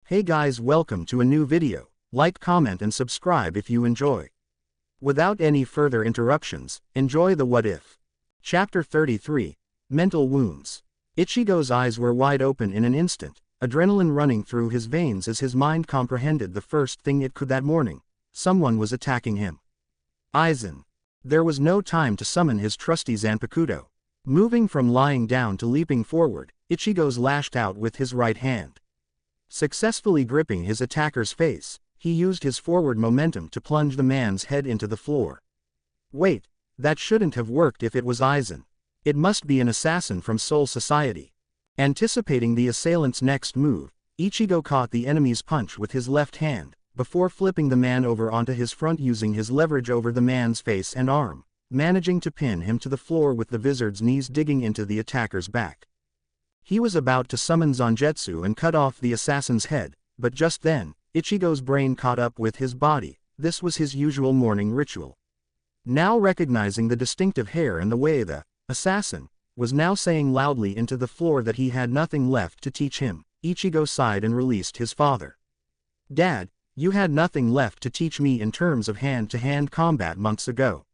Hey guys, welcome to a new video. Like, comment and subscribe if you enjoy. Without any further interruptions, enjoy the What If. Chapter 33, Mental Wounds. Ichigo's eyes were wide open in an instant, adrenaline running through his veins as his mind comprehended the first thing it could that morning. Someone was attacking him. Aizen. There was no time to summon his trusty Zanpakuto. Moving from lying down to leaping forward, Ichigo's lashed out with his right hand. Successfully gripping his attacker's face, he used his forward momentum to plunge the man's head into the floor. Wait, that shouldn't have worked if it was Aizen. It must be an assassin from Soul Society. Anticipating the assailant's next move, Ichigo caught the enemy's punch with his left hand, before flipping the man over onto his front using his leverage over the man's face and arm, managing to pin him to the floor with the wizard's knees digging into the attacker's back. He was about to summon Zangetsu and cut off the assassin's head, but just then, Ichigo's brain caught up with his body. This was his usual morning ritual. Now recognizing the distinctive hair and the way the assassin was now saying loudly into the floor that he had nothing left to teach him, Ichigo sighed and released his father. Dad, you had nothing left to teach me in terms of hand-to-hand combat months ago.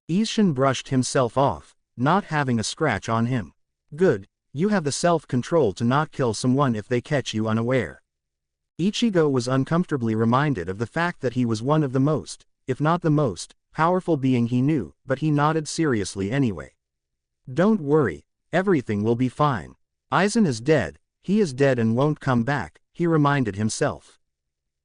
Isshin brushed himself off, not having a scratch on him. Good. You have the self-control to not kill someone if they catch you unaware. Ichigo was uncomfortably reminded of the fact that he was one of the most, if not the most, powerful being he knew, but he nodded seriously anyway. Don't worry, everything will be fine. Aizen is dead, he is dead and won't come back, he reminded himself.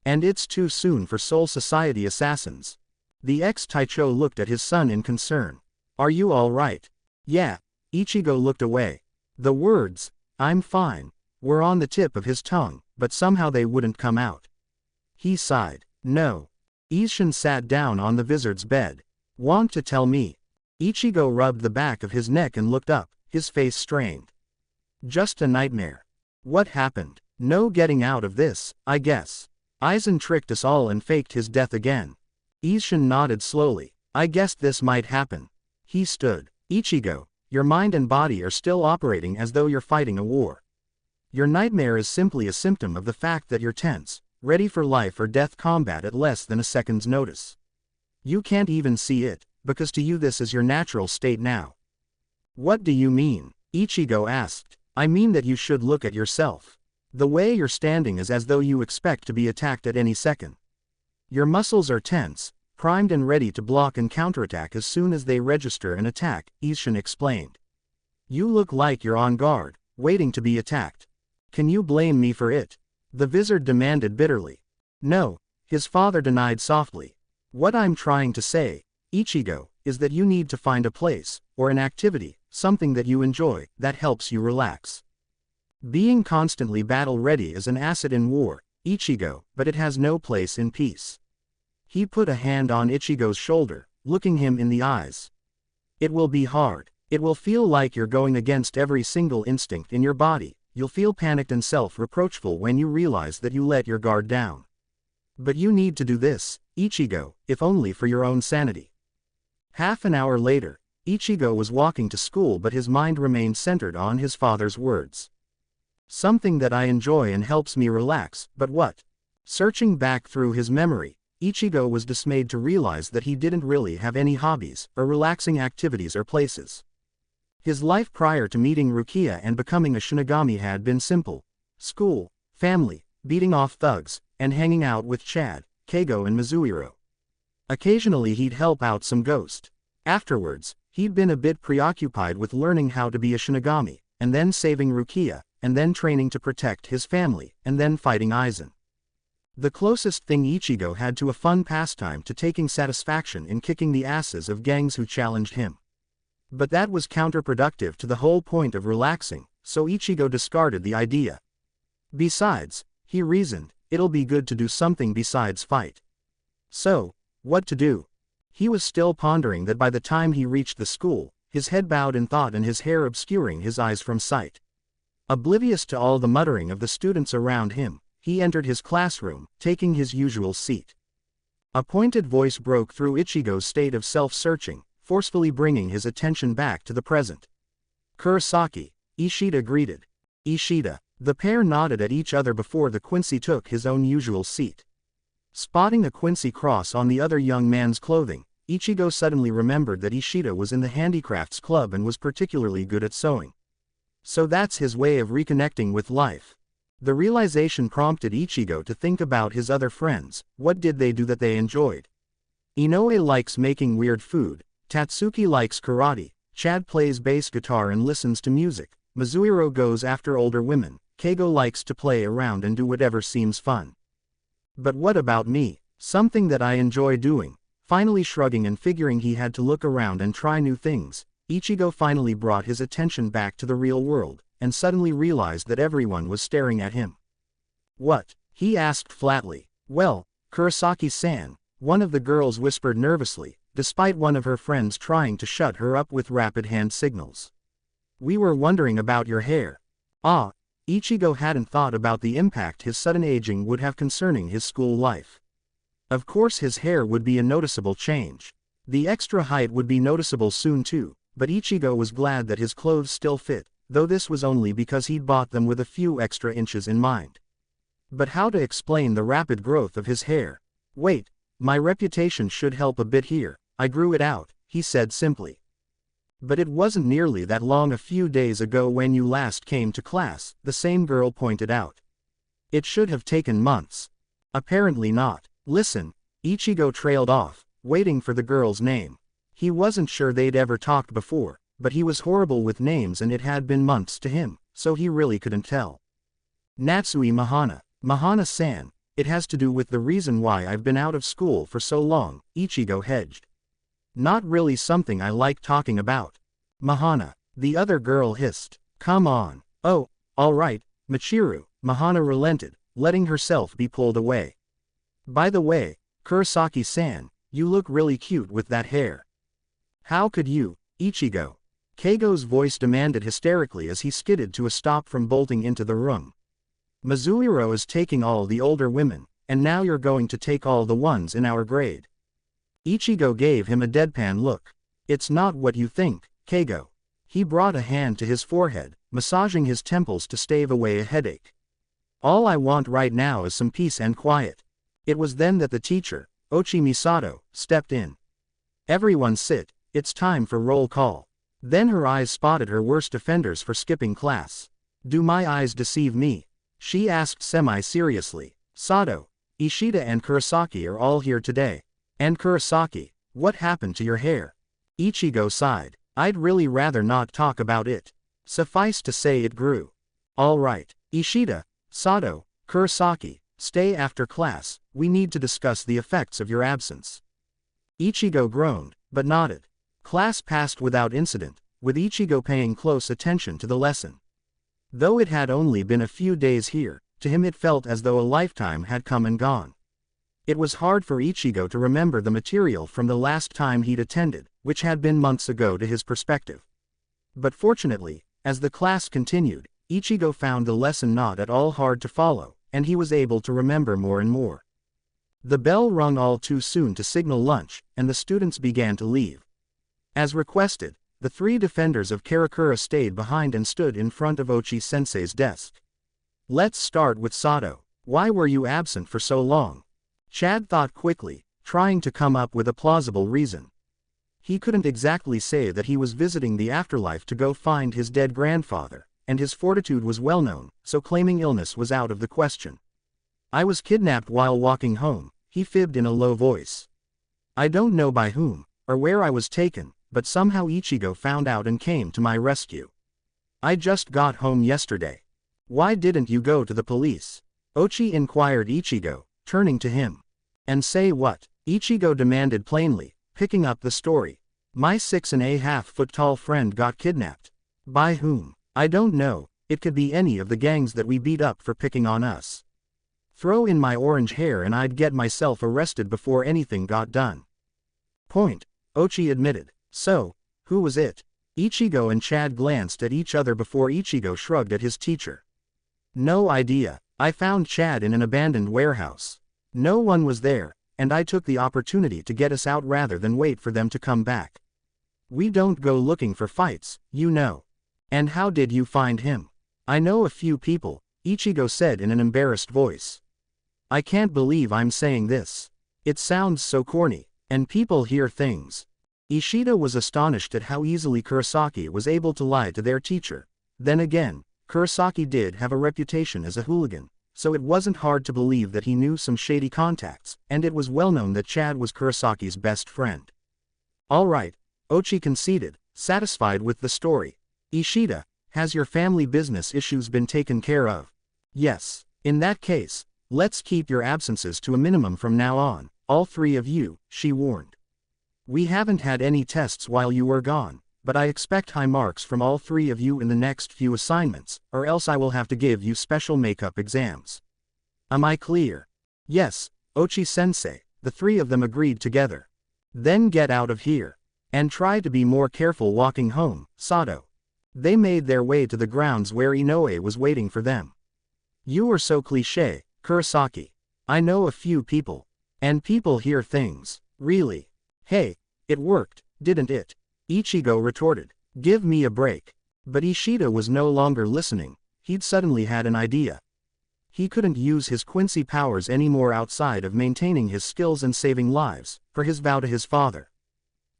And it's too soon for Soul Society assassins. The ex-Taicho looked at his son in concern. Are you all right? Yeah. Ichigo looked away. The words, "I'm fine," were on the tip of his tongue, but somehow they wouldn't come out. He sighed. No. Isshin sat down on the wizard's bed. Want to tell me? Ichigo rubbed the back of his neck and looked up, his face strained. Just a nightmare. What happened? No getting out of this, I guess. Aizen tricked us all and faked his death again. Isshin nodded slowly. I guessed this might happen. He stood. Ichigo, your mind and body are still operating as though you're fighting a war. Your nightmare is simply a symptom of the fact that you're tense, ready for life or death combat at less than a second's notice. You can't even see it, because to you this is your natural state now. What do you mean? Ichigo asked. I mean that you should look at yourself. The way you're standing is as though you expect to be attacked at any second. Your muscles are tense, primed and ready to block and counterattack as soon as they register an attack, Isshin explained. You look like you're on guard, waiting to be attacked. Can you blame me for it? The wizard demanded bitterly. No, his father denied softly. What I'm trying to say, Ichigo, is that you need to find a place, or an activity, something that you enjoy, that helps you relax. Being constantly battle-ready is an asset in war, Ichigo, but it has no place in peace. He put a hand on Ichigo's shoulder, looking him in the eyes. It will be hard. It will feel like you're going against every single instinct in your body. You'll feel panicked and self-reproachful when you realize that you let your guard down. But you need to do this, Ichigo, if only for your own sanity. Half an hour later, Ichigo was walking to school but his mind remained centered on his father's words. Something that I enjoy and helps me relax, but what? Searching back through his memory, Ichigo was dismayed to realize that he didn't really have any hobbies, or relaxing activities or places. His life prior to meeting Rukia and becoming a Shinigami had been simple. School, family, beating off thugs, and hanging out with Chad, Keigo and Mizuhiro. Occasionally he'd help out some ghost. Afterwards, he'd been a bit preoccupied with learning how to be a Shinigami, and then saving Rukia, and then training to protect his family, and then fighting Aizen. The closest thing Ichigo had to a fun pastime to taking satisfaction in kicking the asses of gangs who challenged him. But that was counterproductive to the whole point of relaxing, so Ichigo discarded the idea. Besides, he reasoned, it'll be good to do something besides fight. So, what to do? He was still pondering that by the time he reached the school, his head bowed in thought and his hair obscuring his eyes from sight. Oblivious to all the muttering of the students around him, he entered his classroom, taking his usual seat. A pointed voice broke through Ichigo's state of self-searching, forcefully bringing his attention back to the present. Kurosaki, Ishida greeted. Ishida, The pair nodded at each other before the Quincy took his own usual seat. Spotting a Quincy cross on the other young man's clothing, Ichigo suddenly remembered that Ishida was in the handicrafts club and was particularly good at sewing. So that's his way of reconnecting with life. The realization prompted Ichigo to think about his other friends. What did they do that they enjoyed? Inoue likes making weird food, Tatsuki likes karate, Chad plays bass guitar and listens to music, Mizuhiro goes after older women, Keigo likes to play around and do whatever seems fun. But what about me? Something that I enjoy doing. Finally shrugging and figuring he had to look around and try new things, Ichigo finally brought his attention back to the real world, and suddenly realized that everyone was staring at him. What? He asked flatly. Well, Kurosaki-san, one of the girls whispered nervously, despite one of her friends trying to shut her up with rapid hand signals. We were wondering about your hair. Ah, Ichigo hadn't thought about the impact his sudden aging would have concerning his school life. Of course his hair would be a noticeable change. The extra height would be noticeable soon too, but Ichigo was glad that his clothes still fit, though this was only because he'd bought them with a few extra inches in mind. But how to explain the rapid growth of his hair? Wait, my reputation should help a bit here, I grew it out, he said simply. But it wasn't nearly that long a few days ago when you last came to class, the same girl pointed out. It should have taken months. Apparently not. Listen, Ichigo trailed off, waiting for the girl's name. He wasn't sure they'd ever talked before, but he was horrible with names and it had been months to him, so he really couldn't tell. Natsui Mahana. Mahana-san, it has to do with the reason why I've been out of school for so long, Ichigo hedged. Not really something I like talking about. Mahana. The other girl hissed. Come on. Oh, alright, Michiru, Mahana relented, letting herself be pulled away. By the way, Kurosaki-san, you look really cute with that hair. How could you, Ichigo? Keigo's voice demanded hysterically as he skidded to a stop from bolting into the room. Mizuhiro is taking all the older women, and now you're going to take all the ones in our grade. Ichigo gave him a deadpan look. It's not what you think, Keigo. He brought a hand to his forehead, massaging his temples to stave away a headache. All I want right now is some peace and quiet. It was then that the teacher, Ochi Misato, stepped in. Everyone sit, it's time for roll call. Then her eyes spotted her worst offenders for skipping class. Do my eyes deceive me? She asked semi-seriously. Sato, Ishida and Kurosaki are all here today. And Kurosaki, what happened to your hair? Ichigo sighed. I'd really rather not talk about it. Suffice to say it grew. All right, Ishida, Sato, Kurosaki, stay after class, we need to discuss the effects of your absence. Ichigo groaned, but nodded. Class passed without incident, with Ichigo paying close attention to the lesson. Though it had only been a few days here, to him it felt as though a lifetime had come and gone. It was hard for Ichigo to remember the material from the last time he'd attended, which had been months ago to his perspective. But fortunately, as the class continued, Ichigo found the lesson not at all hard to follow, and he was able to remember more and more. The bell rung all too soon to signal lunch, and the students began to leave. As requested, the three defenders of Karakura stayed behind and stood in front of Ochi-sensei's desk. Let's start with Sato. Why were you absent for so long? Chad thought quickly, trying to come up with a plausible reason. He couldn't exactly say that he was visiting the afterlife to go find his dead grandfather, and his fortitude was well known, so claiming illness was out of the question. I was kidnapped while walking home, he fibbed in a low voice. I don't know by whom, or where I was taken, but somehow Ichigo found out and came to my rescue. I just got home yesterday. Why didn't you go to the police? Ochi inquired Ichigo, turning to him. And say what? Ichigo demanded plainly, picking up the story. My 6.5-foot tall friend got kidnapped. By whom? I don't know, it could be any of the gangs that we beat up for picking on us. Throw in my orange hair and I'd get myself arrested before anything got done. Point, Ochi admitted. So, who was it? Ichigo and Chad glanced at each other before Ichigo shrugged at his teacher. No idea, I found Chad in an abandoned warehouse. No one was there, and I took the opportunity to get us out rather than wait for them to come back. We don't go looking for fights, you know. And how did you find him? I know a few people, Ichigo said in an embarrassed voice. I can't believe I'm saying this. It sounds so corny, and people hear things. Ishida was astonished at how easily Kurosaki was able to lie to their teacher. Then again, Kurosaki did have a reputation as a hooligan, so it wasn't hard to believe that he knew some shady contacts, and it was well known that Chad was Kurosaki's best friend. All right, Ochi conceded, satisfied with the story. Ishida, has your family business issues been taken care of? Yes. In that case, let's keep your absences to a minimum from now on, all three of you, she warned. We haven't had any tests while you were gone, but I expect high marks from all three of you in the next few assignments, or else I will have to give you special makeup exams. Am I clear? Yes, Ochi-sensei, the three of them agreed together. Then get out of here. And try to be more careful walking home, Sato. They made their way to the grounds where Inoue was waiting for them. You are so cliché, Kurosaki. I know a few people. And people hear things. Really? Hey, it worked, didn't it? Ichigo retorted. Give me a break. But Ishida was no longer listening. He'd suddenly had an idea. He couldn't use his Quincy powers anymore outside of maintaining his skills and saving lives, for his vow to his father.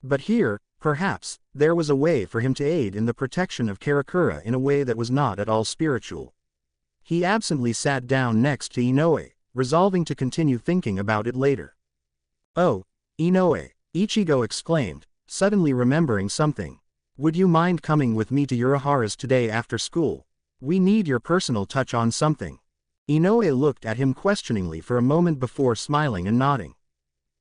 But here, perhaps, there was a way for him to aid in the protection of Karakura in a way that was not at all spiritual. He absently sat down next to Inoue, resolving to continue thinking about it later. Oh, Inoue, Ichigo exclaimed, suddenly remembering something. Would you mind coming with me to Urahara's today after school? We need your personal touch on something. Inoue looked at him questioningly for a moment before smiling and nodding.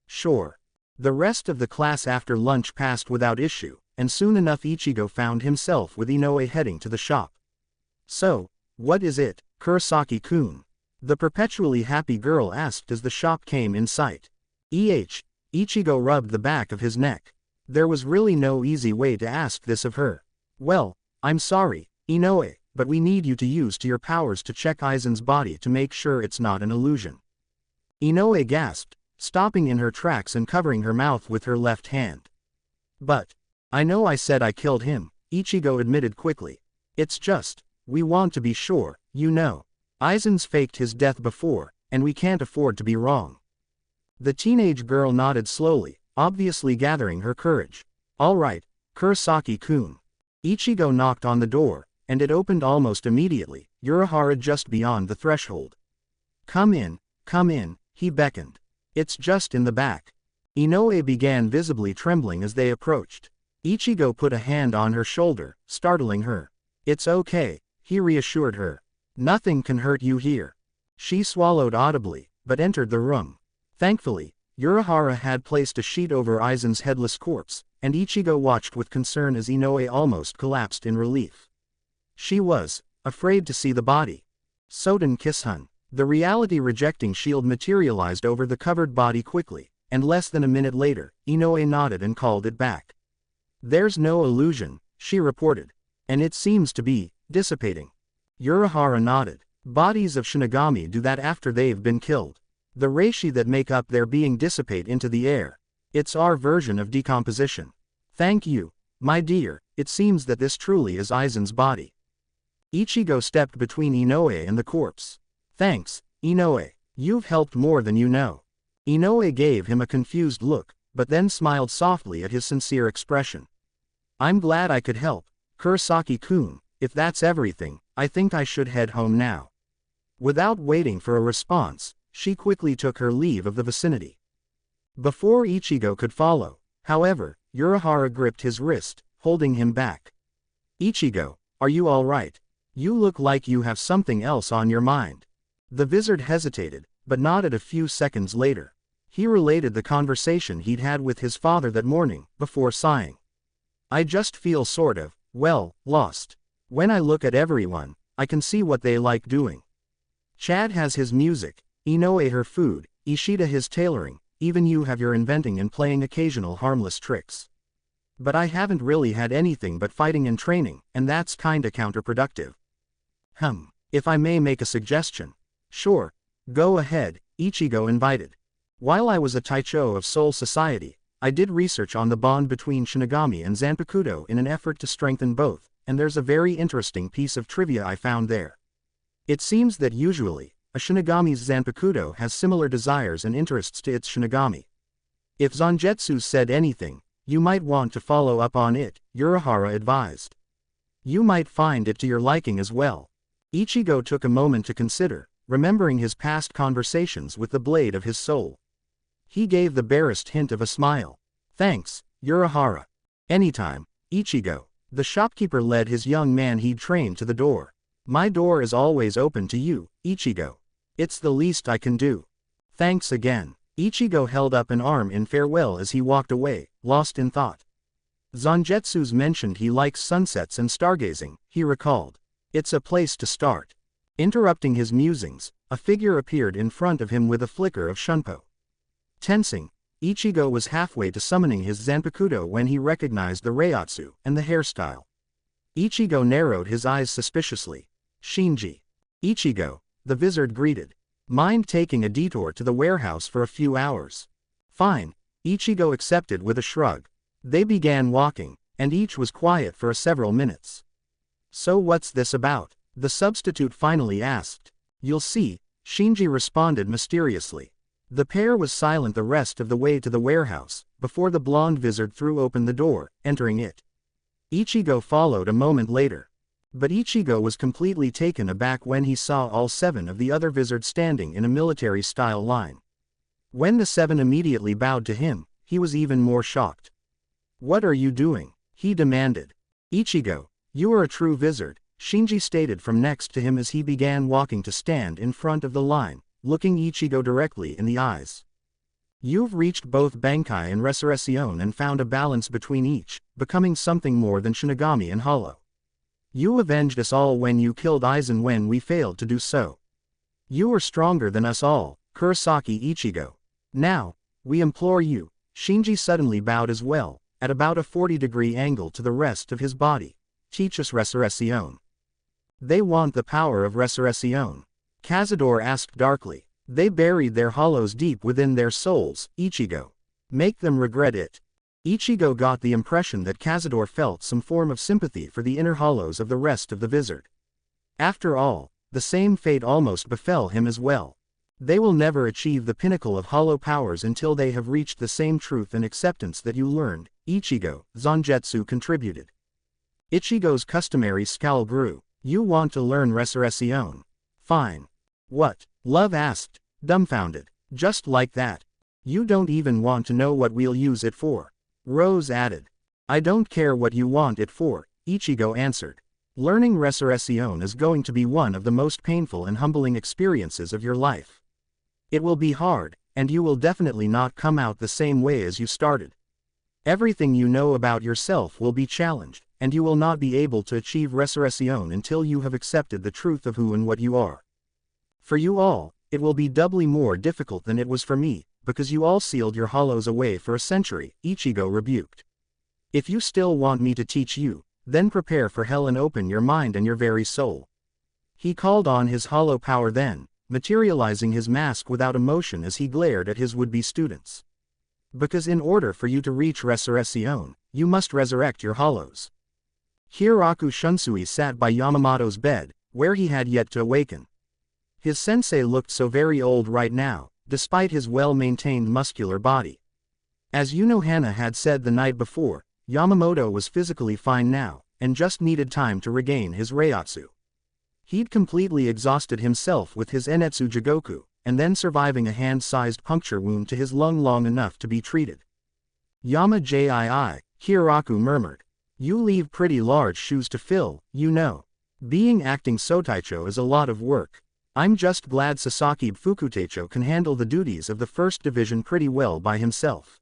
Sure. The rest of the class after lunch passed without issue, and soon enough Ichigo found himself with Inoue heading to the shop. So, what is it, Kurosaki-kun? The perpetually happy girl asked as the shop came in sight. Ichigo rubbed the back of his neck. There was really no easy way to ask this of her. Well, I'm sorry, Inoue, but we need you to use your powers to check Aizen's body to make sure it's not an illusion. Inoue gasped, stopping in her tracks and covering her mouth with her left hand. But, I know I said I killed him, Ichigo admitted quickly. It's just, we want to be sure, you know. Aizen's faked his death before, and we can't afford to be wrong. The teenage girl nodded slowly, obviously gathering her courage. All right, Kurosaki-kun. Ichigo knocked on the door, and it opened almost immediately, Urahara just beyond the threshold. Come in, he beckoned. It's just in the back. Inoue began visibly trembling as they approached. Ichigo put a hand on her shoulder, startling her. It's okay, he reassured her. Nothing can hurt you here. She swallowed audibly, but entered the room. Thankfully, Urahara had placed a sheet over Aizen's headless corpse, and Ichigo watched with concern as Inoue almost collapsed in relief. She was afraid to see the body. Soden Kishun. The reality-rejecting shield materialized over the covered body quickly, and less than a minute later, Inoue nodded and called it back. There's no illusion, she reported. And it seems to be dissipating. Urahara nodded. Bodies of Shinigami do that after they've been killed. The reishi that make up their being dissipate into the air. It's our version of decomposition. Thank you, my dear, it seems that this truly is Aizen's body. Ichigo stepped between Inoue and the corpse. Thanks, Inoue, you've helped more than you know. Inoue gave him a confused look, but then smiled softly at his sincere expression. I'm glad I could help, Kurosaki-kun. If that's everything, I think I should head home now. Without waiting for a response, she quickly took her leave of the vicinity. Before Ichigo could follow, however, Urahara gripped his wrist, holding him back. Ichigo, are you all right? You look like you have something else on your mind. The wizard hesitated, but nodded a few seconds later. He related the conversation he'd had with his father that morning, before sighing. I just feel sort of, well, lost. When I look at everyone, I can see what they like doing. Chad has his music, Inoue her food, Ishida his tailoring, even you have your inventing and playing occasional harmless tricks. But I haven't really had anything but fighting and training, and that's kinda counterproductive. If I may make a suggestion. Sure, go ahead, Ichigo invited. While I was a Taicho of Soul Society, I did research on the bond between Shinigami and Zanpakuto in an effort to strengthen both, and there's a very interesting piece of trivia I found there. It seems that usually, a Shinigami's Zanpakuto has similar desires and interests to its Shinigami. If Zangetsu said anything, you might want to follow up on it, Urahara advised. You might find it to your liking as well. Ichigo took a moment to consider, remembering his past conversations with the blade of his soul. He gave the barest hint of a smile. Thanks, Urahara. Anytime, Ichigo. The shopkeeper led his young man he'd trained to the door. My door is always open to you, Ichigo. It's the least I can do. Thanks again. Ichigo held up an arm in farewell as he walked away, lost in thought. Zangetsu's mentioned he likes sunsets and stargazing, he recalled. It's a place to start. Interrupting his musings, a figure appeared in front of him with a flicker of shunpo. Tensing, Ichigo was halfway to summoning his Zanpakuto when he recognized the reiatsu and the hairstyle. Ichigo narrowed his eyes suspiciously. Shinji. Ichigo, the wizard greeted. Mind taking a detour to the warehouse for a few hours? Fine, Ichigo accepted with a shrug. They began walking, and each was quiet for several minutes. So what's this about? The substitute finally asked. You'll see, Shinji responded mysteriously. The pair was silent the rest of the way to the warehouse, before the blonde wizard threw open the door, entering it. Ichigo followed a moment later. But Ichigo was completely taken aback when he saw all 7 of the other wizards standing in a military-style line. When the 7 immediately bowed to him, he was even more shocked. What are you doing? He demanded. Ichigo, you are a true wizard, Shinji stated from next to him as he began walking to stand in front of the line, looking Ichigo directly in the eyes. You've reached both Bankai and Resurrection and found a balance between each, becoming something more than Shinigami and Hollow. You avenged us all when you killed Aizen when we failed to do so. You are stronger than us all, Kurosaki Ichigo. Now, we implore you. Shinji suddenly bowed as well, at about a 40-degree angle to the rest of his body. Teach us Resurrection. They want the power of Resurrection. Cazador asked darkly. They buried their hollows deep within their souls, Ichigo. Make them regret it. Ichigo got the impression that Cazador felt some form of sympathy for the inner hollows of the rest of the wizard. After all, the same fate almost befell him as well. They will never achieve the pinnacle of hollow powers until they have reached the same truth and acceptance that you learned, Ichigo, Zangetsu contributed. Ichigo's customary scowl grew. You want to learn Resurrection? Fine. What? Love asked, dumbfounded. Just like that. You don't even want to know what we'll use it for. Rose added. I don't care what you want it for, Ichigo answered. Learning Resurrection is going to be one of the most painful and humbling experiences of your life. It will be hard, and you will definitely not come out the same way as you started. Everything you know about yourself will be challenged, and you will not be able to achieve Resurrection until you have accepted the truth of who and what you are. For you all, it will be doubly more difficult than it was for me, because you all sealed your hollows away for a century, Ichigo rebuked. If you still want me to teach you, then prepare for hell and open your mind and your very soul. He called on his hollow power then, materializing his mask without emotion as he glared at his would-be students. Because in order for you to reach Resurrection, you must resurrect your hollows. Hiraku Shunsui sat by Yamamoto's bed, where he had yet to awaken. His sensei looked so very old right now, despite his well-maintained muscular body. As Hana had said the night before, Yamamoto was physically fine now, and just needed time to regain his Reiatsu. He'd completely exhausted himself with his Enetsu Jigoku, and then surviving a hand-sized puncture wound to his lung long enough to be treated. Yama-jii, Hiraku murmured. You leave pretty large shoes to fill, you know. Being acting Sotaicho is a lot of work. I'm just glad Sasaki Fukuteicho can handle the duties of the first division pretty well by himself.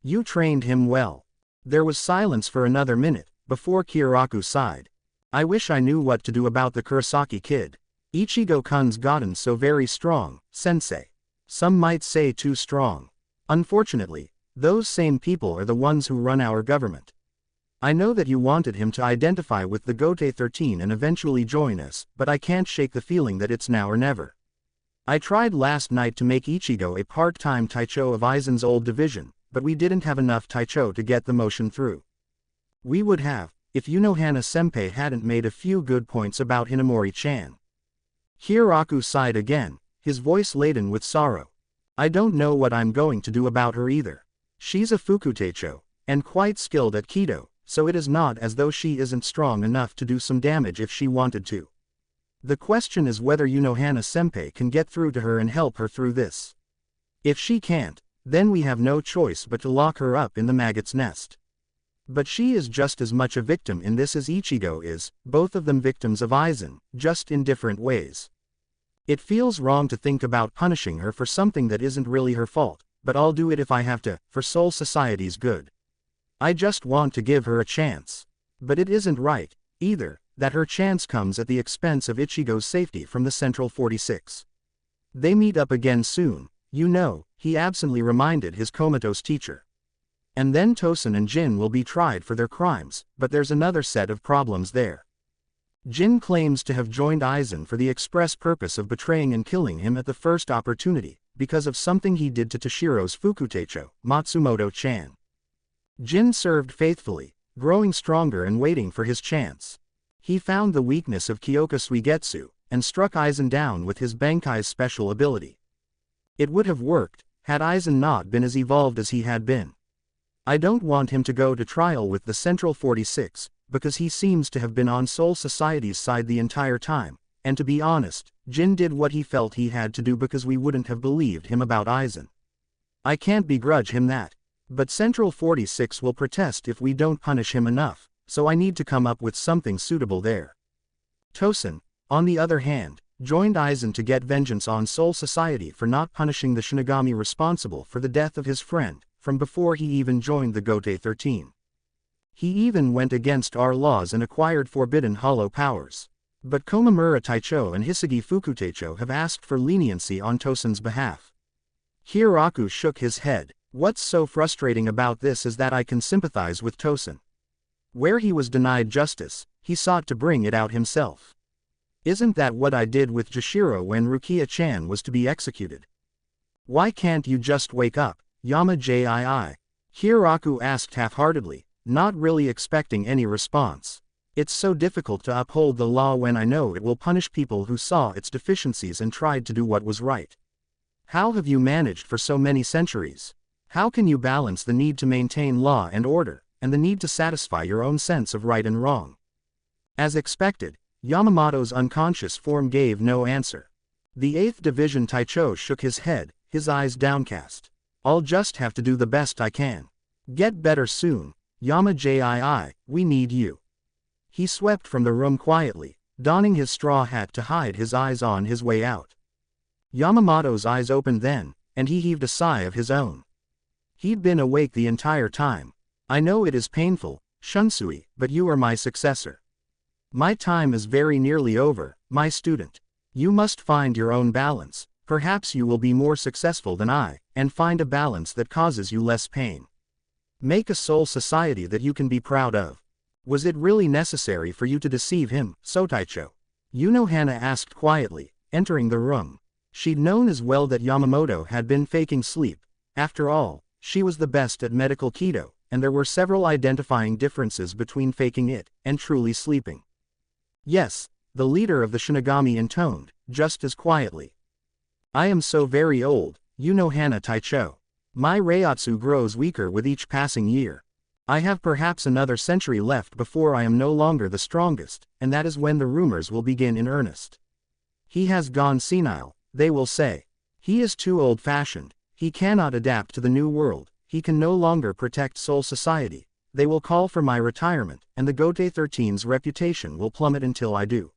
You trained him well. There was silence for another minute, before Kiraku sighed. I wish I knew what to do about the Kurosaki kid. Ichigo-kun's gotten so very strong, sensei. Some might say too strong. Unfortunately, those same people are the ones who run our government. I know that you wanted him to identify with the Gote 13 and eventually join us, but I can't shake the feeling that it's now or never. I tried last night to make Ichigo a part-time Taicho of Aizen's old division, but we didn't have enough Taicho to get the motion through. We would have, if Hana Senpai hadn't made a few good points about Hinamori-chan. Hiraku sighed again, his voice laden with sorrow. I don't know what I'm going to do about her either. She's a Fukutecho, and quite skilled at Kido, so it is not as though she isn't strong enough to do some damage if she wanted to. The question is whether Hana-senpai can get through to her and help her through this. If she can't, then we have no choice but to lock her up in the maggot's nest. But she is just as much a victim in this as Ichigo is, both of them victims of Aizen, just in different ways. It feels wrong to think about punishing her for something that isn't really her fault, but I'll do it if I have to, for Soul Society's good. I just want to give her a chance. But it isn't right, either, that her chance comes at the expense of Ichigo's safety from the Central 46. They meet up again soon, you know, he absently reminded his comatose teacher. And then Tosen and Jin will be tried for their crimes, but there's another set of problems there. Jin claims to have joined Aizen for the express purpose of betraying and killing him at the first opportunity, because of something he did to Toshiro's Fukutecho, Matsumoto-chan. Jin served faithfully, growing stronger and waiting for his chance. He found the weakness of Kyoka Suigetsu, and struck Aizen down with his Benkai's special ability. It would have worked, had Aizen not been as evolved as he had been. I don't want him to go to trial with the Central 46, because he seems to have been on Soul Society's side the entire time, and to be honest, Jin did what he felt he had to do because we wouldn't have believed him about Aizen. I can't begrudge him that. But Central 46 will protest if we don't punish him enough, so I need to come up with something suitable there. Tosen, on the other hand, joined Aizen to get vengeance on Soul Society for not punishing the Shinigami responsible for the death of his friend, from before he even joined the Gote 13. He even went against our laws and acquired forbidden hollow powers. But Komamura Taicho and Hisagi Fukutecho have asked for leniency on Tosen's behalf. Hiraku shook his head. What's so frustrating about this is that I can sympathize with Tosen. Where he was denied justice, he sought to bring it out himself. Isn't that what I did with Jashiro when Rukia-chan was to be executed? Why can't you just wake up, Yama-jii? Hiraku asked half-heartedly, not really expecting any response. It's so difficult to uphold the law when I know it will punish people who saw its deficiencies and tried to do what was right. How have you managed for so many centuries? How can you balance the need to maintain law and order, and the need to satisfy your own sense of right and wrong? As expected, Yamamoto's unconscious form gave no answer. The 8th Division Taicho shook his head, his eyes downcast. I'll just have to do the best I can. Get better soon, Yama-jii, we need you. He swept from the room quietly, donning his straw hat to hide his eyes on his way out. Yamamoto's eyes opened then, and he heaved a sigh of his own. He'd been awake the entire time. I know it is painful, Shunsui, but you are my successor. My time is very nearly over, my student. You must find your own balance. Perhaps you will be more successful than I, and find a balance that causes you less pain. Make a soul society that you can be proud of. Was it really necessary for you to deceive him, Sotaicho? Hana asked quietly, entering the room. She'd known as well that Yamamoto had been faking sleep. After all, she was the best at medical Kido, and there were several identifying differences between faking it and truly sleeping. Yes, the leader of the Shinigami intoned, just as quietly. I am so very old, Hana Taicho. My Reiatsu grows weaker with each passing year. I have perhaps another century left before I am no longer the strongest, and that is when the rumors will begin in earnest. He has gone senile, they will say. He is too old-fashioned, he cannot adapt to the new world, he can no longer protect Soul Society, they will call for my retirement, and the Gote 13's reputation will plummet until I do.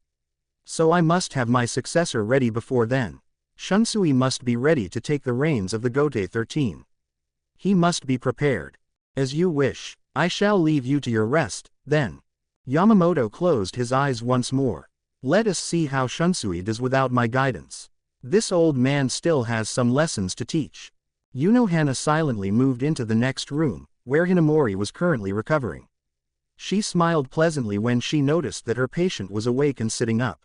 So I must have my successor ready before then. Shunsui must be ready to take the reins of the Gote 13. He must be prepared. As you wish. I shall leave you to your rest, then. Yamamoto closed his eyes once more. Let us see how Shunsui does without my guidance. This old man still has some lessons to teach. Hana silently moved into the next room, where Hinamori was currently recovering. She smiled pleasantly when she noticed that her patient was awake and sitting up.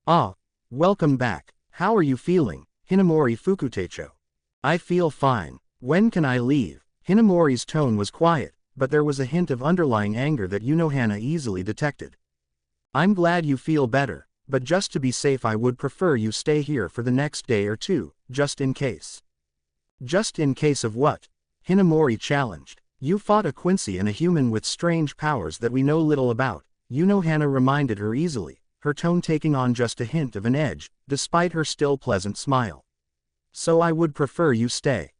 Ah, welcome back. How are you feeling, Hinamori Fukutecho? I feel fine. When can I leave? Hinamori's tone was quiet, but there was a hint of underlying anger that Hana easily detected. I'm glad you feel better, but just to be safe I would prefer you stay here for the next day or two, just in case. Just in case of what? Hinamori challenged. You fought a Quincy and a human with strange powers that we know little about, Hana reminded her easily, her tone taking on just a hint of an edge, despite her still pleasant smile. So I would prefer you stay.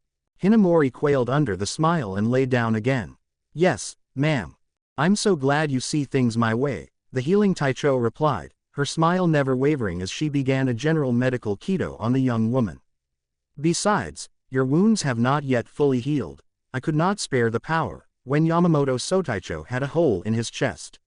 Hinamori quailed under the smile and lay down again. Yes, ma'am. I'm so glad you see things my way, the healing Taicho replied, her smile never wavering as she began a general medical keto on the young woman. Besides, your wounds have not yet fully healed. I could not spare the power, when Yamamoto Sotaicho had a hole in his chest.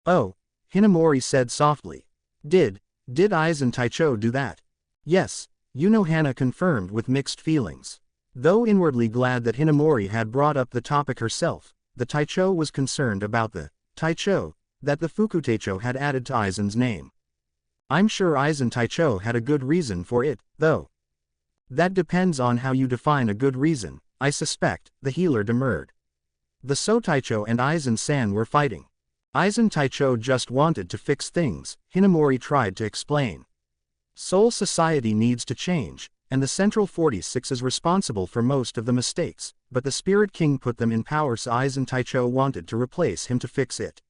Oh, Hinamori said softly. Did Aizen Taicho do that? Yes, Hana confirmed with mixed feelings. Though inwardly glad that Hinamori had brought up the topic herself, the Taicho was concerned about the Taicho that the Fukuteicho had added to Aizen's name. I'm sure Aizen Taicho had a good reason for it, though. That depends on how you define a good reason, I suspect, the healer demurred. The Sotaicho and Aizen-san were fighting. Aizen Taicho just wanted to fix things, Hinamori tried to explain. Soul Society needs to change, and the Central 46 is responsible for most of the mistakes, but the Spirit King put them in power so Aizen Taicho wanted to replace him to fix it.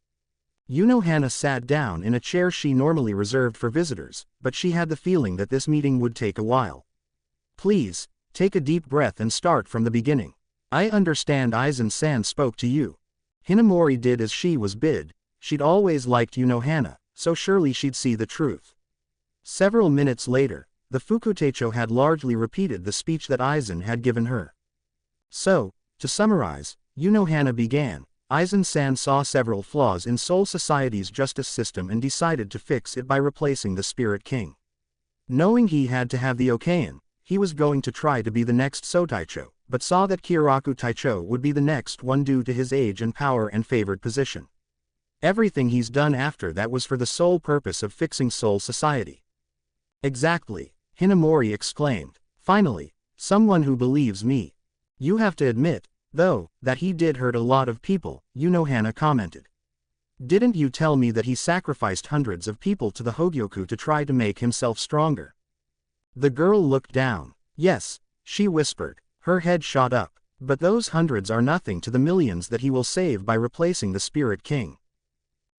Hana sat down in a chair she normally reserved for visitors, but she had the feeling that this meeting would take a while. Please, take a deep breath and start from the beginning. I understand Aizen-san spoke to you. Hinamori did as she was bid. She'd always liked Hana, so surely she'd see the truth. Several minutes later, the Fukuteicho had largely repeated the speech that Aizen had given her. So, to summarize, Hana began. Aizen-san saw several flaws in Soul Society's justice system and decided to fix it by replacing the Spirit King. Knowing he had to have the Okayan, he was going to try to be the next Sotaicho, but saw that Kyoraku Taicho would be the next one due to his age and power and favored position. Everything he's done after that was for the sole purpose of fixing Soul Society. Exactly, Hinamori exclaimed. Finally, someone who believes me. You have to admit, though, that he did hurt a lot of people, Hana commented. Didn't you tell me that he sacrificed hundreds of people to the Hogyoku to try to make himself stronger? The girl looked down. Yes, she whispered. Her head shot up. But those hundreds are nothing to the millions that he will save by replacing the Spirit King.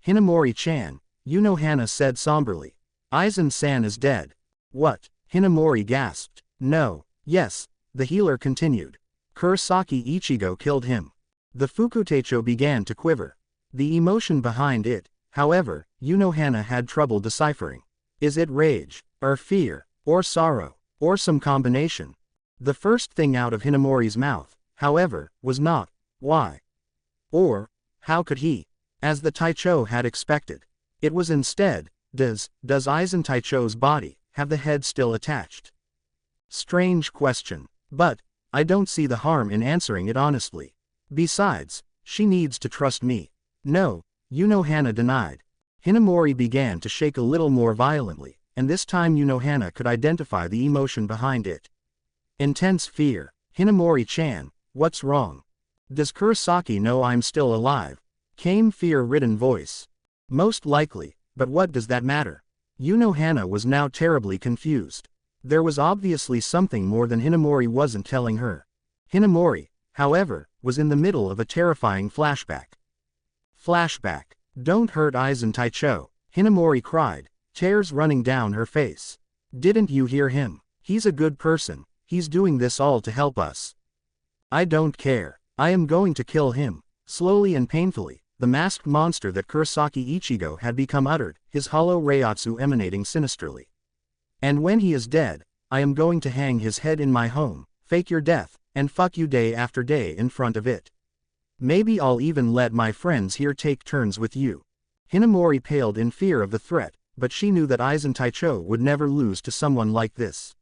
Hinamori-chan, Hana said somberly. Aizen-san is dead. What? Hinamori gasped. No. Yes, the healer continued. Kurosaki Ichigo killed him. The Fukuteicho began to quiver. The emotion behind it, however, Hana had trouble deciphering. Is it rage, or fear, or sorrow, or some combination? The first thing out of Hinamori's mouth, however, was not, why? Or, how could he? As the Taicho had expected. It was instead, does Aizen Taicho's body have the head still attached? Strange question. But, I don't see the harm in answering it honestly. Besides, she needs to trust me. No, Hana denied. Hinamori began to shake a little more violently, and this time Hana could identify the emotion behind it. Intense fear. Hinamori-chan, what's wrong? Does Kurosaki know I'm still alive? Came fear-ridden voice. Most likely, but what does that matter? Hana was now terribly confused. There was obviously something more than Hinamori wasn't telling her. Hinamori, however, was in the middle of a terrifying flashback. Flashback. Don't hurt Aizen Taicho, Hinamori cried, tears running down her face. Didn't you hear him? He's a good person, he's doing this all to help us. I don't care. I am going to kill him. Slowly and painfully, the masked monster that Kurosaki Ichigo had become uttered, his hollow reiatsu emanating sinisterly. And when he is dead, I am going to hang his head in my home, fake your death, and fuck you day after day in front of it. Maybe I'll even let my friends here take turns with you. Hinamori paled in fear of the threat, but she knew that Aizen Taicho would never lose to someone like this.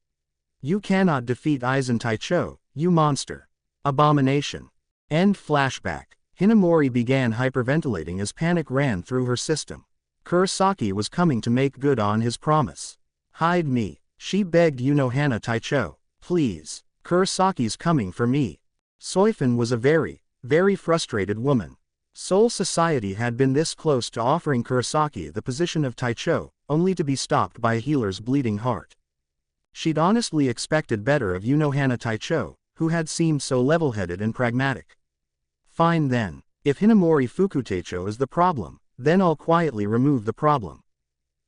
You cannot defeat Aizen Taicho, you monster. Abomination. End flashback. Hinamori began hyperventilating as panic ran through her system. Kurosaki was coming to make good on his promise. Hide me, she begged Hana Taicho. Please, Kurosaki's coming for me. Soifun was a very frustrated woman. Soul Society had been this close to offering Kurosaki the position of Taicho, only to be stopped by a healer's bleeding heart. She'd honestly expected better of Unohana Taicho, who had seemed so level-headed and pragmatic. Fine then. If Hinamori Fukuteicho is the problem, then I'll quietly remove the problem.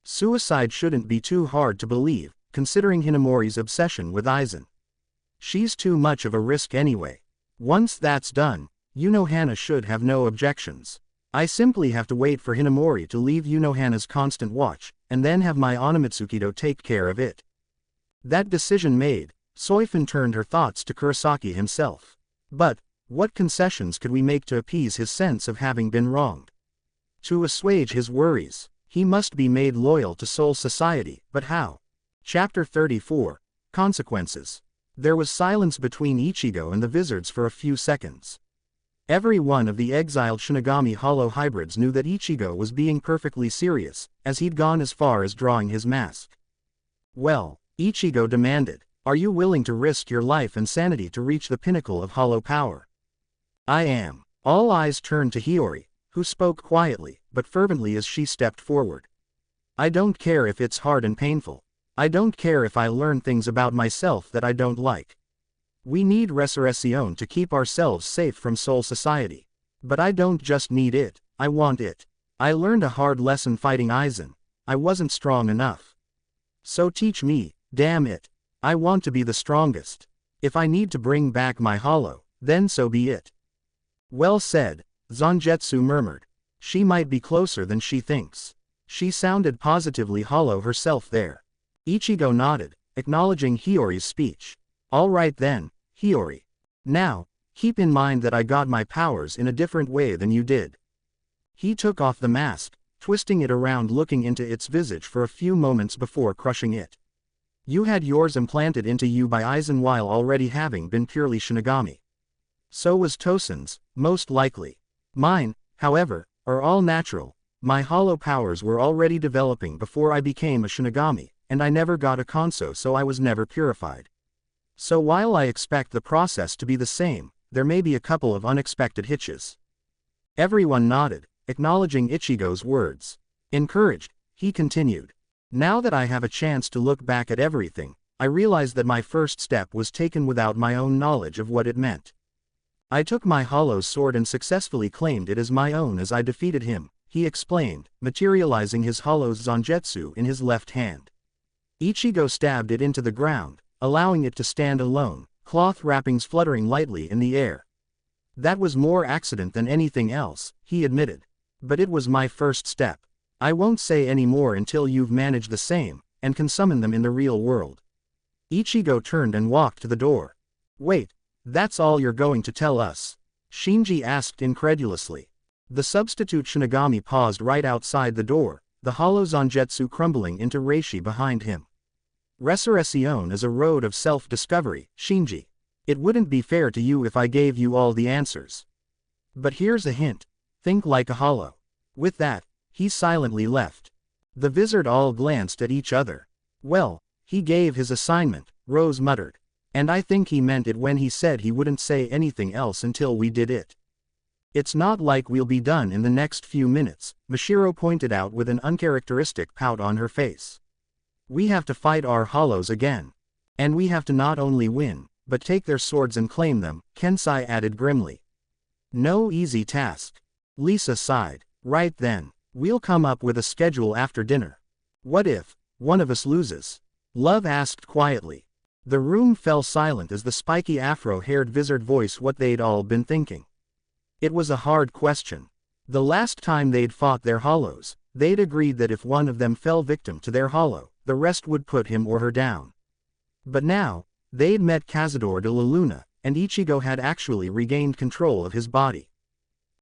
Suicide shouldn't be too hard to believe, considering Hinamori's obsession with Aizen. She's too much of a risk anyway. Once that's done, Unohana should have no objections. I simply have to wait for Hinamori to leave Unohana's constant watch, and then have my Onamitsukido take care of it. That decision made, Soifun turned her thoughts to Kurosaki himself. But, what concessions could we make to appease his sense of having been wronged? To assuage his worries, he must be made loyal to Soul Society, but how? Chapter 34, Consequences. There was silence between Ichigo and the Vizards for a few seconds. Every one of the exiled Shinigami Hollow hybrids knew that Ichigo was being perfectly serious, as he'd gone as far as drawing his mask. Well, Ichigo demanded, are you willing to risk your life and sanity to reach the pinnacle of hollow power? I am. All eyes turned to Hiyori, who spoke quietly, but fervently as she stepped forward. I don't care if it's hard and painful. I don't care if I learn things about myself that I don't like. We need Resurrection to keep ourselves safe from Soul Society. But I don't just need it, I want it. I learned a hard lesson fighting Aizen. I wasn't strong enough. So teach me, damn it. I want to be the strongest. If I need to bring back my hollow, then so be it. Well said, Zangetsu murmured. She might be closer than she thinks. She sounded positively hollow herself there. Ichigo nodded, acknowledging Hiyori's speech. All right then, Hiyori. Now, keep in mind that I got my powers in a different way than you did. He took off the mask, twisting it around, looking into its visage for a few moments before crushing it. You had yours implanted into you by Aizen while already having been purely Shinigami. So was Tosen's, most likely. Mine, however, are all natural. My hollow powers were already developing before I became a Shinigami, and I never got a Konso, so I was never purified. So while I expect the process to be the same, there may be a couple of unexpected hitches. Everyone nodded, acknowledging Ichigo's words. Encouraged, he continued. Now that I have a chance to look back at everything, I realize that my first step was taken without my own knowledge of what it meant. I took my hollow's sword and successfully claimed it as my own as I defeated him, he explained, materializing his hollow's Zangetsu in his left hand. Ichigo stabbed it into the ground, allowing it to stand alone, cloth wrappings fluttering lightly in the air. That was more accident than anything else, he admitted. But it was my first step. I won't say any more until you've managed the same, and can summon them in the real world. Ichigo turned and walked to the door. Wait, that's all you're going to tell us? Shinji asked incredulously. The substitute Shinigami paused right outside the door, the hollow Zangetsu crumbling into reishi behind him. Resurrection is a road of self-discovery, Shinji. It wouldn't be fair to you if I gave you all the answers. But here's a hint. Think like a hollow. With that, he silently left. The Vizard all glanced at each other. Well, he gave his assignment, Rose muttered. And I think he meant it when he said he wouldn't say anything else until we did it. It's not like we'll be done in the next few minutes, Mashiro pointed out with an uncharacteristic pout on her face. We have to fight our hollows again. And we have to not only win, but take their swords and claim them, Kensai added grimly. No easy task. Lisa sighed. Right then, we'll come up with a schedule after dinner. What if one of us loses? Love asked quietly. The room fell silent as the spiky afro-haired Vizard voiced what they'd all been thinking. It was a hard question. The last time they'd fought their hollows, they'd agreed that if one of them fell victim to their hollow, the rest would put him or her down. But now, they'd met Cazador de la Luna, and Ichigo had actually regained control of his body.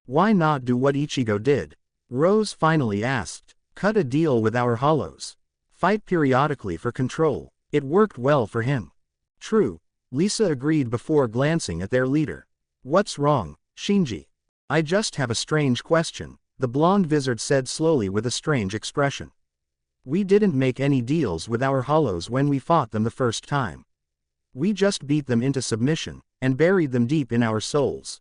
Why not do what Ichigo did? Rose finally asked. Cut a deal with our hollows. Fight periodically for control. It worked well for him. True, Lisa agreed before glancing at their leader. What's wrong, Shinji? I just have a strange question, the blonde Vizard said slowly with a strange expression. We didn't make any deals with our hollows when we fought them the first time. We just beat them into submission, and buried them deep in our souls.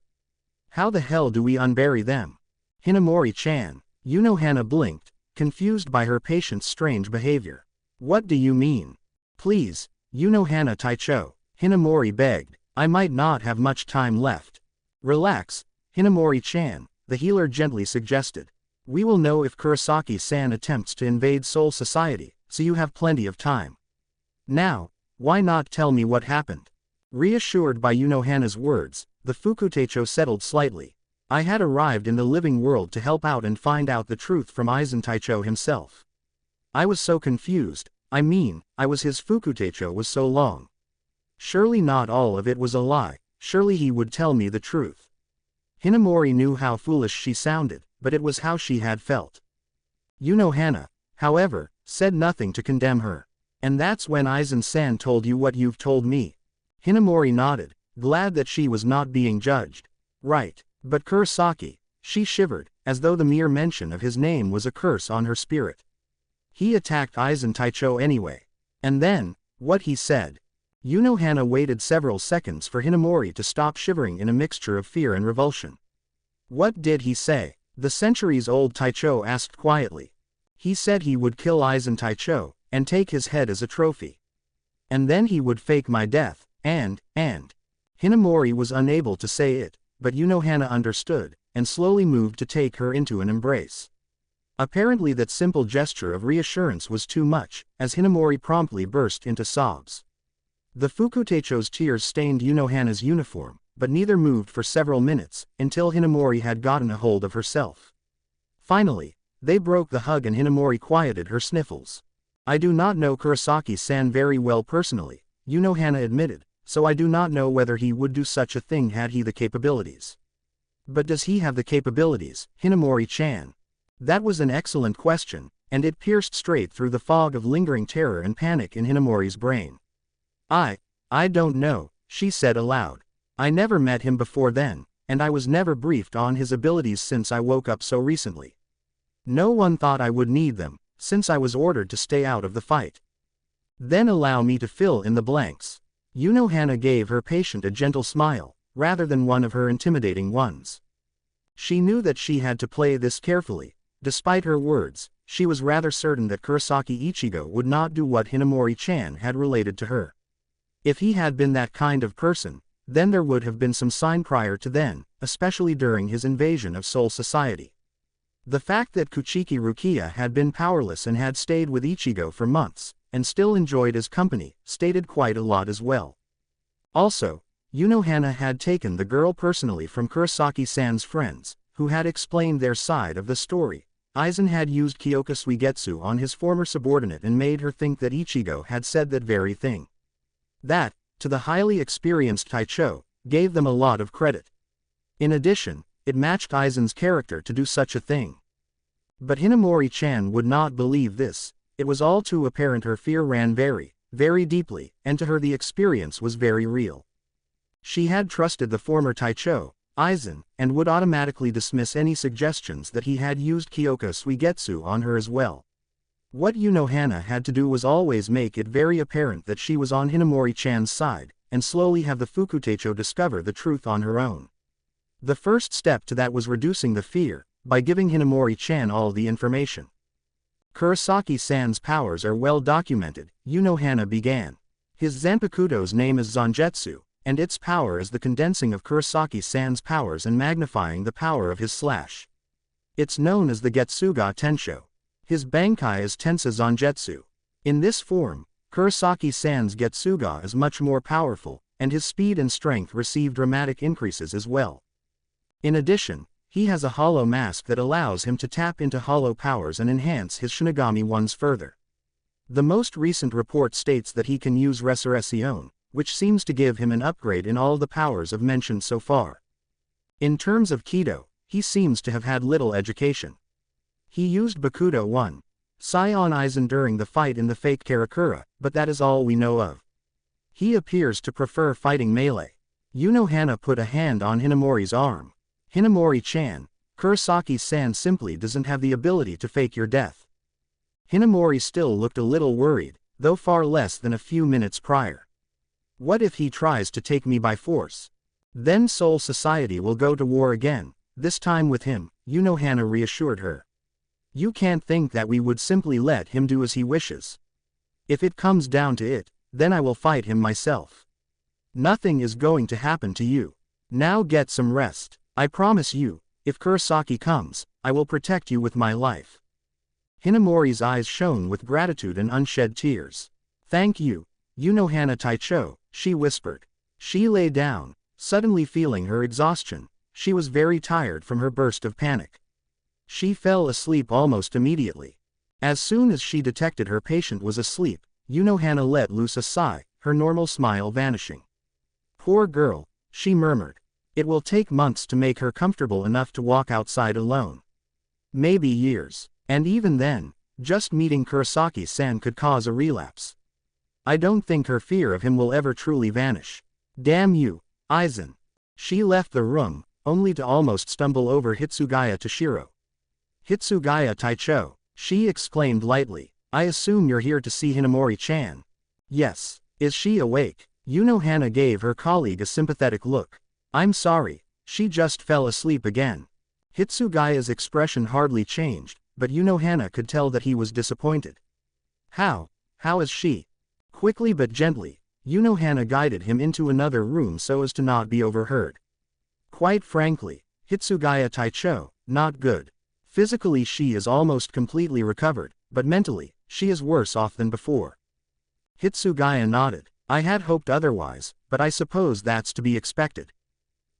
How the hell do we unbury them? Hinamori-chan, Unohana blinked, confused by her patient's strange behavior. What do you mean? Please, Hana Taicho, Hinamori begged. I might not have much time left. Relax, Hinamori-chan, the healer gently suggested. We will know if Kurosaki-san attempts to invade Soul Society, so you have plenty of time. Now, why not tell me what happened? Reassured by Hana's words, the Fukutecho settled slightly. I had arrived in the living world to help out and find out the truth from Aizen Taicho himself. I was so confused, I was his Fukutecho was so long. Surely not all of it was a lie, surely he would tell me the truth. Hinamori knew how foolish she sounded, but it was how she had felt. Hana, however, said nothing to condemn her. And that's when Aizen-san told you what you've told me. Hinamori nodded, glad that she was not being judged. Right, but Kurosaki, she shivered, as though the mere mention of his name was a curse on her spirit. He attacked Aizen Taicho anyway. And then, what he said. Hana waited several seconds for Hinamori to stop shivering in a mixture of fear and revulsion. What did he say? The centuries-old Taicho asked quietly. He said he would kill Aizen Taicho, and take his head as a trophy. And then he would fake my death, and. Hinamori was unable to say it, but Hana understood, and slowly moved to take her into an embrace. Apparently that simple gesture of reassurance was too much, as Hinamori promptly burst into sobs. The Fukutecho's tears stained Hana's uniform, but neither moved for several minutes, until Hinamori had gotten a hold of herself. Finally, they broke the hug and Hinamori quieted her sniffles. I do not know Kurosaki-san very well personally, Hana admitted, so I do not know whether he would do such a thing had he the capabilities. But does he have the capabilities, Hinamori-chan? That was an excellent question, and it pierced straight through the fog of lingering terror and panic in Hinamori's brain. I don't know, she said aloud. I never met him before then, and I was never briefed on his abilities since I woke up so recently. No one thought I would need them, since I was ordered to stay out of the fight. Then allow me to fill in the blanks. Hana gave her patient a gentle smile, rather than one of her intimidating ones. She knew that she had to play this carefully. Despite her words, she was rather certain that Kurosaki Ichigo would not do what Hinamori-chan had related to her. If he had been that kind of person, then there would have been some sign prior to then, especially during his invasion of Soul Society. The fact that Kuchiki Rukia had been powerless and had stayed with Ichigo for months, and still enjoyed his company, stated quite a lot as well. Also, Hana had taken the girl personally from Kurosaki-san's friends, who had explained their side of the story. Aizen had used Kyoka Suigetsu on his former subordinate and made her think that Ichigo had said that very thing. That, to the highly experienced Taicho, gave them a lot of credit. In addition, it matched Aizen's character to do such a thing. But Hinamori-chan would not believe this. It was all too apparent her fear ran very, very deeply, and to her the experience was very real. She had trusted the former Taicho, Aizen, and would automatically dismiss any suggestions that he had used Kyoka Suigetsu on her as well. What Hana had to do was always make it very apparent that she was on Hinamori-chan's side, and slowly have the Fukutecho discover the truth on her own. The first step to that was reducing the fear, by giving Hinamori-chan all the information. Kurosaki-san's powers are well documented, Hana began. His Zanpakuto's name is Zanjetsu, and its power is the condensing of Kurosaki-san's powers and magnifying the power of his slash. It's known as the Getsuga Tensho. His Bankai is Tensa Zanjetsu. In this form, Kurosaki-san's Getsuga is much more powerful, and his speed and strength receive dramatic increases as well. In addition, he has a hollow mask that allows him to tap into hollow powers and enhance his Shinigami ones further. The most recent report states that he can use Resurrection, which seems to give him an upgrade in all the powers of mentioned so far. In terms of Kido, he seems to have had little education. He used Bakudo 1. Sai on Aizen during the fight in the fake Karakura, but that is all we know of. He appears to prefer fighting melee. Hana put a hand on Hinamori's arm. Hinamori-chan, Kurosaki-san simply doesn't have the ability to fake your death. Hinamori still looked a little worried, though far less than a few minutes prior. What if he tries to take me by force? Then Soul Society will go to war again, this time with him, Hana reassured her. You can't think that we would simply let him do as he wishes. If it comes down to it, then I will fight him myself. Nothing is going to happen to you. Now get some rest. I promise you, if Kurosaki comes, I will protect you with my life. Hinamori's eyes shone with gratitude and unshed tears. Thank you, Unohana Taicho, she whispered. She lay down, suddenly feeling her exhaustion. She was very tired from her burst of panic. She fell asleep almost immediately. As soon as she detected her patient was asleep, Unohana let loose a sigh, her normal smile vanishing. Poor girl, she murmured. It will take months to make her comfortable enough to walk outside alone. Maybe years, and even then, just meeting Kurosaki-san could cause a relapse. I don't think her fear of him will ever truly vanish. Damn you, Aizen. She left the room, only to almost stumble over Hitsugaya Toshiro. Hitsugaya Taicho, she exclaimed lightly, I assume you're here to see Hinamori-chan. Yes. Is she awake? Unohana gave her colleague a sympathetic look. I'm sorry, she just fell asleep again. Hitsugaya's expression hardly changed, but Unohana could tell that he was disappointed. How is she? Quickly but gently, Unohana guided him into another room so as to not be overheard. Quite frankly, Hitsugaya Taicho, not good. Physically she is almost completely recovered, but mentally, she is worse off than before. Hitsugaya nodded. I had hoped otherwise, but I suppose that's to be expected.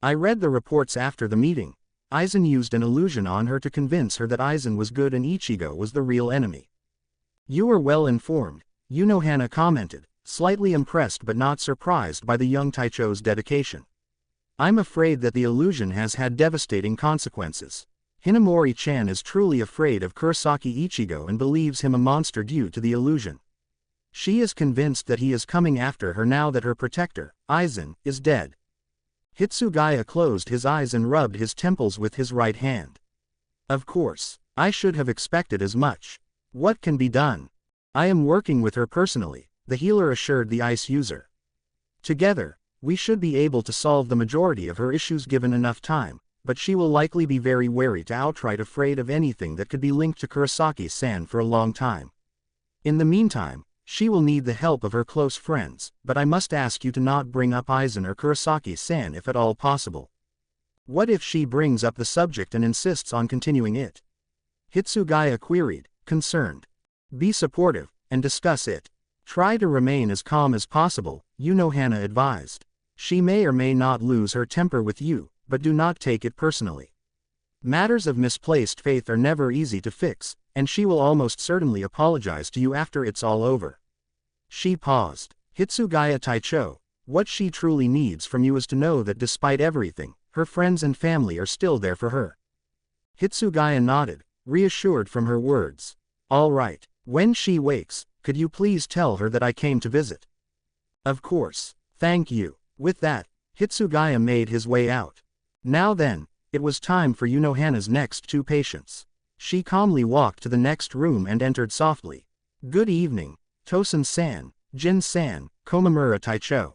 I read the reports after the meeting. Aizen used an illusion on her to convince her that Aizen was good and Ichigo was the real enemy. You are well informed, Unohana commented, slightly impressed but not surprised by the young Taicho's dedication. I'm afraid that the illusion has had devastating consequences. Hinamori-chan is truly afraid of Kurosaki Ichigo and believes him a monster due to the illusion. She is convinced that he is coming after her now that her protector, Aizen, is dead. Hitsugaya closed his eyes and rubbed his temples with his right hand. Of course, I should have expected as much. What can be done? I am working with her personally, the healer assured the ice user. Together, we should be able to solve the majority of her issues given enough time, but she will likely be very wary to outright afraid of anything that could be linked to Kurosaki-san for a long time. In the meantime, she will need the help of her close friends, but I must ask you to not bring up Aizen or Kurosaki-san if at all possible. What if she brings up the subject and insists on continuing it? Hitsugaya queried, concerned. Be supportive, and discuss it. Try to remain as calm as possible, Unohana advised. She may or may not lose her temper with you, but do not take it personally. Matters of misplaced faith are never easy to fix, and she will almost certainly apologize to you after it's all over. She paused. Hitsugaya Taicho, what she truly needs from you is to know that despite everything, her friends and family are still there for her. Hitsugaya nodded, reassured from her words. All right, when she wakes, could you please tell her that I came to visit? Of course, thank you. With that, Hitsugaya made his way out. Now then, it was time for Unohana's next two patients. She calmly walked to the next room and entered softly. Good evening, Tosen-san, Jin-san, Komamura Taicho.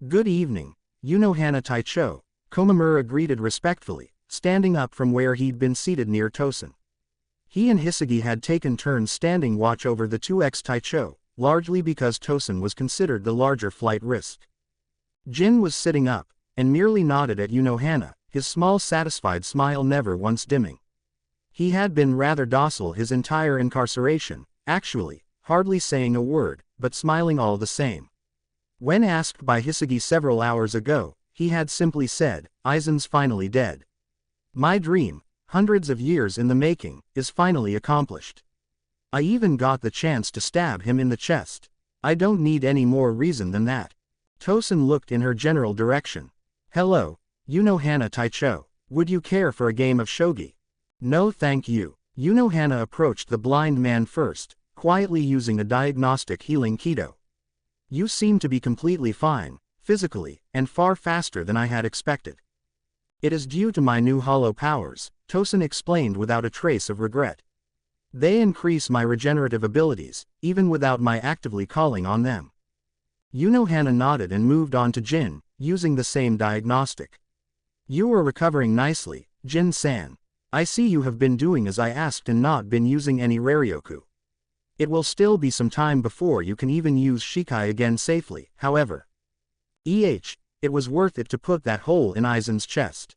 Good evening, Unohana Taicho, Komamura greeted respectfully, standing up from where he'd been seated near Tosen. He and Hisagi had taken turns standing watch over the 2x Taicho, largely because Tosen was considered the larger flight risk. Jin was sitting up, and merely nodded at Unohana, his small satisfied smile never once dimming. He had been rather docile his entire incarceration, actually, hardly saying a word, but smiling all the same. When asked by Hisagi several hours ago, he had simply said, Aizen's finally dead. My dream, hundreds of years in the making, is finally accomplished. I even got the chance to stab him in the chest. I don't need any more reason than that. Tosen looked in her general direction. Hello, Unohana Taicho, would you care for a game of shogi? No thank you. Unohana approached the blind man first, quietly using a diagnostic healing Kido. You seem to be completely fine, physically, and far faster than I had expected. It is due to my new hollow powers, Tosen explained without a trace of regret. They increase my regenerative abilities, even without my actively calling on them. Unohana nodded and moved on to Jin, using the same diagnostic. You are recovering nicely, Jin-san. I see you have been doing as I asked and not been using any Raryoku. It will still be some time before you can even use Shikai again safely, however. It was worth it to put that hole in Aizen's chest.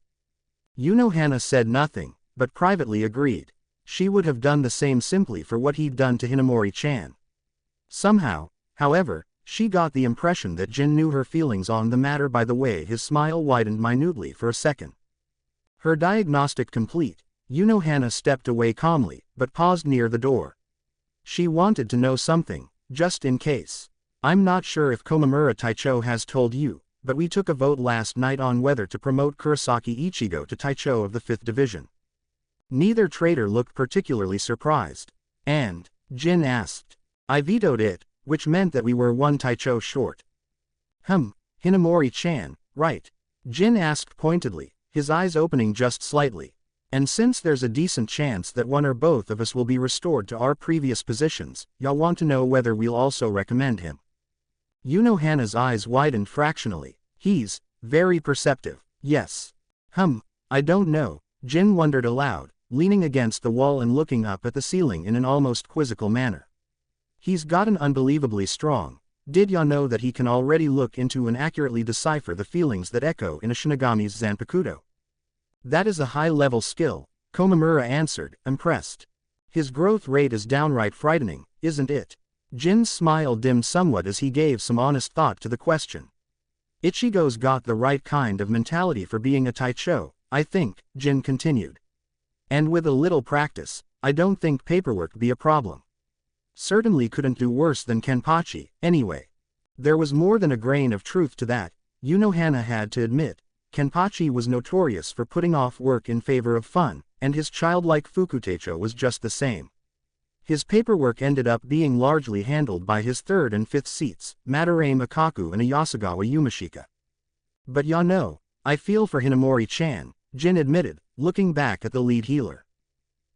Hana said nothing, but privately agreed. She would have done the same simply for what he'd done to Hinamori-chan. Somehow, however, she got the impression that Jin knew her feelings on the matter by the way his smile widened minutely for a second. Her diagnostic complete, Hana stepped away calmly, but paused near the door. She wanted to know something, just in case. I'm not sure if Komamura Taicho has told you, but we took a vote last night on whether to promote Kurosaki Ichigo to Taicho of the 5th Division. Neither traitor looked particularly surprised. And, Jin asked. I vetoed it, which meant that we were one Taicho short. Hinamori-chan, right? Jin asked pointedly, his eyes opening just slightly. And since there's a decent chance that one or both of us will be restored to our previous positions, y'all want to know whether we'll also recommend him. Hana's eyes widened fractionally. He's very perceptive, yes. I don't know, Jin wondered aloud, leaning against the wall and looking up at the ceiling in an almost quizzical manner. He's gotten unbelievably strong. Did ya know that he can already look into and accurately decipher the feelings that echo in a Shinigami's Zanpakuto? That is a high-level skill, Komamura answered, impressed. His growth rate is downright frightening, isn't it? Jin's smile dimmed somewhat as he gave some honest thought to the question. Ichigo's got the right kind of mentality for being a Taicho, I think, Jin continued. And with a little practice, I don't think paperwork be a problem. Certainly couldn't do worse than Kenpachi, anyway. There was more than a grain of truth to that, Hana had to admit. Kenpachi was notorious for putting off work in favor of fun, and his childlike Fukutecho was just the same. His paperwork ended up being largely handled by his 3rd and 5th seats, Madarame Akaku and Ayasagawa Yumashika. But I feel for Hinamori-chan, Jin admitted, looking back at the lead healer.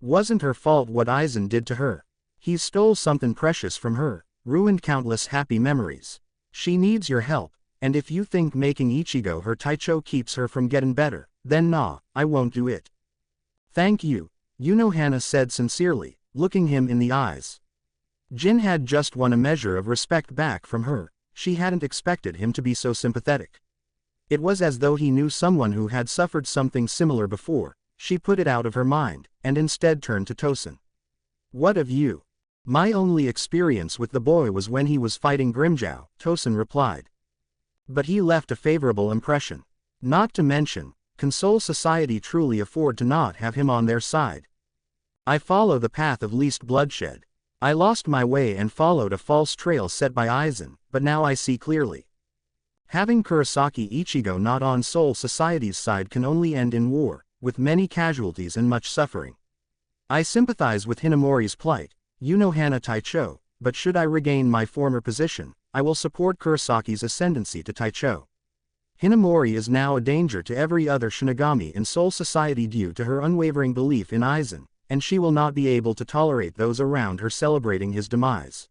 Wasn't her fault what Aizen did to her. He stole something precious from her, ruined countless happy memories. She needs your help, and if you think making Ichigo her Taicho keeps her from getting better, then nah, I won't do it. Thank you, Hana said sincerely, looking him in the eyes. Jin had just won a measure of respect back from her. She hadn't expected him to be so sympathetic. It was as though he knew someone who had suffered something similar before. She put it out of her mind, and instead turned to Tosen. What of you? My only experience with the boy was when he was fighting Grimjow, Tosen replied. But he left a favorable impression. Not to mention, can Soul Society truly afford to not have him on their side? I follow the path of least bloodshed. I lost my way and followed a false trail set by Aizen, but now I see clearly. Having Kurosaki Ichigo not on Soul Society's side can only end in war, with many casualties and much suffering. I sympathize with Hinamori's plight, Hana Taicho, but should I regain my former position, I will support Kurosaki's ascendancy to Taicho. Hinamori is now a danger to every other Shinigami in Soul Society due to her unwavering belief in Aizen, and she will not be able to tolerate those around her celebrating his demise.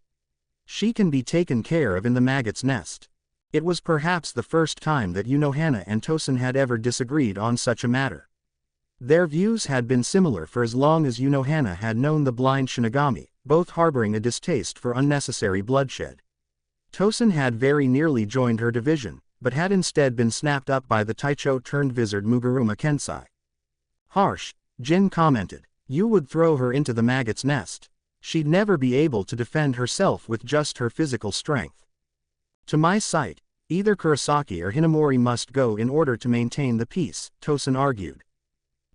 She can be taken care of in the maggot's nest. It was perhaps the first time that Hana and Tosen had ever disagreed on such a matter. Their views had been similar for as long as Hana had known the blind Shinigami, both harboring a distaste for unnecessary bloodshed. Tosen had very nearly joined her division, but had instead been snapped up by the Taicho-turned-wizard Mugaruma Kensai. Harsh, Jin commented. You would throw her into the maggot's nest. She'd never be able to defend herself with just her physical strength. To my sight, either Kurosaki or Hinamori must go in order to maintain the peace, Tosen argued.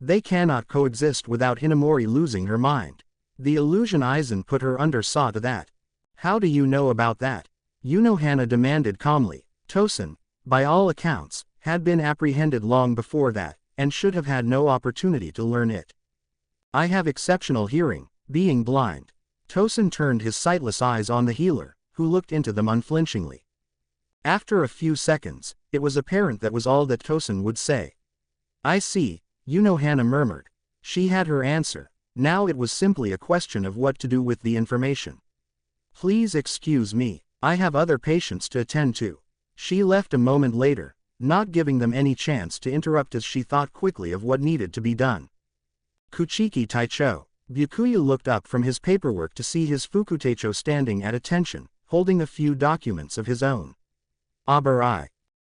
They cannot coexist without Hinamori losing her mind. The illusion Aizen put her under saw to that. How do you know about that? Hana demanded calmly. Tosen, by all accounts, had been apprehended long before that, and should have had no opportunity to learn it. I have exceptional hearing, being blind. Tosen turned his sightless eyes on the healer, who looked into them unflinchingly. After a few seconds, it was apparent that was all that Tosen would say. I see, Hana murmured. She had her answer. Now it was simply a question of what to do with the information. Please excuse me, I have other patients to attend to. She left a moment later, not giving them any chance to interrupt as she thought quickly of what needed to be done. Kuchiki Taicho. Byakuya looked up from his paperwork to see his Fukutecho standing at attention, holding a few documents of his own. Abarai.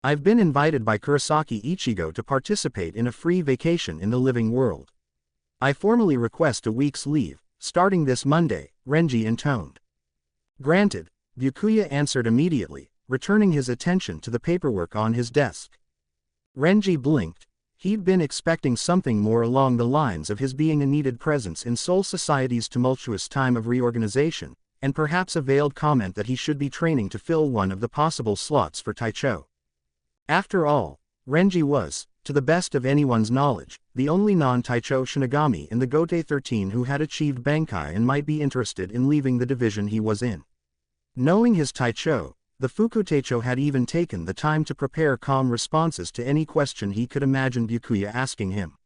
I've been invited by Kurosaki Ichigo to participate in a free vacation in the living world. I formally request a week's leave, starting this Monday, Renji intoned. Granted, Byakuya answered immediately, returning his attention to the paperwork on his desk. Renji blinked. He'd been expecting something more along the lines of his being a needed presence in Soul Society's tumultuous time of reorganization, and perhaps a veiled comment that he should be training to fill one of the possible slots for Taicho. After all, Renji was, to the best of anyone's knowledge, the only non-Taicho Shinigami in the Gotei 13 who had achieved Bankai and might be interested in leaving the division he was in. Knowing his Taicho, the Fukutecho had even taken the time to prepare calm responses to any question he could imagine Byakuya asking him.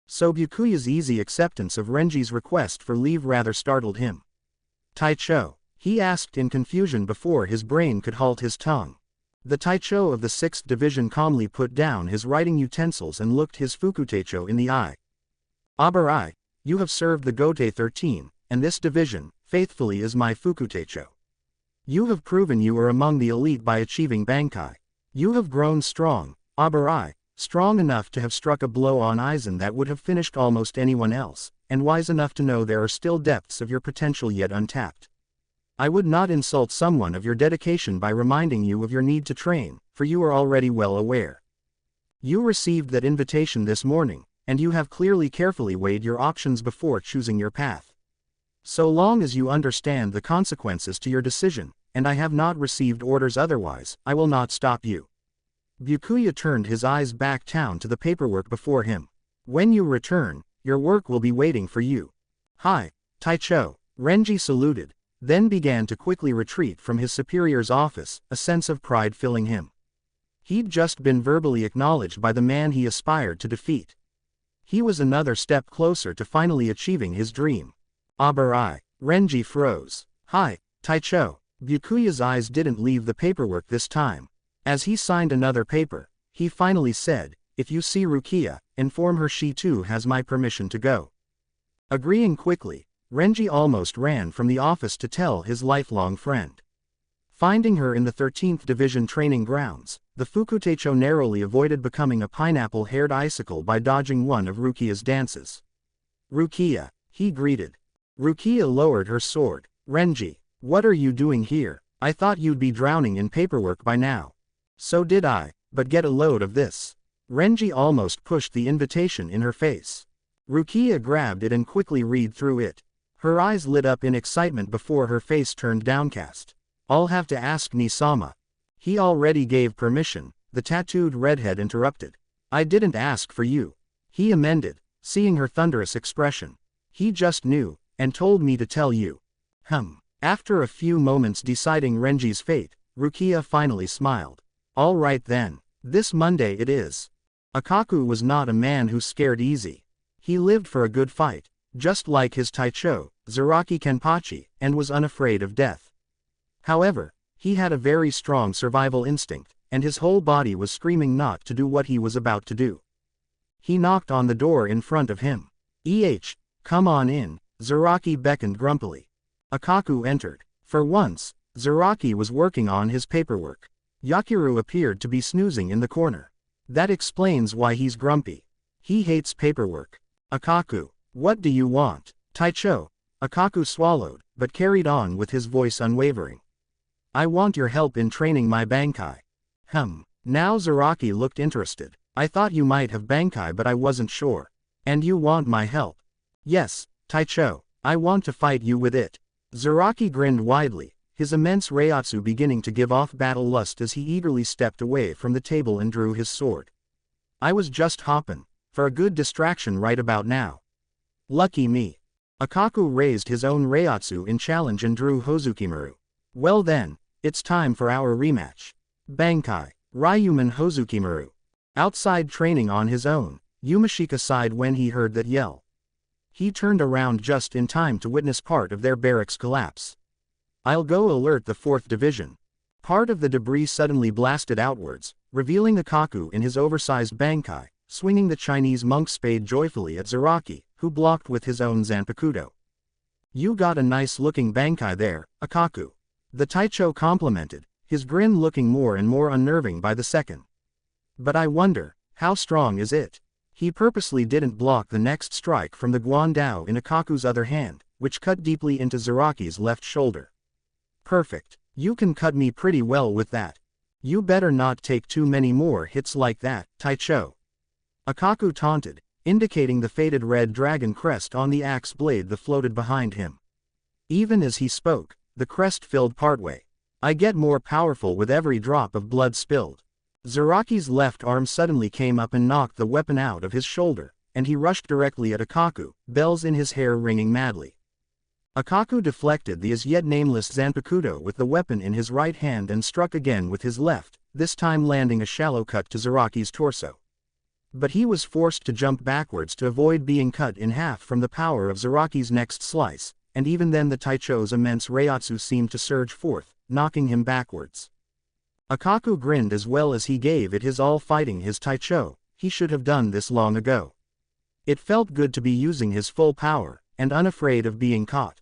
So Byakuya's easy acceptance of Renji's request for leave rather startled him. Taicho, he asked in confusion before his brain could halt his tongue. The Taicho of the 6th Division calmly put down his writing utensils and looked his Fukutecho in the eye. Abarai, you have served the Gotei 13, and this division, faithfully is my Fukutecho. You have proven you are among the elite by achieving Bankai. You have grown strong, Abarai, strong enough to have struck a blow on Aizen that would have finished almost anyone else, and wise enough to know there are still depths of your potential yet untapped. I would not insult someone of your dedication by reminding you of your need to train, for you are already well aware. You received that invitation this morning, and you have clearly carefully weighed your options before choosing your path. So long as you understand the consequences to your decision, and I have not received orders otherwise, I will not stop you. Byakuya turned his eyes back down to the paperwork before him. When you return, your work will be waiting for you. Hi, Taicho. Renji saluted, then began to quickly retreat from his superior's office, a sense of pride filling him. He'd just been verbally acknowledged by the man he aspired to defeat. He was another step closer to finally achieving his dream. Abarai. Renji froze. Hi, Taicho. Byakuya's eyes didn't leave the paperwork this time. As he signed another paper, he finally said, if you see Rukia, inform her she too has my permission to go. Agreeing quickly, Renji almost ran from the office to tell his lifelong friend. Finding her in the 13th Division training grounds, the Fukutecho narrowly avoided becoming a pineapple-haired icicle by dodging one of Rukia's dances. Rukia, he greeted. Rukia lowered her sword. Renji, what are you doing here? I thought you'd be drowning in paperwork by now. So did I, but get a load of this. Renji almost pushed the invitation in her face. Rukia grabbed it and quickly read through it. Her eyes lit up in excitement before her face turned downcast. I'll have to ask Nisama. He already gave permission, the tattooed redhead interrupted. I didn't ask for you. He amended, seeing her thunderous expression. He just knew, and told me to tell you. After a few moments deciding Renji's fate, Rukia finally smiled. All right then, this Monday it is. Akaku was not a man who scared easy. He lived for a good fight, just like his Taicho, Zaraki Kenpachi, and was unafraid of death. However, he had a very strong survival instinct, and his whole body was screaming not to do what he was about to do. He knocked on the door in front of him. Come on in, Zaraki beckoned grumpily. Akaku entered. For once, Zaraki was working on his paperwork. Yakiru appeared to be snoozing in the corner. That explains why he's grumpy. He hates paperwork. Akaku, what do you want? Taicho. Akaku swallowed, but carried on with his voice unwavering. I want your help in training my Bankai. Now Zaraki looked interested. I thought you might have Bankai but I wasn't sure. And you want my help? Yes, Taicho, I want to fight you with it. Zaraki grinned widely, his immense Reiatsu beginning to give off battle lust as he eagerly stepped away from the table and drew his sword. I was just hoppin' for a good distraction right about now. Lucky me. Akaku raised his own Reiatsu in challenge and drew Hozukimaru. Well then, it's time for our rematch. Bankai, Ryuman Hozukimaru. Outside training on his own, Yumashika sighed when he heard that yell. He turned around just in time to witness part of their barracks collapse. I'll go alert the 4th Division. Part of the debris suddenly blasted outwards, revealing Akaku in his oversized Bankai, swinging the Chinese monk's spade joyfully at Zaraki, who blocked with his own Zanpakuto. "You got a nice-looking bankai there, Akaku," the Taicho complimented, his grin looking more and more unnerving by the second. "But I wonder, how strong is it?" He purposely didn't block the next strike from the Guandao in Akaku's other hand, which cut deeply into Zaraki's left shoulder. "Perfect. You can cut me pretty well with that. You better not take too many more hits like that, Taicho," Akaku taunted, indicating the faded red dragon crest on the axe blade that floated behind him. Even as he spoke, the crest filled partway. "I get more powerful with every drop of blood spilled." Zaraki's left arm suddenly came up and knocked the weapon out of his shoulder, and he rushed directly at Akaku, bells in his hair ringing madly. Akaku deflected the as yet nameless Zanpakuto with the weapon in his right hand and struck again with his left, this time landing a shallow cut to Zaraki's torso. But he was forced to jump backwards to avoid being cut in half from the power of Zaraki's next slice, and even then the Taicho's immense Reiatsu seemed to surge forth, knocking him backwards. Akaku grinned as well as he gave it his all fighting his Taicho. He should have done this long ago. It felt good to be using his full power, and unafraid of being caught.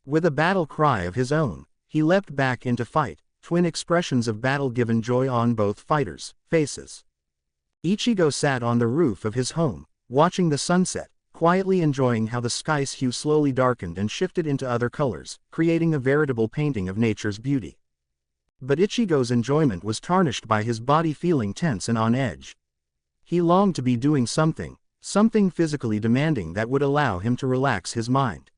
With a battle cry of his own, he leapt back into fight, twin expressions of battle given joy on both fighters' faces. Ichigo sat on the roof of his home, watching the sunset, quietly enjoying how the sky's hue slowly darkened and shifted into other colors, creating a veritable painting of nature's beauty. But Ichigo's enjoyment was tarnished by his body feeling tense and on edge. He longed to be doing something physically demanding that would allow him to relax his mind.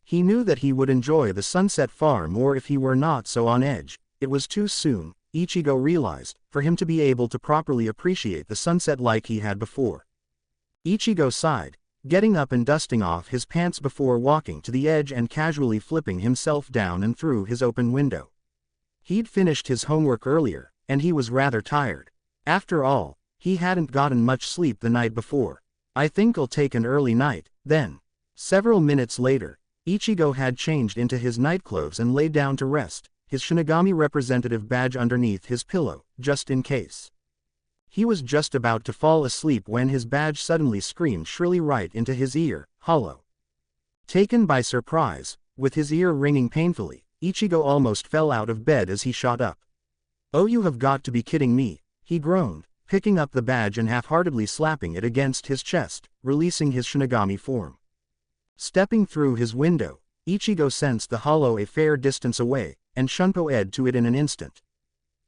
He knew that he would enjoy the sunset far more if he were not so on edge. It was too soon, Ichigo realized, for him to be able to properly appreciate the sunset like he had before. Ichigo sighed, getting up and dusting off his pants before walking to the edge and casually flipping himself down and through his open window. He'd finished his homework earlier, and he was rather tired. After all, he hadn't gotten much sleep the night before. "I think I'll take an early night, then." Several minutes later, Ichigo had changed into his nightclothes and lay down to rest, his Shinigami representative badge underneath his pillow, just in case. He was just about to fall asleep when his badge suddenly screamed shrilly right into his ear, "Hollow!" Taken by surprise, with his ear ringing painfully, Ichigo almost fell out of bed as he shot up. "Oh, you have got to be kidding me," he groaned, picking up the badge and half-heartedly slapping it against his chest, releasing his Shinigami form. Stepping through his window, Ichigo sensed the hollow a fair distance away, and shunpoed to it in an instant.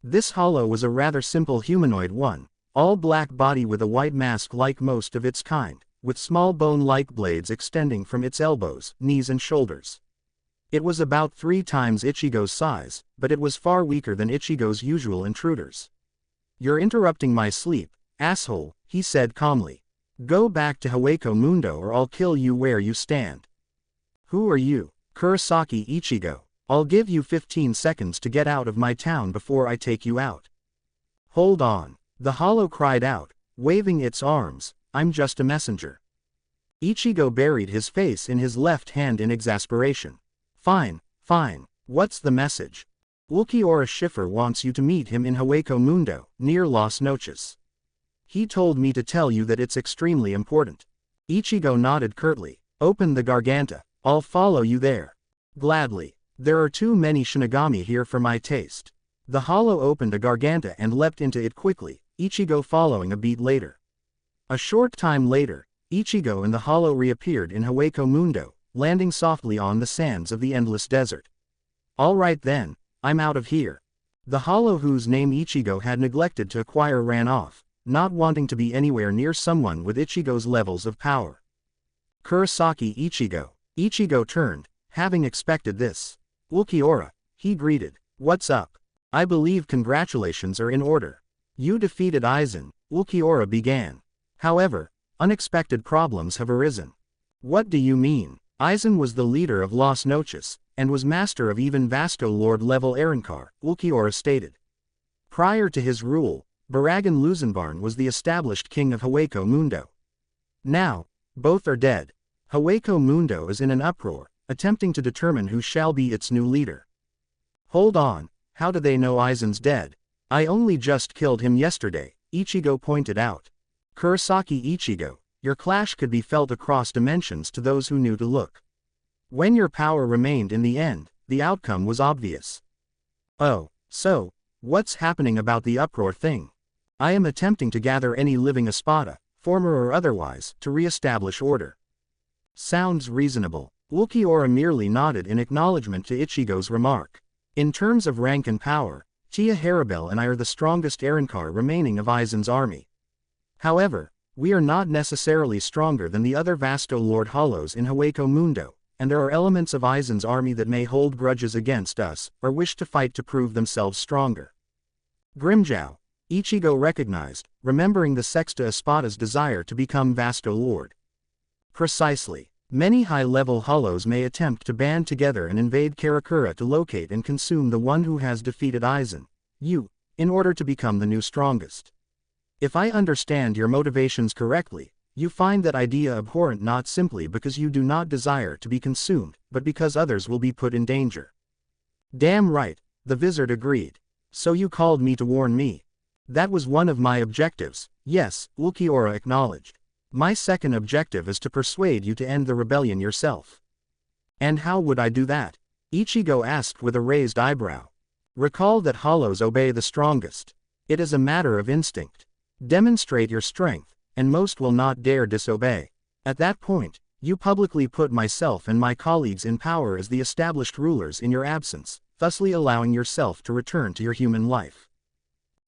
This hollow was a rather simple humanoid one, all black body with a white mask like most of its kind, with small bone-like blades extending from its elbows, knees and shoulders. It was about 3 times Ichigo's size, but it was far weaker than Ichigo's usual intruders. "You're interrupting my sleep, asshole," he said calmly. "Go back to Hueco Mundo or I'll kill you where you stand." "Who are you, Kurosaki Ichigo? I'll give you 15 seconds to get out of my town before I take you out." "Hold on," the hollow cried out, waving its arms, "I'm just a messenger." Ichigo buried his face in his left hand in exasperation. Fine. What's the message?" "Ulquiorra Schiffer wants you to meet him in Hueco Mundo, near Las Noches. He told me to tell you that it's extremely important." Ichigo nodded curtly. "Open the Garganta. I'll follow you there." "Gladly. There are too many Shinigami here for my taste." The hollow opened a Garganta and leapt into it quickly, Ichigo following a beat later. A short time later, Ichigo and the hollow reappeared in Hueco Mundo, landing softly on the sands of the endless desert. "All right then, I'm out of here." The hollow whose name Ichigo had neglected to acquire ran off, not wanting to be anywhere near someone with Ichigo's levels of power. "Kurosaki Ichigo." Ichigo turned, having expected this. "Ulquiorra," he greeted. "What's up? I believe congratulations are in order. You defeated Aizen," Ulquiorra began. "However, unexpected problems have arisen." "What do you mean?" Aizen was the leader of Las Noches, and was master of even Vasto Lord-level Arrancar, Ulquiorra stated. Prior to his rule, Baragan Luzenbarn was the established king of Hueco Mundo. Now, both are dead. Hueco Mundo is in an uproar, attempting to determine who shall be its new leader. "Hold on, how do they know Aizen's dead? I only just killed him yesterday," Ichigo pointed out. Kurosaki Ichigo, your clash could be felt across dimensions to those who knew to look. When your power remained in the end, the outcome was obvious. Oh, so, what's happening about the uproar thing? I am attempting to gather any living Espada, former or otherwise, to re-establish order. Sounds reasonable. Ulquiorra merely nodded in acknowledgement to Ichigo's remark. In terms of rank and power, Tia Haribel and I are the strongest Arrancar remaining of Aizen's army. However, we are not necessarily stronger than the other Vasto Lord Hollows in Hueco Mundo, and there are elements of Aizen's army that may hold grudges against us, or wish to fight to prove themselves stronger. Grimmjow, Ichigo recognized, remembering the Sexta Espada's desire to become Vasto Lord. Precisely. Many high-level Hollows may attempt to band together and invade Karakura to locate and consume the one who has defeated Aizen, you, in order to become the new strongest. If I understand your motivations correctly, you find that idea abhorrent not simply because you do not desire to be consumed, but because others will be put in danger. Damn right, the Vizard agreed. So you called me to warn me. That was one of my objectives, yes, Ulquiorra acknowledged. My second objective is to persuade you to end the rebellion yourself. And how would I do that? Ichigo asked with a raised eyebrow. Recall that Hollows obey the strongest. It is a matter of instinct. Demonstrate your strength, and most will not dare disobey. At that point, you publicly put myself and my colleagues in power as the established rulers in your absence, thusly allowing yourself to return to your human life.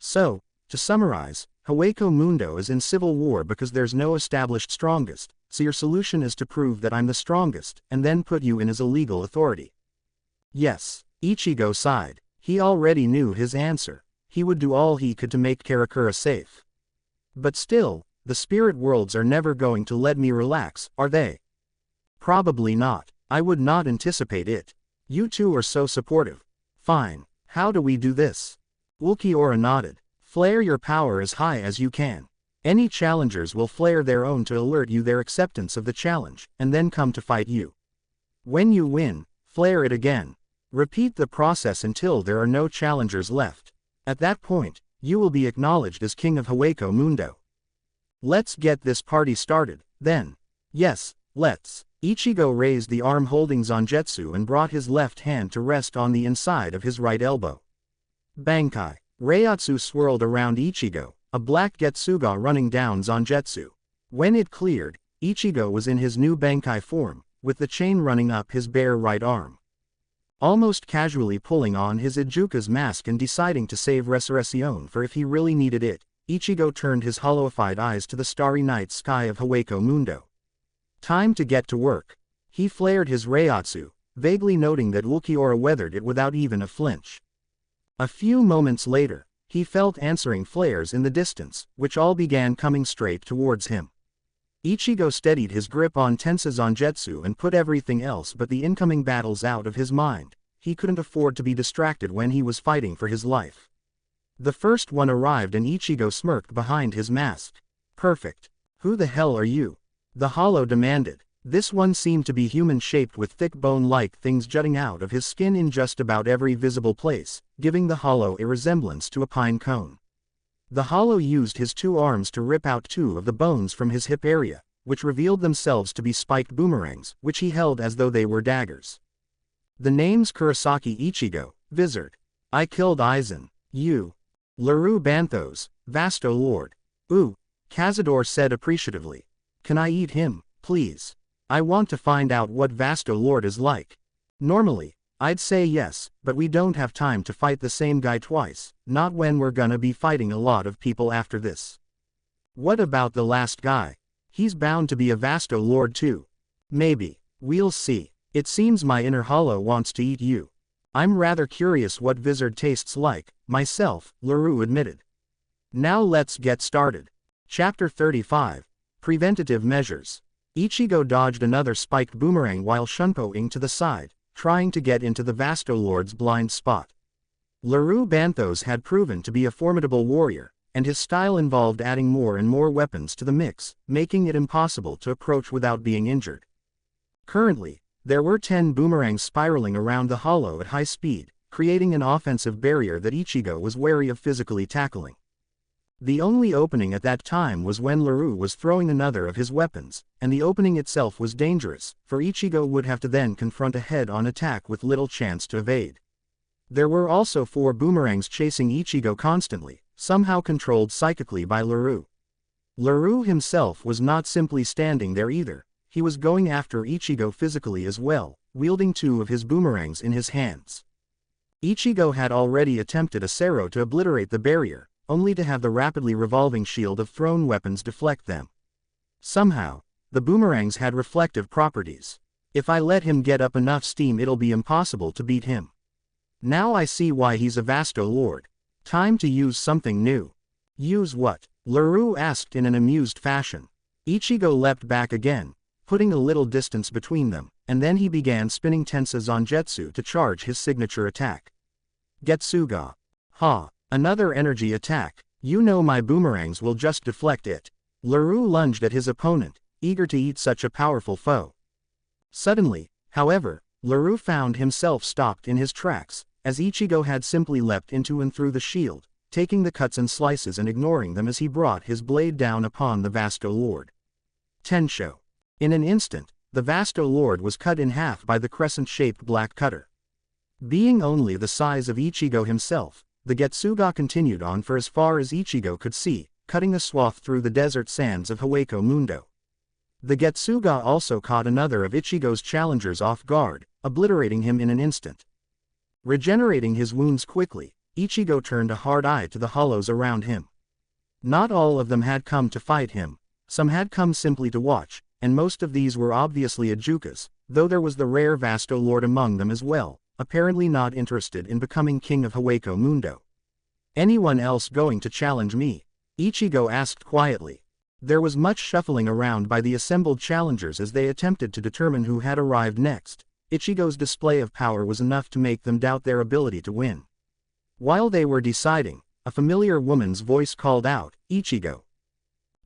So, to summarize, Hueco Mundo is in civil war because there's no established strongest, so your solution is to prove that I'm the strongest, and then put you in as a legal authority. Yes, Ichigo sighed. He already knew his answer. He would do all he could to make Karakura safe. But still, the spirit worlds are never going to let me relax, are they? Probably not. I would not anticipate it. You two are so supportive. Fine. How do we do this? Ulquiorra nodded. Flare your power as high as you can. Any challengers will flare their own to alert you their acceptance of the challenge, and then come to fight you. When you win, flare it again. Repeat the process until there are no challengers left. At that point, you will be acknowledged as King of Hueco Mundo. Let's get this party started, then. Yes, let's. Ichigo raised the arm holding Zangetsu and brought his left hand to rest on the inside of his right elbow. Bankai. Reiatsu swirled around Ichigo, a black Getsuga running down Zangetsu. When it cleared, Ichigo was in his new Bankai form, with the chain running up his bare right arm. Almost casually pulling on his Ijuka's mask and deciding to save Resurrección for if he really needed it, Ichigo turned his hollowified eyes to the starry night sky of Hueco Mundo. Time to get to work. He flared his Reiatsu, vaguely noting that Ulquiorra weathered it without even a flinch. A few moments later, he felt answering flares in the distance, which all began coming straight towards him. Ichigo steadied his grip on Tensa Zangetsu and put everything else but the incoming battles out of his mind. He couldn't afford to be distracted when he was fighting for his life. The first one arrived and Ichigo smirked behind his mask. Perfect. Who the hell are you? The Hollow demanded. This one seemed to be human-shaped with thick bone-like things jutting out of his skin in just about every visible place, giving the Hollow a resemblance to a pine cone. The Hollow used his two arms to rip out two of the bones from his hip area, which revealed themselves to be spiked boomerangs, which he held as though they were daggers. The name's Kurosaki Ichigo, Vizard. I killed Aizen. You. Laru Banthos, Vasto Lord. Ooh, Cazador said appreciatively. Can I eat him, please? I want to find out what Vasto Lord is like. Normally, I'd say yes, but we don't have time to fight the same guy twice, not when we're gonna be fighting a lot of people after this. What about the last guy? He's bound to be a Vasto Lord too. Maybe. We'll see. It seems my inner Hollow wants to eat you. I'm rather curious what Vizard tastes like, myself, Laru admitted. Now let's get started. Chapter 35. Preventative Measures. Ichigo dodged another spiked boomerang while shunpoing to the side, trying to get into the Vasto Lord's blind spot. Laru Banthos had proven to be a formidable warrior, and his style involved adding more and more weapons to the mix, making it impossible to approach without being injured. Currently, there were 10 boomerangs spiraling around the Hollow at high speed, creating an offensive barrier that Ichigo was wary of physically tackling. The only opening at that time was when Leroux was throwing another of his weapons, and the opening itself was dangerous, for Ichigo would have to then confront a head-on attack with little chance to evade. There were also 4 boomerangs chasing Ichigo constantly, somehow controlled psychically by Leroux. Leroux himself was not simply standing there either, he was going after Ichigo physically as well, wielding 2 of his boomerangs in his hands. Ichigo had already attempted a Sero to obliterate the barrier, only to have the rapidly revolving shield of thrown weapons deflect them. Somehow, the boomerangs had reflective properties. If I let him get up enough steam, it'll be impossible to beat him. Now I see why he's a Vasto Lord. Time to use something new. Use what? Leroux asked in an amused fashion. Ichigo leapt back again, putting a little distance between them, and then he began spinning Tensa Zangetsu to charge his signature attack. Getsuga. Ha! Another energy attack. You know my boomerangs will just deflect it. Leroux lunged at his opponent, eager to eat such a powerful foe. Suddenly, however, Leroux found himself stopped in his tracks, as Ichigo had simply leapt into and through the shield, taking the cuts and slices and ignoring them as he brought his blade down upon the Vasto Lord. Tensho. In an instant, the Vasto Lord was cut in half by the crescent-shaped black cutter. Being only the size of Ichigo himself, the Getsuga continued on for as far as Ichigo could see, cutting a swath through the desert sands of Hueco Mundo. The Getsuga also caught another of Ichigo's challengers off guard, obliterating him in an instant. Regenerating his wounds quickly, Ichigo turned a hard eye to the hollows around him. Not all of them had come to fight him, some had come simply to watch, and most of these were obviously Ajukas, though there was the rare Vasto Lord among them as well, apparently not interested in becoming king of Hueco Mundo. Anyone else going to challenge me? Ichigo asked quietly. There was much shuffling around by the assembled challengers as they attempted to determine who had arrived next. Ichigo's display of power was enough to make them doubt their ability to win. While they were deciding, a familiar woman's voice called out, "Ichigo."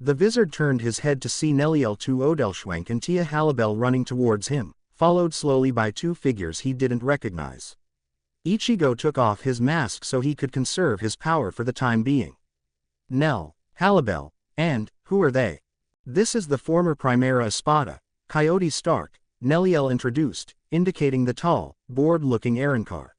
The wizard turned his head to see Neliel Tu Odelschwenk and Tia Halibel running towards him, followed slowly by 2 figures he didn't recognize. Ichigo took off his mask so he could conserve his power for the time being. Nell, Halibel, and, who are they? This is the former Primera Espada, Coyote Stark, Neliel introduced, indicating the tall, bored-looking Arankar.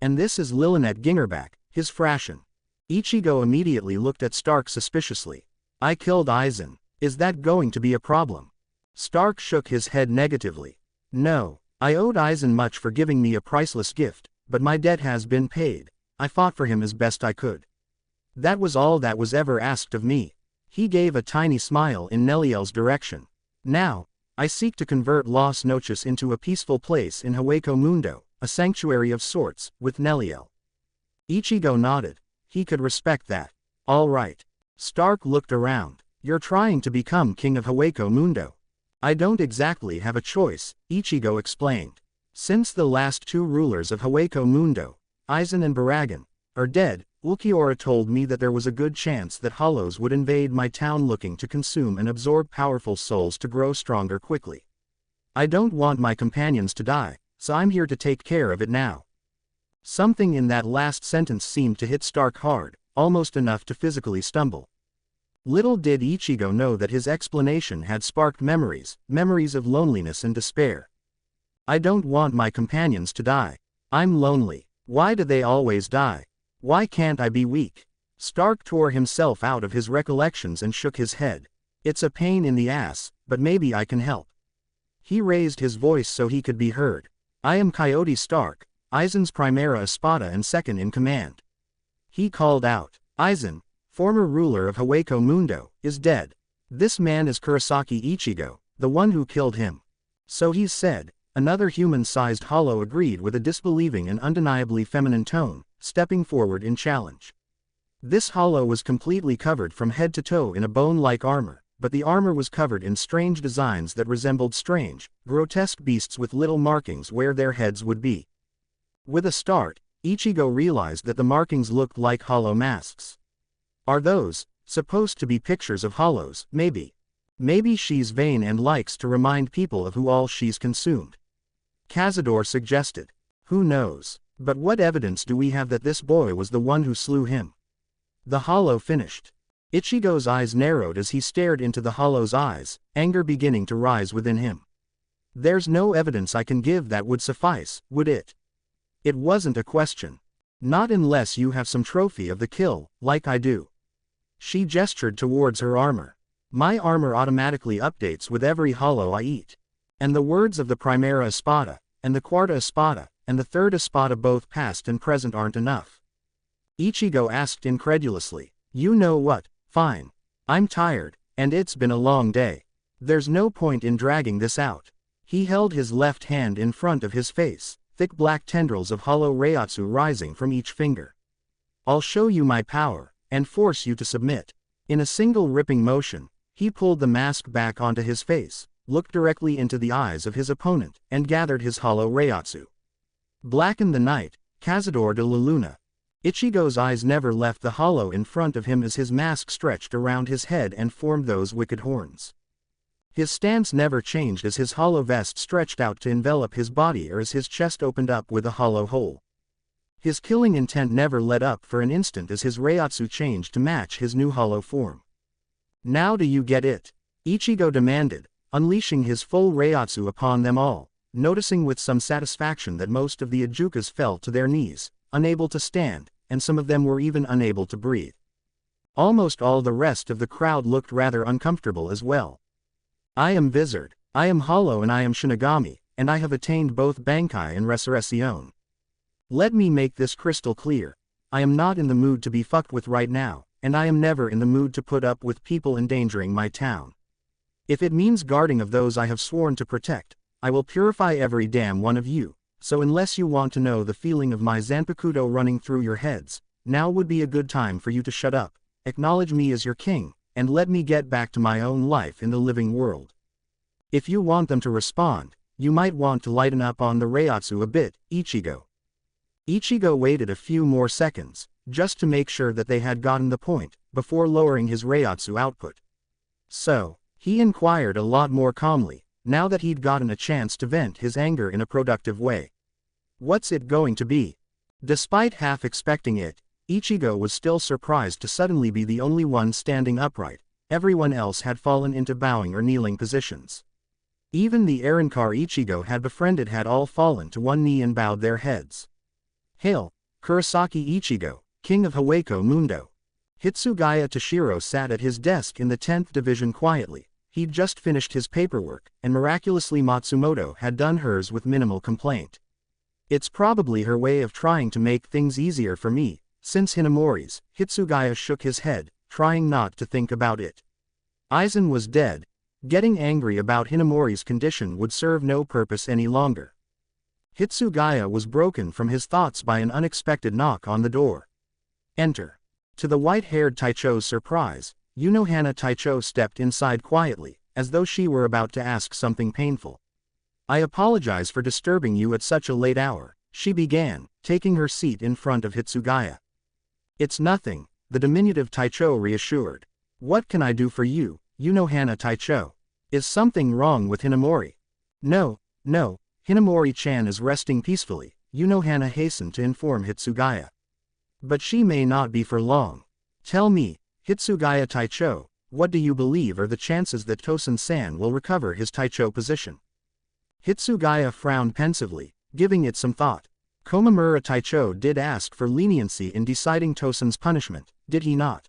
And this is Lilinet Gingerback, his Frashin. Ichigo immediately looked at Stark suspiciously. I killed Aizen. Is that going to be a problem? Stark shook his head negatively. No, I owed Aizen much for giving me a priceless gift, but my debt has been paid. I fought for him as best I could. That was all that was ever asked of me. He gave a tiny smile in Neliel's direction. Now, I seek to convert Las Noches into a peaceful place in Hueco Mundo, a sanctuary of sorts, with Neliel. Ichigo nodded. He could respect that. All right. Stark looked around. You're trying to become king of Hueco Mundo. I don't exactly have a choice, Ichigo explained. Since the last 2 rulers of Hueco Mundo, Aizen and Baragan, are dead, Ulquiorra told me that there was a good chance that hollows would invade my town looking to consume and absorb powerful souls to grow stronger quickly. I don't want my companions to die, so I'm here to take care of it now. Something in that last sentence seemed to hit Stark hard, almost enough to physically stumble. Little did Ichigo know that his explanation had sparked memories of loneliness and despair. I don't want my companions to die. I'm lonely. Why do they always die? Why can't I be weak? Stark tore himself out of his recollections and shook his head. It's a pain in the ass, but maybe I can help. He raised his voice so he could be heard. I am Coyote Stark, Aizen's Primera Espada and second in command. He called out. Aizen, former ruler of Hueco Mundo, is dead. This man is Kurosaki Ichigo, the one who killed him. So he said. Another human-sized hollow agreed with a disbelieving and undeniably feminine tone, stepping forward in challenge. This hollow was completely covered from head to toe in a bone-like armor, but the armor was covered in strange designs that resembled strange, grotesque beasts with little markings where their heads would be. With a start, Ichigo realized that the markings looked like hollow masks. Are those supposed to be pictures of hollows? Maybe. Maybe she's vain and likes to remind people of who all she's consumed. Cazador suggested. Who knows? But what evidence do we have that this boy was the one who slew him? The hollow finished. Ichigo's eyes narrowed as he stared into the hollow's eyes, anger beginning to rise within him. There's no evidence I can give that would suffice, would it? It wasn't a question. Not unless you have some trophy of the kill, like I do. She gestured towards her armor. My armor automatically updates with every hollow I eat. And the words of the Primera Espada, and the Cuarta Espada, and the Third Espada both past and present aren't enough. Ichigo asked incredulously. You know what, fine. I'm tired, and it's been a long day. There's no point in dragging this out. He held his left hand in front of his face, thick black tendrils of hollow Reiatsu rising from each finger. I'll show you my power, and force you to submit. In a single ripping motion, he pulled the mask back onto his face, looked directly into the eyes of his opponent, and gathered his hollow Reiatsu. Blacken the night, Cazador de la Luna. Ichigo's eyes never left the hollow in front of him as his mask stretched around his head and formed those wicked horns. His stance never changed as his hollow vest stretched out to envelop his body or as his chest opened up with a hollow hole. His killing intent never let up for an instant as his Reiatsu changed to match his new hollow form. Now do you get it? Ichigo demanded, unleashing his full Reiatsu upon them all, noticing with some satisfaction that most of the Ajukas fell to their knees, unable to stand, and some of them were even unable to breathe. Almost all the rest of the crowd looked rather uncomfortable as well. I am Vizard, I am Hollow and I am Shinigami, and I have attained both Bankai and Resurrection. Let me make this crystal clear. I am not in the mood to be fucked with right now, and I am never in the mood to put up with people endangering my town. If it means guarding of those I have sworn to protect, I will purify every damn one of you, so unless you want to know the feeling of my Zanpakuto running through your heads, now would be a good time for you to shut up, acknowledge me as your king, and let me get back to my own life in the living world. If you want them to respond, you might want to lighten up on the Reiatsu a bit, Ichigo. Ichigo waited a few more seconds, just to make sure that they had gotten the point, before lowering his Reiatsu output. So, he inquired a lot more calmly, now that he'd gotten a chance to vent his anger in a productive way. What's it going to be? Despite half expecting it, Ichigo was still surprised to suddenly be the only one standing upright. Everyone else had fallen into bowing or kneeling positions. Even the Arankar Ichigo had befriended had all fallen to one knee and bowed their heads. Hail, Kurosaki Ichigo, King of Hawako Mundo. Hitsugaya Toshiro sat at his desk in the 10th Division quietly. He'd just finished his paperwork, and miraculously Matsumoto had done hers with minimal complaint. It's probably her way of trying to make things easier for me, since Hinamori's. Hitsugaya shook his head, trying not to think about it. Aizen was dead. Getting angry about Hinamori's condition would serve no purpose any longer. Hitsugaya was broken from his thoughts by an unexpected knock on the door. Enter. To the white-haired Taicho's surprise, Unohana Taicho stepped inside quietly, as though she were about to ask something painful. I apologize for disturbing you at such a late hour, she began, taking her seat in front of Hitsugaya. It's nothing, the diminutive Taicho reassured. What can I do for you, Unohana Taicho? Is something wrong with Hinamori? No, Hinamori-chan is resting peacefully, Unohana hastened to inform Hitsugaya. But she may not be for long. Tell me, Hitsugaya Taicho, what do you believe are the chances that Tosen-san will recover his Taicho position? Hitsugaya frowned pensively, giving it some thought. Komamura Taicho did ask for leniency in deciding Tosen's punishment, did he not?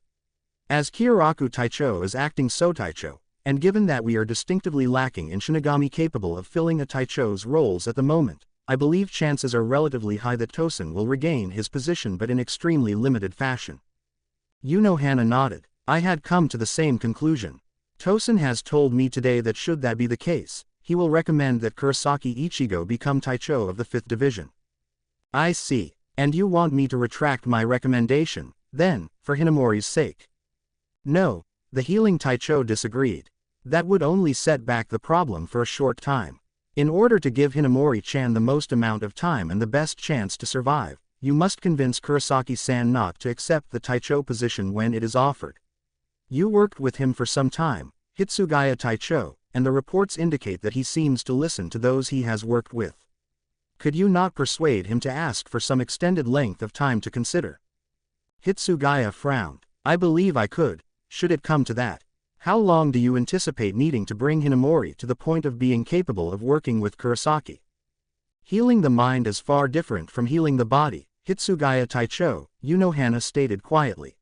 As Kyoraku Taicho is acting so Taicho, and given that we are distinctively lacking in Shinigami capable of filling a Taicho's roles at the moment, I believe chances are relatively high that Tosen will regain his position but in extremely limited fashion. Unohana nodded. I had come to the same conclusion. Tosen has told me today that should that be the case, he will recommend that Kurosaki Ichigo become Taicho of the 5th Division. I see. And you want me to retract my recommendation, then, for Hinamori's sake? No, the healing Taicho disagreed. That would only set back the problem for a short time. In order to give Hinamori-chan the most amount of time and the best chance to survive, you must convince Kurosaki-san not to accept the Taicho position when it is offered. You worked with him for some time, Hitsugaya Taicho, and the reports indicate that he seems to listen to those he has worked with. Could you not persuade him to ask for some extended length of time to consider? Hitsugaya frowned. I believe I could. should it come to that. How long do you anticipate needing to bring Hinamori to the point of being capable of working with Kurosaki? Healing the mind is far different from healing the body, Hitsugaya Taicho, Hana stated quietly.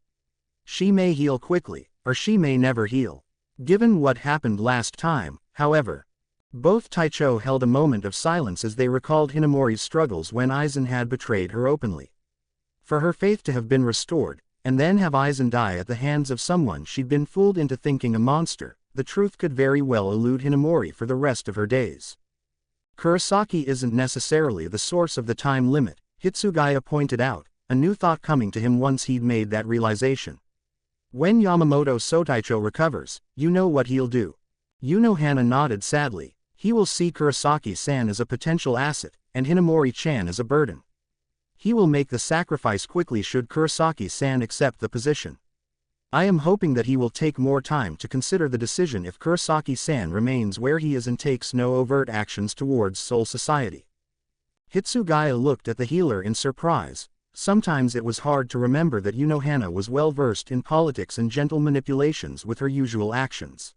She may heal quickly, or she may never heal. Given what happened last time, however. Both Taicho held a moment of silence as they recalled Hinamori's struggles when Aizen had betrayed her openly. For her faith to have been restored, and then have Aizen die at the hands of someone she'd been fooled into thinking a monster, the truth could very well elude Hinamori for the rest of her days. Kurosaki isn't necessarily the source of the time limit, Hitsugaya pointed out, a new thought coming to him once he'd made that realization. When Yamamoto Sotaicho recovers, you know what he'll do. Hana nodded sadly. He will see Kurosaki-san as a potential asset, and Hinamori-chan as a burden. He will make the sacrifice quickly should Kurosaki-san accept the position. I am hoping that he will take more time to consider the decision if Kurosaki-san remains where he is and takes no overt actions towards Soul Society. Hitsugaya looked at the healer in surprise. Sometimes it was hard to remember that Hana was well versed in politics and gentle manipulations with her usual actions.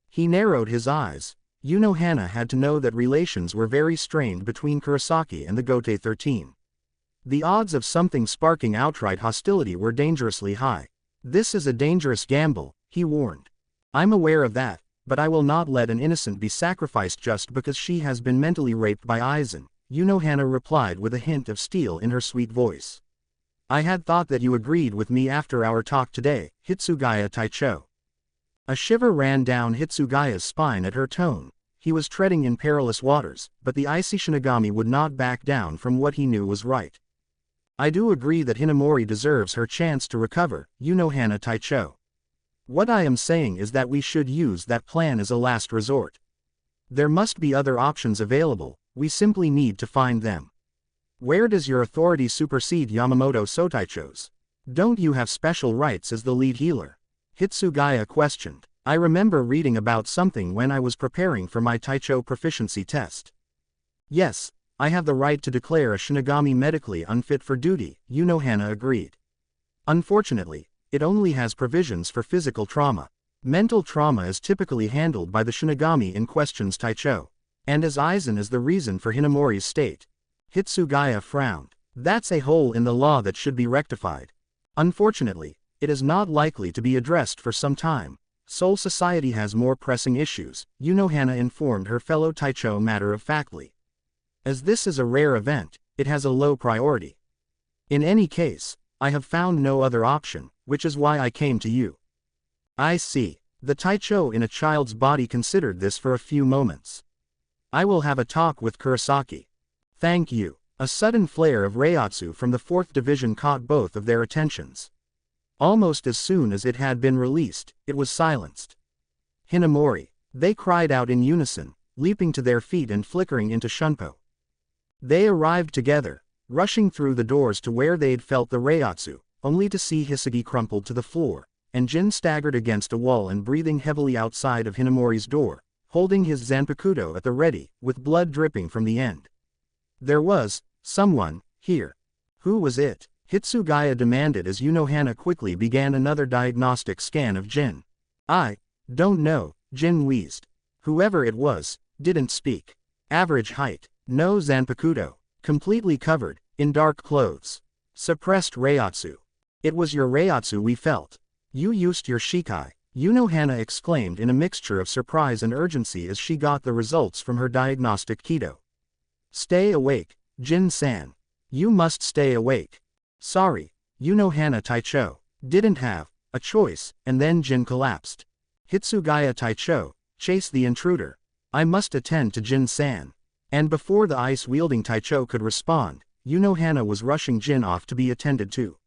He narrowed his eyes. Hana had to know that relations were very strained between Kurosaki and the Gote 13. The odds of something sparking outright hostility were dangerously high. This is a dangerous gamble, he warned. I'm aware of that, but I will not let an innocent be sacrificed just because she has been mentally raped by Aizen, Hana replied with a hint of steel in her sweet voice. I had thought that you agreed with me after our talk today, Hitsugaya Taicho. A shiver ran down Hitsugaya's spine at her tone. He was treading in perilous waters, but the icy Shinigami would not back down from what he knew was right. I do agree that Hinamori deserves her chance to recover, Hana Taicho. What I am saying is that we should use that plan as a last resort. There must be other options available, we simply need to find them. Where does your authority supersede Yamamoto Sotaicho's? Don't you have special rights as the lead healer? Hitsugaya questioned. I remember reading about something when I was preparing for my Taicho proficiency test. Yes, I have the right to declare a Shinigami medically unfit for duty, Hana agreed. Unfortunately, it only has provisions for physical trauma. Mental trauma is typically handled by the Shinigami in question's Taicho. And as Aizen is the reason for Hinamori's state. Hitsugaya frowned. That's a hole in the law that should be rectified. Unfortunately, it is not likely to be addressed for some time. Soul Society has more pressing issues, Hana informed her fellow Taicho matter-of-factly. As this is a rare event, it has a low priority. In any case, I have found no other option, which is why I came to you. I see. The Taicho in a child's body considered this for a few moments. I will have a talk with Kurosaki. Thank you. A sudden flare of Reiatsu from the 4th Division caught both of their attentions. Almost as soon as it had been released, it was silenced. Hinamori. They cried out in unison, leaping to their feet and flickering into Shunpo. They arrived together, rushing through the doors to where they'd felt the Reiatsu, only to see Hisagi crumpled to the floor, and Jin staggered against a wall and breathing heavily outside of Hinamori's door, holding his Zanpakuto at the ready, with blood dripping from the end. There was someone here. Who was it? Hitsugaya demanded as Hana quickly began another diagnostic scan of Jin. I don't know, Jin wheezed. Whoever it was, didn't speak. Average height. No Zanpakuto. Completely covered, in dark clothes. Suppressed Reiatsu. It was your Reiatsu we felt. You used your Shikai, Hana exclaimed in a mixture of surprise and urgency as she got the results from her diagnostic Kido. Stay awake, Jin-san. You must stay awake. Sorry, Hana Taicho. Didn't have a choice, and then Jin collapsed. Hitsugaya Taicho, chase the intruder. I must attend to Jin-san. And before the ice-wielding Taicho could respond, Hana was rushing Jin off to be attended to.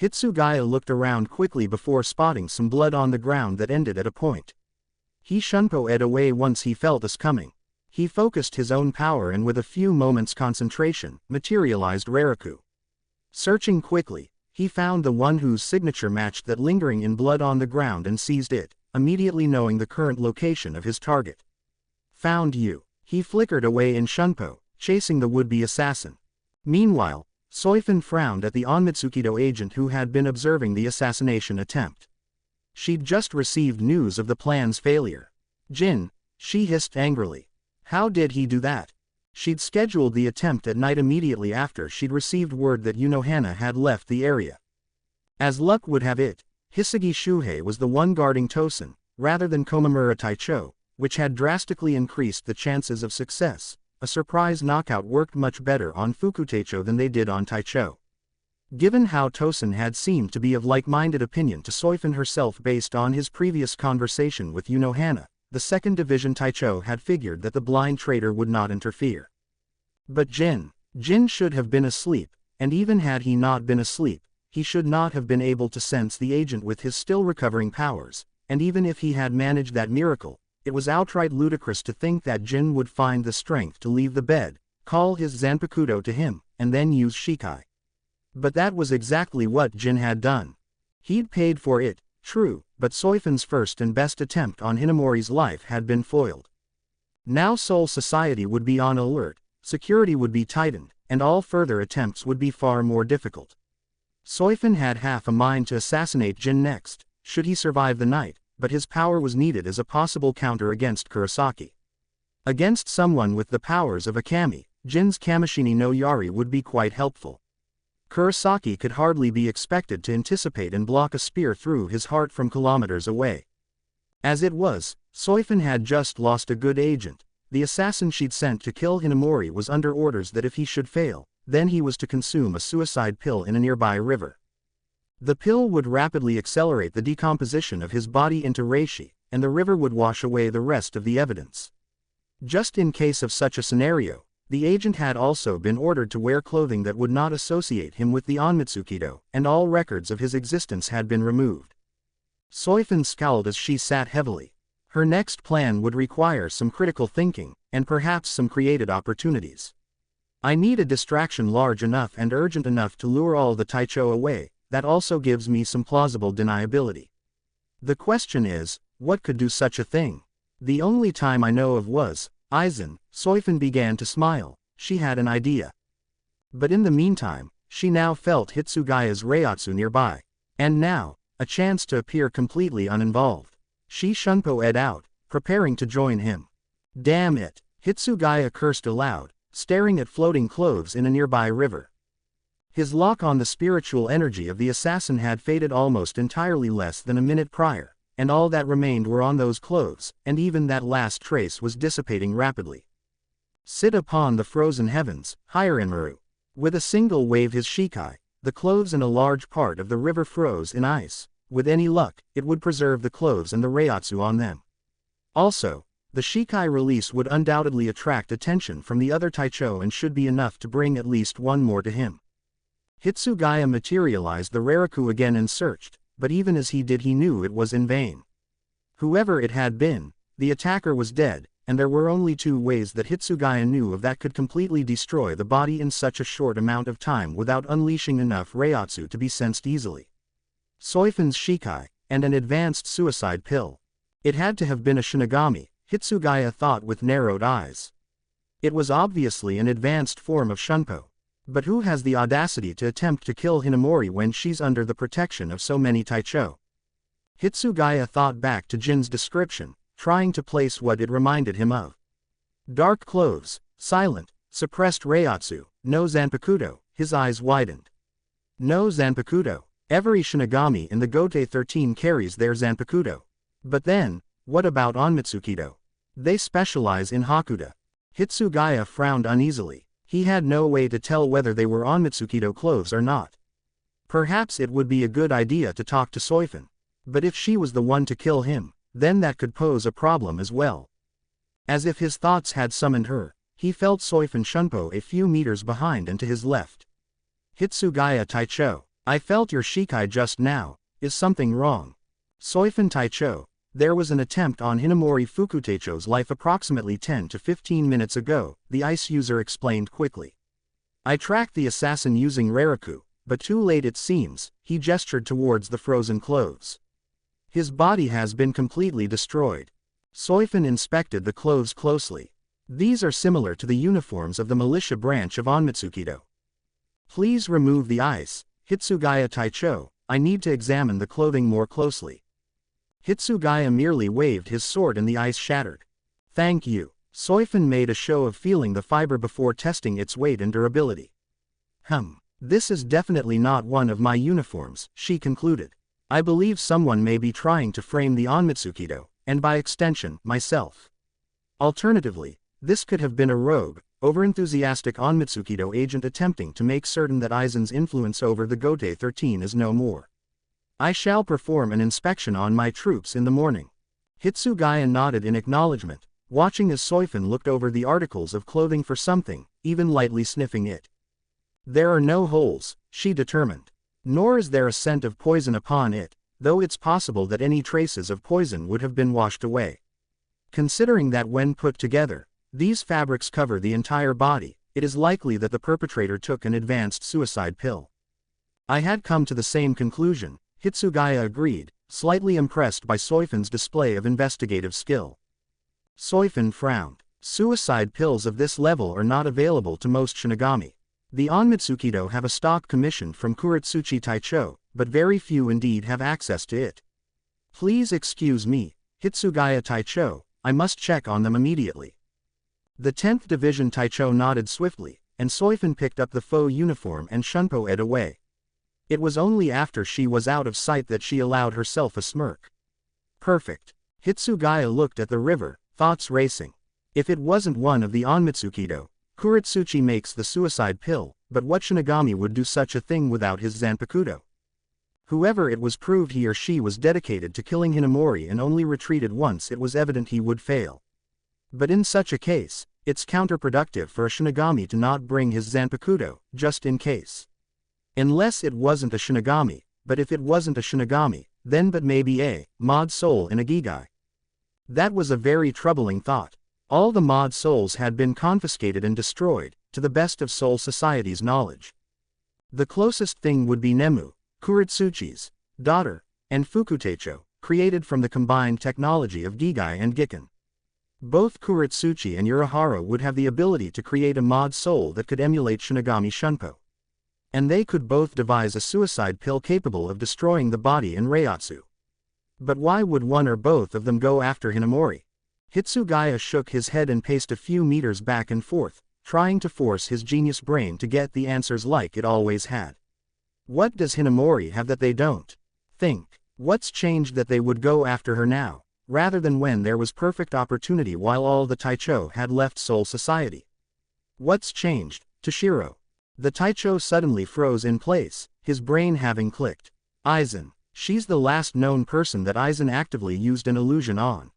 Hitsugaya looked around quickly before spotting some blood on the ground that ended at a point. He Shunpo-ed away once he felt us coming. He focused his own power and with a few moments' concentration, materialized Raraku. Searching quickly, he found the one whose signature matched that lingering in blood on the ground and seized it, immediately knowing the current location of his target. Found you. He flickered away in Shunpo, chasing the would-be assassin. Meanwhile, Soifun frowned at the Onmitsukido agent who had been observing the assassination attempt. She'd just received news of the plan's failure. Jin, she hissed angrily. How did he do that? She'd scheduled the attempt at night immediately after she'd received word that Unohana had left the area. As luck would have it, Hisagi Shuhei was the one guarding Tosen, rather than Komamura Taicho, which had drastically increased the chances of success. A surprise knockout worked much better on Fukuteicho than they did on Taicho. Given how Tosen had seemed to be of like-minded opinion to Soifin herself based on his previous conversation with Unohana, the 2nd Division Taicho had figured that the blind traitor would not interfere. But Jin should have been asleep, and even had he not been asleep, he should not have been able to sense the agent with his still recovering powers, and even if he had managed that miracle, it was outright ludicrous to think that Jin would find the strength to leave the bed, call his Zanpakuto to him, and then use Shikai. But that was exactly what Jin had done. He'd paid for it, true, but Soifin's first and best attempt on Hinamori's life had been foiled. Now Soul Society would be on alert, security would be tightened, and all further attempts would be far more difficult. Soifin had half a mind to assassinate Jin next, should he survive the night, but his power was needed as a possible counter against Kurosaki. Against someone with the powers of a kami, Jin's Kamishini no Yari would be quite helpful. Kurosaki could hardly be expected to anticipate and block a spear through his heart from kilometers away. As it was, Soifin had just lost a good agent. The assassin she'd sent to kill Hinamori was under orders that if he should fail, then he was to consume a suicide pill in a nearby river. The pill would rapidly accelerate the decomposition of his body into reishi, and the river would wash away the rest of the evidence. Just in case of such a scenario, the agent had also been ordered to wear clothing that would not associate him with the Onmitsukido, and all records of his existence had been removed. Soifin scowled as she sat heavily. Her next plan would require some critical thinking, and perhaps some creative opportunities. I need a distraction large enough and urgent enough to lure all the Taicho away, that also gives me some plausible deniability. The question is, what could do such a thing? The only time I know of was, Aizen. Soifin began to smile, she had an idea. But in the meantime, she now felt Hitsugaya's Reiatsu nearby. And now, a chance to appear completely uninvolved. She shunpo-ed out, preparing to join him. Damn it, Hitsugaya cursed aloud, staring at floating clothes in a nearby river. His lock on the spiritual energy of the assassin had faded almost entirely less than a minute prior, and all that remained were on those clothes, and even that last trace was dissipating rapidly. Sit upon the frozen heavens, Hirinmaru. With a single wave his Shikai, the clothes and a large part of the river froze in ice. With any luck, it would preserve the clothes and the Reiatsu on them. Also, the Shikai release would undoubtedly attract attention from the other Taicho and should be enough to bring at least one more to him. Hitsugaya materialized the Rariku again and searched, but even as he did he knew it was in vain. Whoever it had been, the attacker was dead, and there were only two ways that Hitsugaya knew of that could completely destroy the body in such a short amount of time without unleashing enough Reiatsu to be sensed easily. Soifin's Shikai, and an advanced suicide pill. It had to have been a Shinigami, Hitsugaya thought with narrowed eyes. It was obviously an advanced form of shunpo. But who has the audacity to attempt to kill Hinamori when she's under the protection of so many Taicho? Hitsugaya thought back to Jin's description, trying to place what it reminded him of. Dark clothes, silent, suppressed Reiatsu, no Zanpakuto. His eyes widened. No Zanpakuto. Every Shinigami in the Gotei 13 carries their Zanpakuto. But then, what about Onmitsukido? They specialize in Hakuda. Hitsugaya frowned uneasily. He had no way to tell whether they were Onmitsukido clothes or not. Perhaps it would be a good idea to talk to Soifin. But if she was the one to kill him, then that could pose a problem as well. As if his thoughts had summoned her, he felt Soifin shunpo a few meters behind and to his left. Hitsugaya Taicho, I felt your Shikai just now. Is something wrong? Soifin Taicho, there was an attempt on Hinamori Fukuteicho's life approximately 10 to 15 minutes ago, the ice user explained quickly. I tracked the assassin using Rariku, but too late it seems. He gestured towards the frozen clothes. His body has been completely destroyed. Soifin inspected the clothes closely. These are similar to the uniforms of the militia branch of Onmitsukido. Please remove the ice, Hitsugaya Taicho, I need to examine the clothing more closely. Hitsugaya merely waved his sword and the ice shattered. Thank you. Soifun made a show of feeling the fiber before testing its weight and durability. This is definitely not one of my uniforms, she concluded. I believe someone may be trying to frame the Onmitsukido, and by extension, myself. Alternatively, this could have been a rogue, overenthusiastic Onmitsukido agent attempting to make certain that Aizen's influence over the Gote 13 is no more. I shall perform an inspection on my troops in the morning. Hitsugaya nodded in acknowledgement, watching as Soifun looked over the articles of clothing for something, even lightly sniffing it. There are no holes, she determined. Nor is there a scent of poison upon it, though it's possible that any traces of poison would have been washed away. Considering that when put together, these fabrics cover the entire body, it is likely that the perpetrator took an advanced suicide pill. I had come to the same conclusion, Hitsugaya agreed, slightly impressed by Soifun's display of investigative skill. Soifun frowned. Suicide pills of this level are not available to most Shinigami. The Onmitsukido have a stock commissioned from Kuretsuchi Taicho, but very few indeed have access to it. Please excuse me, Hitsugaya Taicho, I must check on them immediately. The 10th Division Taicho nodded swiftly, and Soifun picked up the faux uniform and shunpo-ed away. It was only after she was out of sight that she allowed herself a smirk. Perfect. Hitsugaya looked at the river, thoughts racing. If it wasn't one of the Onmitsukido, Kuretsuchi makes the suicide pill, but what Shinigami would do such a thing without his Zanpakuto? Whoever it was proved he or she was dedicated to killing Hinamori and only retreated once it was evident he would fail. But in such a case, it's counterproductive for a Shinigami to not bring his Zanpakuto, just in case. Unless it wasn't a Shinigami, but if it wasn't a Shinigami, then but maybe a mod soul in a Gigai. That was a very troubling thought. All the mod souls had been confiscated and destroyed, to the best of Soul Society's knowledge. The closest thing would be Nemu, Kuretsuchi's daughter, and Fukutecho, created from the combined technology of Gigai and Giken. Both Kuretsuchi and Urahara would have the ability to create a mod soul that could emulate Shinigami Shunpo. And they could both devise a suicide pill capable of destroying the body in Reiatsu. But why would one or both of them go after Hinamori? Hitsugaya shook his head and paced a few meters back and forth, trying to force his genius brain to get the answers like it always had. What does Hinamori have that they don't? Think. What's changed that they would go after her now, rather than when there was perfect opportunity while all the Taicho had left Soul Society? What's changed, Toshiro? The Taicho suddenly froze in place, his brain having clicked. Aizen. She's the last known person that Aizen actively used an illusion on.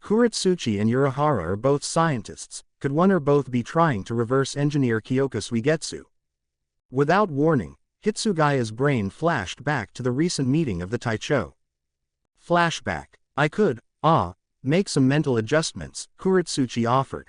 Kuretsuchi and Urahara are both scientists, could one or both be trying to reverse engineer Kyoko Suigetsu? Without warning, Hitsugaya's brain flashed back to the recent meeting of the Taicho. Flashback. I could, make some mental adjustments, Kuretsuchi offered.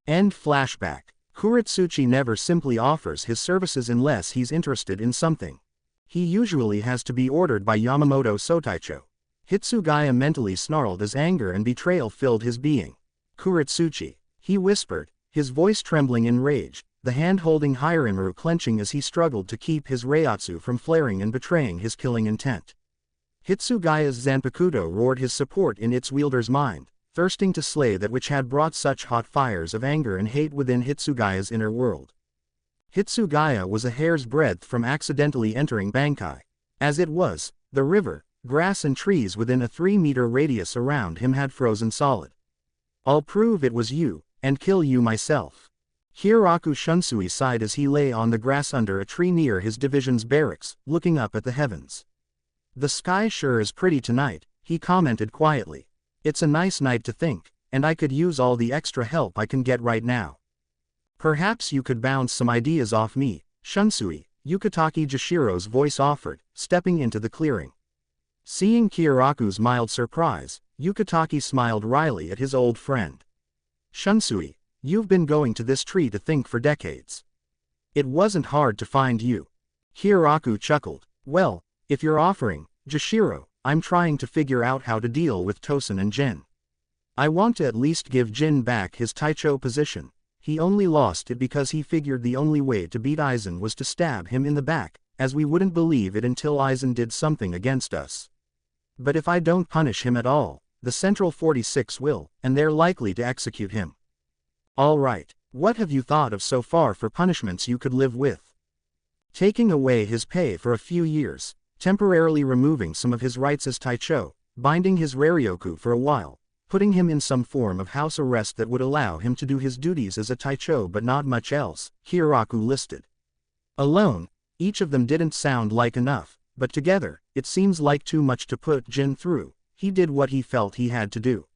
End flashback. Kuretsuchi never simply offers his services unless he's interested in something. He usually has to be ordered by Yamamoto Sotaicho. Hitsugaya mentally snarled as anger and betrayal filled his being. Kuretsuchi, he whispered, his voice trembling in rage, the hand holding Hirinru clenching as he struggled to keep his Reiatsu from flaring and betraying his killing intent. Hitsugaya's Zanpakuto roared his support in its wielder's mind, thirsting to slay that which had brought such hot fires of anger and hate within Hitsugaya's inner world. Hitsugaya was a hair's breadth from accidentally entering Bankai. As it was, the river, grass and trees within a 3-meter radius around him had frozen solid. I'll prove it was you, and kill you myself. Hiraku Shunsui sighed as he lay on the grass under a tree near his division's barracks, looking up at the heavens. The sky sure is pretty tonight, he commented quietly. It's a nice night to think, and I could use all the extra help I can get right now. Perhaps you could bounce some ideas off me, Shunsui, Yukitaki Jashiro's voice offered, stepping into the clearing. Seeing Kiraku's mild surprise, Yukitaki smiled wryly at his old friend. Shunsui, you've been going to this tree to think for decades. It wasn't hard to find you. Kiraku chuckled. Well, if you're offering, Jashiro, I'm trying to figure out how to deal with Tosen and Jin. I want to at least give Jin back his Taicho position. He only lost it because he figured the only way to beat Aizen was to stab him in the back, as we wouldn't believe it until Aizen did something against us. But if I don't punish him at all, the Central 46 will, and they're likely to execute him. Alright, what have you thought of so far for punishments you could live with? Taking away his pay for a few years, temporarily removing some of his rights as Taicho, binding his Raryoku for a while, putting him in some form of house arrest that would allow him to do his duties as a Taicho but not much else, Hiraku listed. Alone, each of them didn't sound like enough, but together, it seems like too much to put Jin through. He did what he felt he had to do.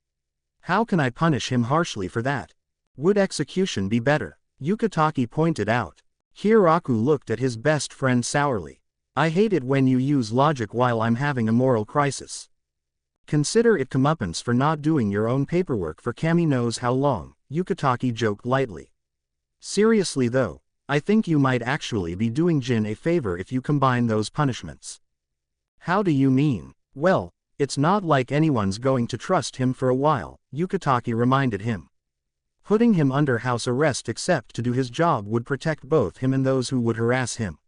How can I punish him harshly for that? Would execution be better? Yukatake pointed out. Hiraku looked at his best friend sourly. I hate it when you use logic while I'm having a moral crisis. Consider it comeuppance for not doing your own paperwork for Kami knows how long, Yukatake joked lightly. Seriously though, I think you might actually be doing Jin a favor if you combine those punishments. How do you mean? Well, it's not like anyone's going to trust him for a while, Yukatake reminded him. Putting him under house arrest except to do his job would protect both him and those who would harass him.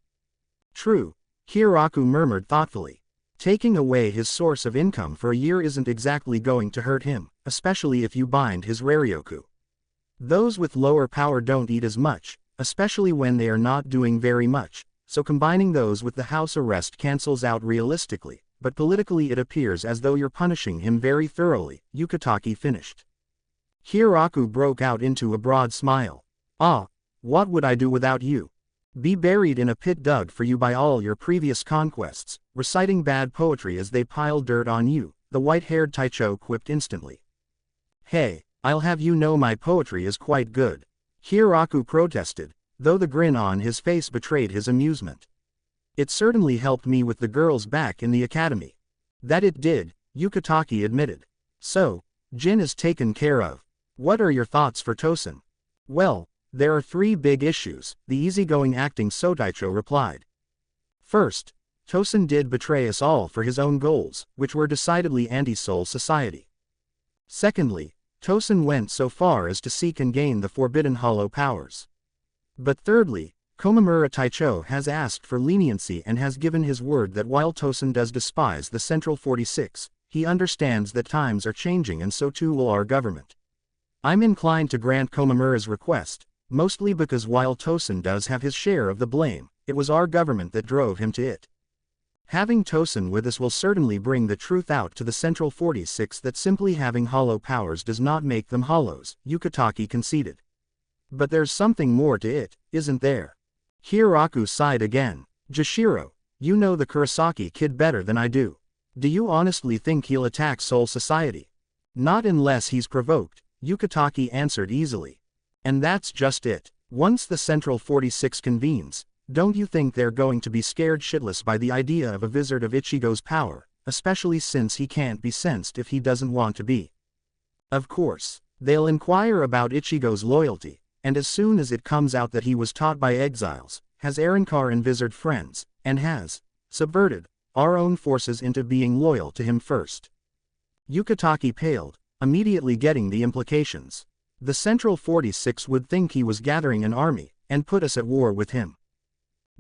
True, Hiraku murmured thoughtfully. Taking away his source of income for a year isn't exactly going to hurt him, especially if you bind his Raryoku. Those with lower power don't eat as much, especially when they are not doing very much, so combining those with the house arrest cancels out realistically, but politically it appears as though you're punishing him very thoroughly, Yukatake finished. Hiraku broke out into a broad smile. Ah, what would I do without you? Be buried in a pit dug for you by all your previous conquests, reciting bad poetry as they pile dirt on you, the white-haired Taicho quipped instantly. Hey, I'll have you know my poetry is quite good. Hiraku protested, though the grin on his face betrayed his amusement. It certainly helped me with the girls back in the academy. That it did, Yukatake admitted. So, Jin is taken care of. What are your thoughts for Tosen? Well, there are three big issues, the easygoing acting Sotaicho replied. First, Tosen did betray us all for his own goals, which were decidedly anti-Soul Society. Secondly, Tosen went so far as to seek and gain the forbidden hollow powers. But thirdly, Komamura Taicho has asked for leniency and has given his word that while Tosen does despise the Central 46, he understands that times are changing and so too will our government. I'm inclined to grant Komamura's request, mostly because while Tosen does have his share of the blame, it was our government that drove him to it. Having Tosen with us will certainly bring the truth out to the Central 46 that simply having hollow powers does not make them hollows, Yukatake conceded. But there's something more to it, isn't there? Hiraku sighed again. Jashiro, you know the Kurosaki kid better than I do. Do you honestly think he'll attack Soul Society? Not unless he's provoked, Yukatake answered easily. And that's just it. Once the Central 46 convenes, don't you think they're going to be scared shitless by the idea of a wizard of Ichigo's power, especially since he can't be sensed if he doesn't want to be? Of course, they'll inquire about Ichigo's loyalty, and as soon as it comes out that he was taught by exiles, has Arankar and wizard friends, and has subverted our own forces into being loyal to him first. Yukatake paled, immediately getting the implications. The Central 46 would think he was gathering an army, and put us at war with him.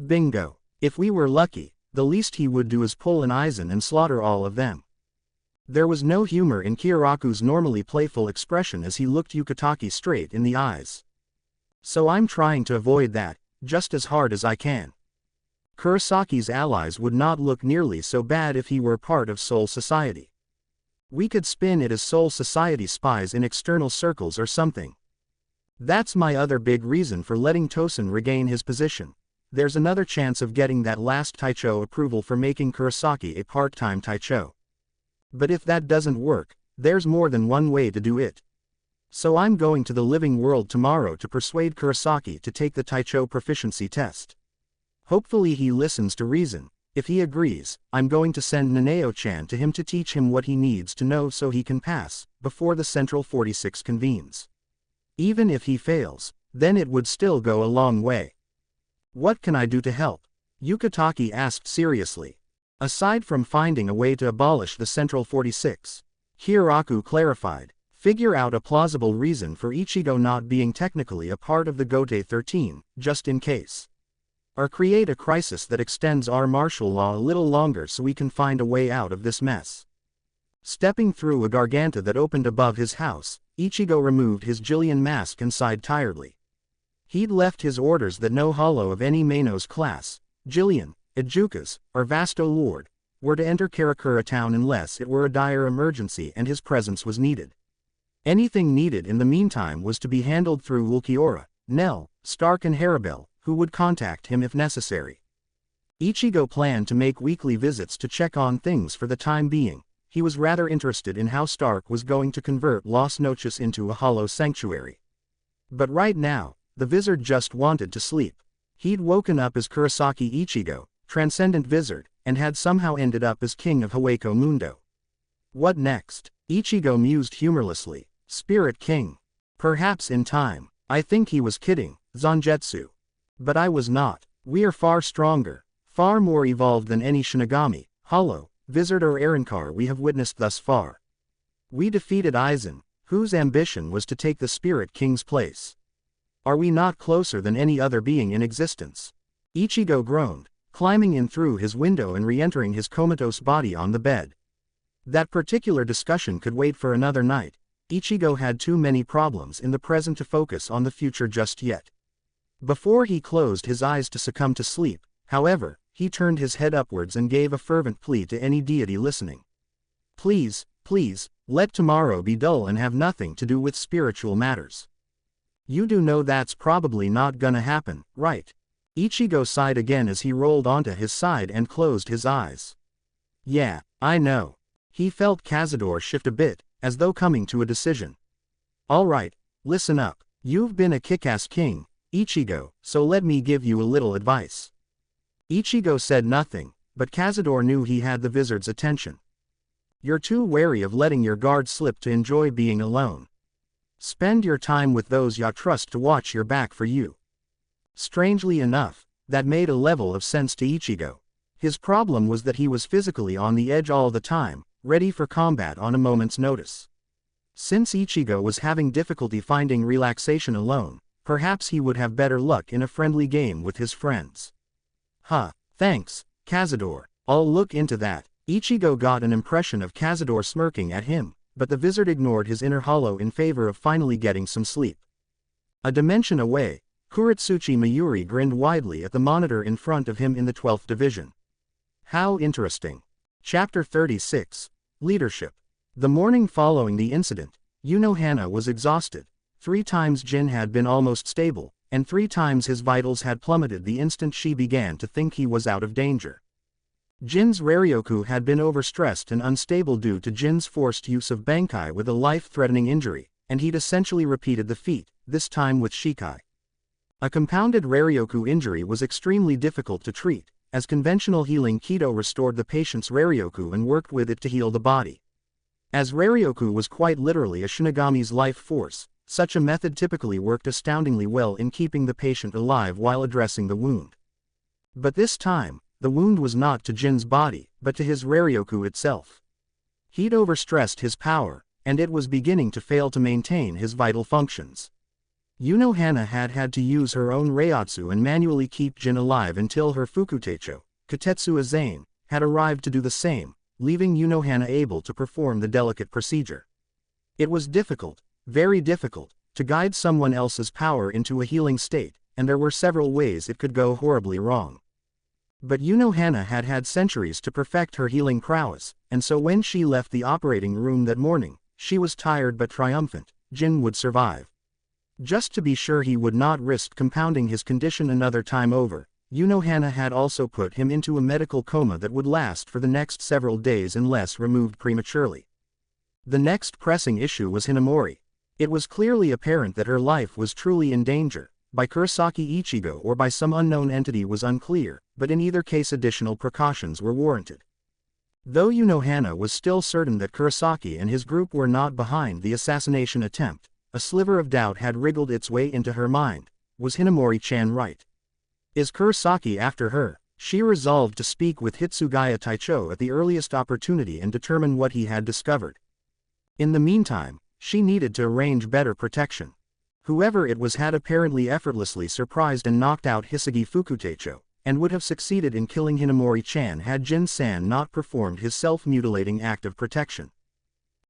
Bingo. If we were lucky, the least he would do is pull an Aizen and slaughter all of them. There was no humor in Kiraku's normally playful expression as he looked Yukatake straight in the eyes. So I'm trying to avoid that, just as hard as I can. Kurosaki's allies would not look nearly so bad if he were part of Soul Society. We could spin it as Soul Society spies in external circles or something. That's my other big reason for letting Tosen regain his position. There's another chance of getting that last Taicho approval for making Kurosaki a part-time Taicho. But if that doesn't work, there's more than one way to do it. So I'm going to the living world tomorrow to persuade Kurosaki to take the Taicho proficiency test. Hopefully he listens to reason. If he agrees, I'm going to send Nanao-chan to him to teach him what he needs to know so he can pass, before the Central 46 convenes. Even if he fails, then it would still go a long way. What can I do to help? Yukatake asked seriously. Aside from finding a way to abolish the Central 46, Hiraku clarified, figure out a plausible reason for Ichigo not being technically a part of the Gote 13, just in case. Or create a crisis that extends our martial law a little longer so we can find a way out of this mess. Stepping through a garganta that opened above his house, Ichigo removed his Jillian mask and sighed tiredly. He'd left his orders that no hollow of any Manos class, Jillian, Ijukas, or Vasto Lord, were to enter Karakura town unless it were a dire emergency and his presence was needed. Anything needed in the meantime was to be handled through Ulquiorra, Nell, Stark and Haribel, who would contact him if necessary. Ichigo planned to make weekly visits to check on things for the time being. He was rather interested in how Stark was going to convert Las Noches into a hollow sanctuary. But right now, the Vizard just wanted to sleep. He'd woken up as Kurosaki Ichigo, Transcendent Vizard, and had somehow ended up as King of Hueco Mundo. What next? Ichigo mused humorlessly. Spirit King. Perhaps in time. I think he was kidding, Zangetsu. But I was not. We are far stronger, far more evolved than any Shinigami, Hollow, Vizard or Arrancar we have witnessed thus far. We defeated Aizen, whose ambition was to take the Spirit King's place. Are we not closer than any other being in existence? Ichigo groaned, climbing in through his window and re-entering his comatose body on the bed. That particular discussion could wait for another night. Ichigo had too many problems in the present to focus on the future just yet. Before he closed his eyes to succumb to sleep, however, he turned his head upwards and gave a fervent plea to any deity listening. Please, please, let tomorrow be dull and have nothing to do with spiritual matters. You do know that's probably not gonna happen, right? Ichigo sighed again as he rolled onto his side and closed his eyes. Yeah, I know. He felt Cazador shift a bit, as though coming to a decision. Alright, listen up. You've been a kick-ass king, Ichigo, so let me give you a little advice. Ichigo said nothing, but Cazador knew he had the Vizard's attention. You're too wary of letting your guard slip to enjoy being alone. Spend your time with those you trust to watch your back for you. Strangely enough, that made a level of sense to Ichigo. His problem was that he was physically on the edge all the time, ready for combat on a moment's notice. Since Ichigo was having difficulty finding relaxation alone, perhaps he would have better luck in a friendly game with his friends. Thanks, Cazador. I'll look into that. Ichigo got an impression of Cazador smirking at him, but the Vizard ignored his inner hollow in favor of finally getting some sleep. A dimension away, Kuritsuchi Mayuri grinned widely at the monitor in front of him in the 12th Division. How interesting. Chapter 36. Leadership. The morning following the incident, Unohana was exhausted. 3 times Jin had been almost stable, and 3 times his vitals had plummeted the instant she began to think he was out of danger. Jin's Raryoku had been overstressed and unstable due to Jin's forced use of Bankai with a life-threatening injury, and he'd essentially repeated the feat, this time with Shikai. A compounded Raryoku injury was extremely difficult to treat, as conventional healing Kido restored the patient's Raryoku and worked with it to heal the body. As Raryoku was quite literally a Shinigami's life force, such a method typically worked astoundingly well in keeping the patient alive while addressing the wound. But this time, the wound was not to Jin's body, but to his Raryoku itself. He'd overstressed his power, and it was beginning to fail to maintain his vital functions. Unohana had had to use her own Reiatsu and manually keep Jin alive until her Fukutecho, Katetsu Azain, had arrived to do the same, leaving Unohana able to perform the delicate procedure. It was difficult, very difficult, to guide someone else's power into a healing state, and there were several ways it could go horribly wrong. But Unohana had had centuries to perfect her healing prowess, and so when she left the operating room that morning, she was tired but triumphant. Jin would survive. Just to be sure he would not risk compounding his condition another time over, Unohana had also put him into a medical coma that would last for the next several days unless removed prematurely. The next pressing issue was Hinamori. It was clearly apparent that her life was truly in danger, by Kurosaki Ichigo or by some unknown entity was unclear, but in either case additional precautions were warranted. Though Unohana was still certain that Kurosaki and his group were not behind the assassination attempt, a sliver of doubt had wriggled its way into her mind. Was Hinamori-chan right? Is Kurosaki after her? She resolved to speak with Hitsugaya Taicho at the earliest opportunity and determine what he had discovered. In the meantime, she needed to arrange better protection. Whoever it was had apparently effortlessly surprised and knocked out Hisagi Fukutecho, and would have succeeded in killing Hinamori-chan had Jin-san not performed his self-mutilating act of protection.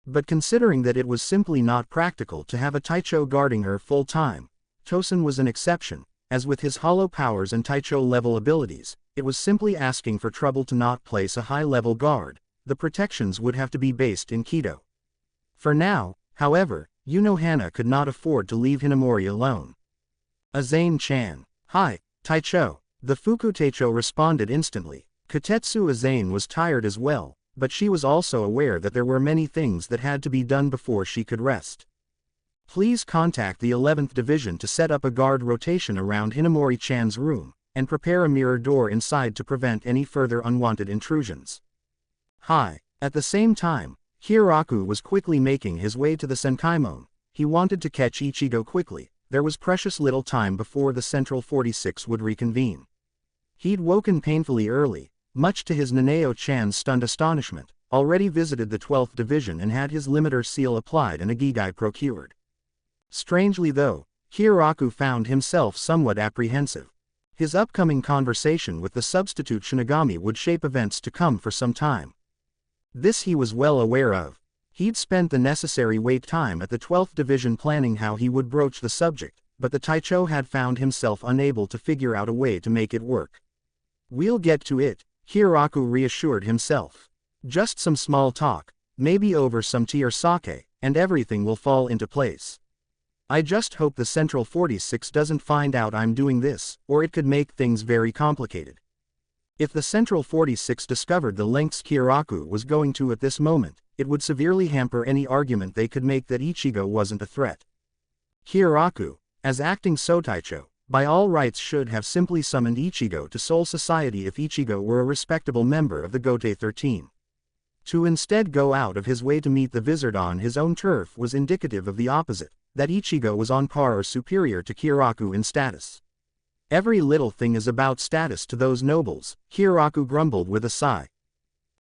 But considering that it was simply not practical to have a Taicho guarding her full-time, Tosin was an exception, as with his hollow powers and Taicho-level abilities, it was simply asking for trouble to not place a high-level guard. The protections would have to be based in Kido. For now, however, Hana could not afford to leave Hinamori alone. Azane-chan. Hi, Taicho. The Fukuteicho responded instantly. Kotetsu Azane was tired as well, but she was also aware that there were many things that had to be done before she could rest. Please contact the 11th Division to set up a guard rotation around Hinamori-chan's room, and prepare a mirror door inside to prevent any further unwanted intrusions. Hi. At the same time, Hiraku was quickly making his way to the Senkaimon. He wanted to catch Ichigo quickly. There was precious little time before the Central 46 would reconvene. He'd woken painfully early, much to his Nanao-chan's stunned astonishment, already visited the 12th Division and had his limiter seal applied and a Gigai procured. Strangely though, Hiraku found himself somewhat apprehensive. His upcoming conversation with the substitute Shinigami would shape events to come for some time. This he was well aware of. He'd spent the necessary wait time at the 12th Division planning how he would broach the subject, but the Taicho had found himself unable to figure out a way to make it work. We'll get to it, Hiraku reassured himself. Just some small talk, maybe over some tea or sake, and everything will fall into place. I just hope the Central 46 doesn't find out I'm doing this, or it could make things very complicated. If the Central 46 discovered the lengths Hiraku was going to at this moment, it would severely hamper any argument they could make that Ichigo wasn't a threat. Hiraku, as acting Sotaicho, by all rights should have simply summoned Ichigo to Soul Society if Ichigo were a respectable member of the Gote 13. To instead go out of his way to meet the Vizard on his own turf was indicative of the opposite, that Ichigo was on par or superior to Hiraku in status. Every little thing is about status to those nobles, Hiraku grumbled with a sigh.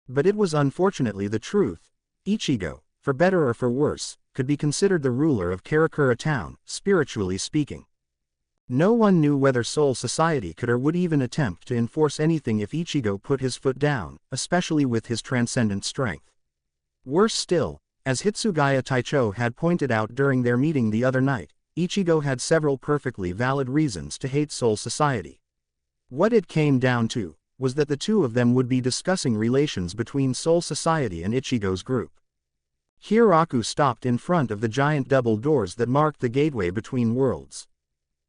But it was unfortunately the truth. Ichigo, for better or for worse, could be considered the ruler of Karakura town, spiritually speaking. No one knew whether Soul Society could or would even attempt to enforce anything if Ichigo put his foot down, especially with his transcendent strength. Worse still, as Hitsugaya Taicho had pointed out during their meeting the other night, Ichigo had several perfectly valid reasons to hate Soul Society. What it came down to was that the two of them would be discussing relations between Soul Society and Ichigo's group. Hiraku stopped in front of the giant double doors that marked the gateway between worlds.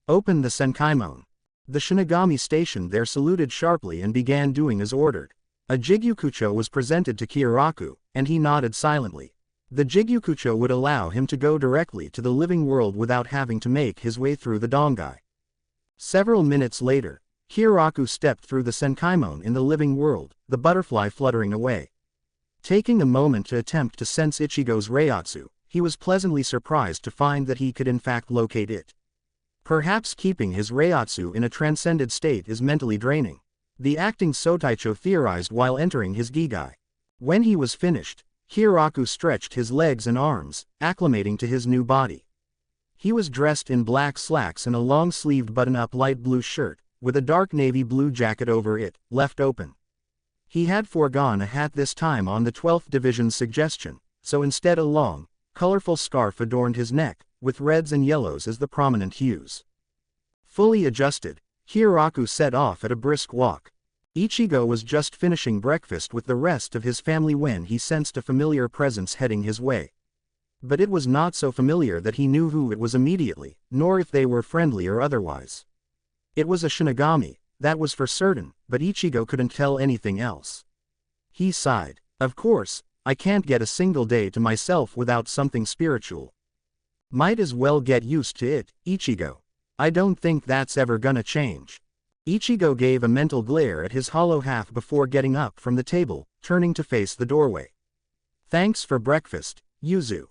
Open the Senkaimon. The Shinigami stationed there saluted sharply and began doing as ordered. A Jigyukucho was presented to Hiraku, and he nodded silently. The Jigyukucho would allow him to go directly to the living world without having to make his way through the Dongai. Several minutes later, Hiraku stepped through the Senkaimon in the living world, the butterfly fluttering away. Taking a moment to attempt to sense Ichigo's Reiatsu, he was pleasantly surprised to find that he could in fact locate it. Perhaps keeping his Reiatsu in a transcended state is mentally draining. The acting Sotaicho theorized while entering his Gigai. When he was finished, Hiraku stretched his legs and arms, acclimating to his new body. He was dressed in black slacks and a long-sleeved button-up light blue shirt, with a dark navy blue jacket over it, left open. He had foregone a hat this time on the 12th Division's suggestion, so instead a long, colorful scarf adorned his neck, with reds and yellows as the prominent hues. Fully adjusted, Hiraku set off at a brisk walk. Ichigo was just finishing breakfast with the rest of his family when he sensed a familiar presence heading his way. But it was not so familiar that he knew who it was immediately, nor if they were friendly or otherwise. It was a Shinigami, that was for certain, but Ichigo couldn't tell anything else. He sighed. Of course, I can't get a single day to myself without something spiritual. Might as well get used to it, Ichigo. I don't think that's ever gonna change. Ichigo gave a mental glare at his hollow half before getting up from the table, turning to face the doorway. Thanks for breakfast, Yuzu.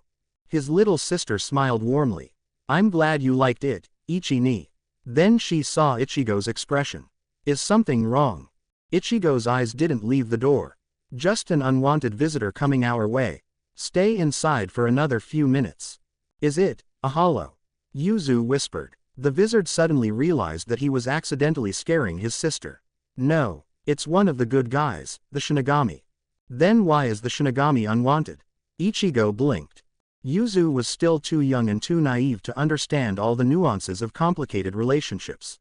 His little sister smiled warmly. I'm glad you liked it, Ichi-ni. Then she saw Ichigo's expression. Is something wrong? Ichigo's eyes didn't leave the door. Just an unwanted visitor coming our way. Stay inside for another few minutes. Is it a hollow? Yuzu whispered. The wizard suddenly realized that he was accidentally scaring his sister. No, it's one of the good guys, the Shinigami. Then why is the Shinigami unwanted? Ichigo blinked. Yuzu was still too young and too naive to understand all the nuances of complicated relationships.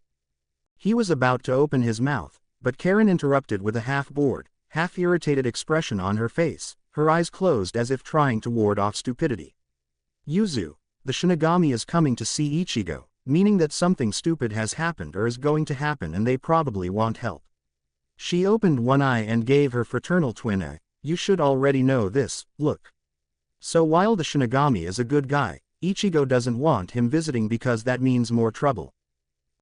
He was about to open his mouth, but Karen interrupted with a half-bored, half-irritated expression on her face, her eyes closed as if trying to ward off stupidity. Yuzu, the Shinigami is coming to see Ichigo, meaning that something stupid has happened or is going to happen and they probably want help. She opened one eye and gave her fraternal twin a, "You should already know this, look." So while the Shinigami is a good guy, Ichigo doesn't want him visiting because that means more trouble.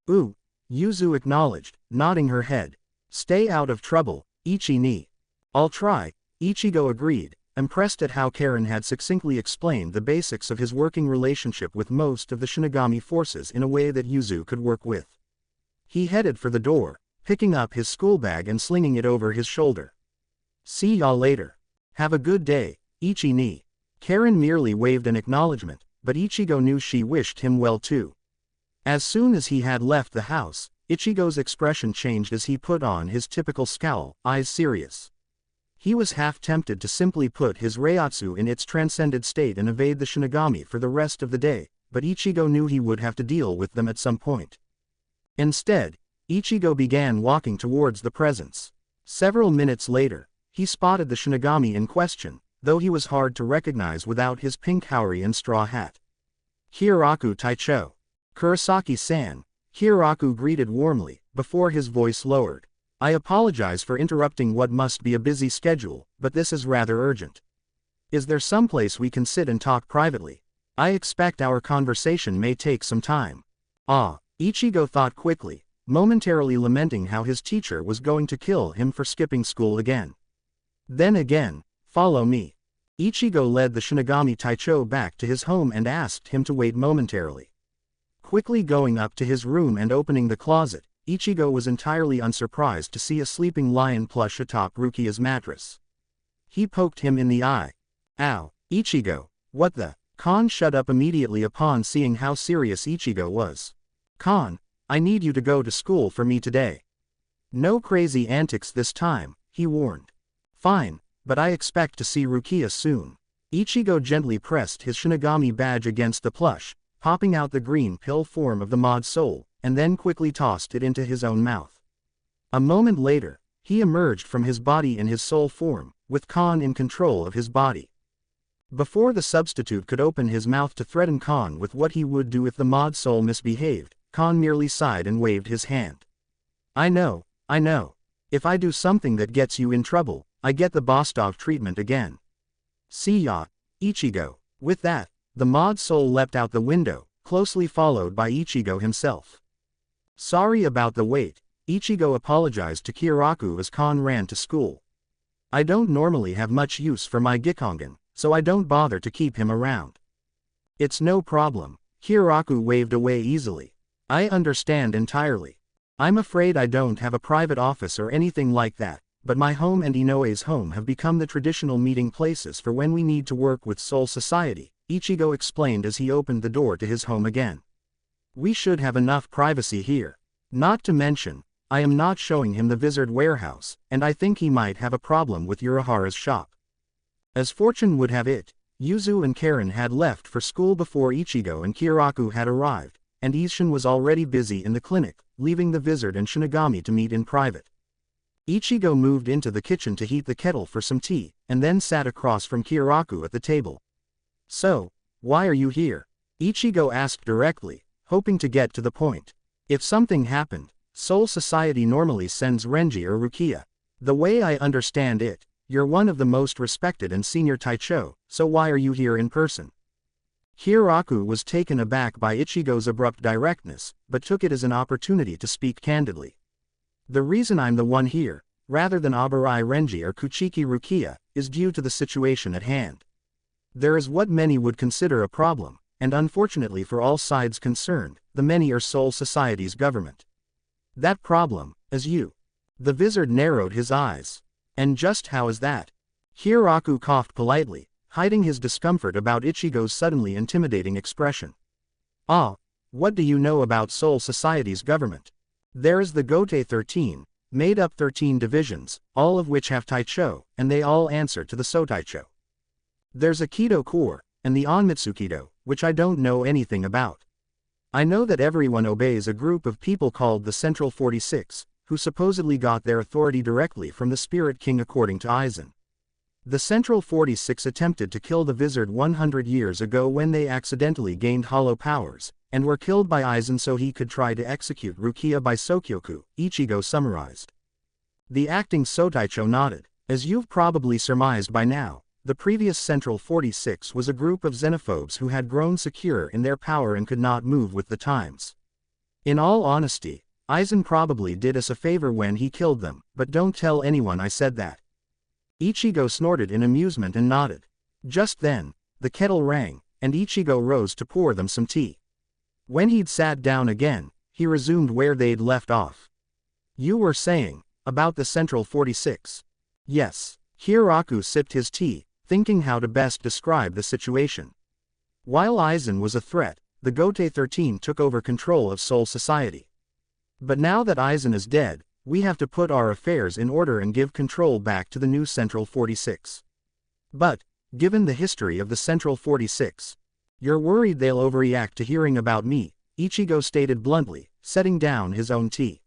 "Ooh," Yuzu acknowledged, nodding her head. "Stay out of trouble, Ichi-ni." "I'll try," Ichigo agreed, impressed at how Karen had succinctly explained the basics of his working relationship with most of the Shinigami forces in a way that Yuzu could work with. He headed for the door, picking up his school bag and slinging it over his shoulder. "See y'all later. Have a good day, Ichi-ni." Karen merely waved an acknowledgement, but Ichigo knew she wished him well too. As soon as he had left the house, Ichigo's expression changed as he put on his typical scowl, eyes serious. He was half tempted to simply put his Reiatsu in its transcended state and evade the Shinigami for the rest of the day, but Ichigo knew he would have to deal with them at some point. Instead, Ichigo began walking towards the presence. Several minutes later, he spotted the Shinigami in question, though he was hard to recognize without his pink haori and straw hat. "Kyoraku Taicho." "Kurosaki-san," Kyoraku greeted warmly, before his voice lowered. "I apologize for interrupting what must be a busy schedule, but this is rather urgent. Is there someplace we can sit and talk privately? I expect our conversation may take some time." "Ah," Ichigo thought quickly, momentarily lamenting how his teacher was going to kill him for skipping school again. Then again, "Follow me." Ichigo led the Shinigami Taicho back to his home and asked him to wait momentarily. Quickly going up to his room and opening the closet, Ichigo was entirely unsurprised to see a sleeping lion plush atop Rukia's mattress. He poked him in the eye. "Ow, Ichigo, what the?" Kon shut up immediately upon seeing how serious Ichigo was. "Kon, I need you to go to school for me today. No crazy antics this time," he warned. "Fine, but I expect to see Rukia soon." Ichigo gently pressed his Shinigami badge against the plush, popping out the green pill form of the mod soul, and then quickly tossed it into his own mouth. A moment later, he emerged from his body in his soul form, with Kon in control of his body. Before the substitute could open his mouth to threaten Kon with what he would do if the mod soul misbehaved, Kon merely sighed and waved his hand. I know. If I do something that gets you in trouble, I get the Bostov treatment again. See ya, Ichigo." With that, the mod soul leapt out the window, closely followed by Ichigo himself. "Sorry about the wait," Ichigo apologized to Kyoraku as Kon ran to school. "I don't normally have much use for my Gikongan, so I don't bother to keep him around." "It's no problem," Kyoraku waved away easily. "I understand entirely. I'm afraid I don't have a private office or anything like that, but my home and Inoue's home have become the traditional meeting places for when we need to work with Soul Society," Ichigo explained as he opened the door to his home again. "We should have enough privacy here. Not to mention, I am not showing him the Vizard warehouse, and I think he might have a problem with Urahara's shop." As fortune would have it, Yuzu and Karen had left for school before Ichigo and Kyoraku had arrived, and Isshin was already busy in the clinic, leaving the Vizard and Shinigami to meet in private. Ichigo moved into the kitchen to heat the kettle for some tea, and then sat across from Kyoraku at the table. "So, why are you here?" Ichigo asked directly, hoping to get to the point. "If something happened, Soul Society normally sends Renji or Rukia. The way I understand it, you're one of the most respected and senior Taicho, so why are you here in person?" Kyoraku was taken aback by Ichigo's abrupt directness, but took it as an opportunity to speak candidly. "The reason I'm the one here, rather than Abarai Renji or Kuchiki Rukia, is due to the situation at hand. There is what many would consider a problem, and unfortunately for all sides concerned, the many are Soul Society's government. That problem, is you." The Vizard narrowed his eyes. "And just how is that?" Kyoraku coughed politely, hiding his discomfort about Ichigo's suddenly intimidating expression. "Ah, what do you know about Soul Society's government? There is the Gote 13, made up 13 divisions, all of which have Taicho, and they all answer to the Sotaicho. There's a Kido core, and the Onmitsu Kido, which I don't know anything about. I know that everyone obeys a group of people called the Central 46, who supposedly got their authority directly from the Spirit King according to Aizen. The Central 46 attempted to kill the Vizard 100 years ago when they accidentally gained hollow powers, and were killed by Aizen so he could try to execute Rukia by Sokyoku, Ichigo summarized. The acting Sotaicho nodded. As you've probably surmised by now, the previous Central 46 was a group of xenophobes who had grown secure in their power and could not move with the times. In all honesty, Aizen probably did us a favor when he killed them, but don't tell anyone I said that. Ichigo snorted in amusement and nodded. Just then, the kettle rang, and Ichigo rose to pour them some tea. When he'd sat down again, he resumed where they'd left off. You were saying, about the Central 46. Yes. Hiraku sipped his tea, thinking how to best describe the situation. While Aizen was a threat, the Gote 13 took over control of Soul Society. But now that Aizen is dead, we have to put our affairs in order and give control back to the new Central 46. But, given the history of the Central 46, you're worried they'll overreact to hearing about me, Ichigo stated bluntly, setting down his own tea.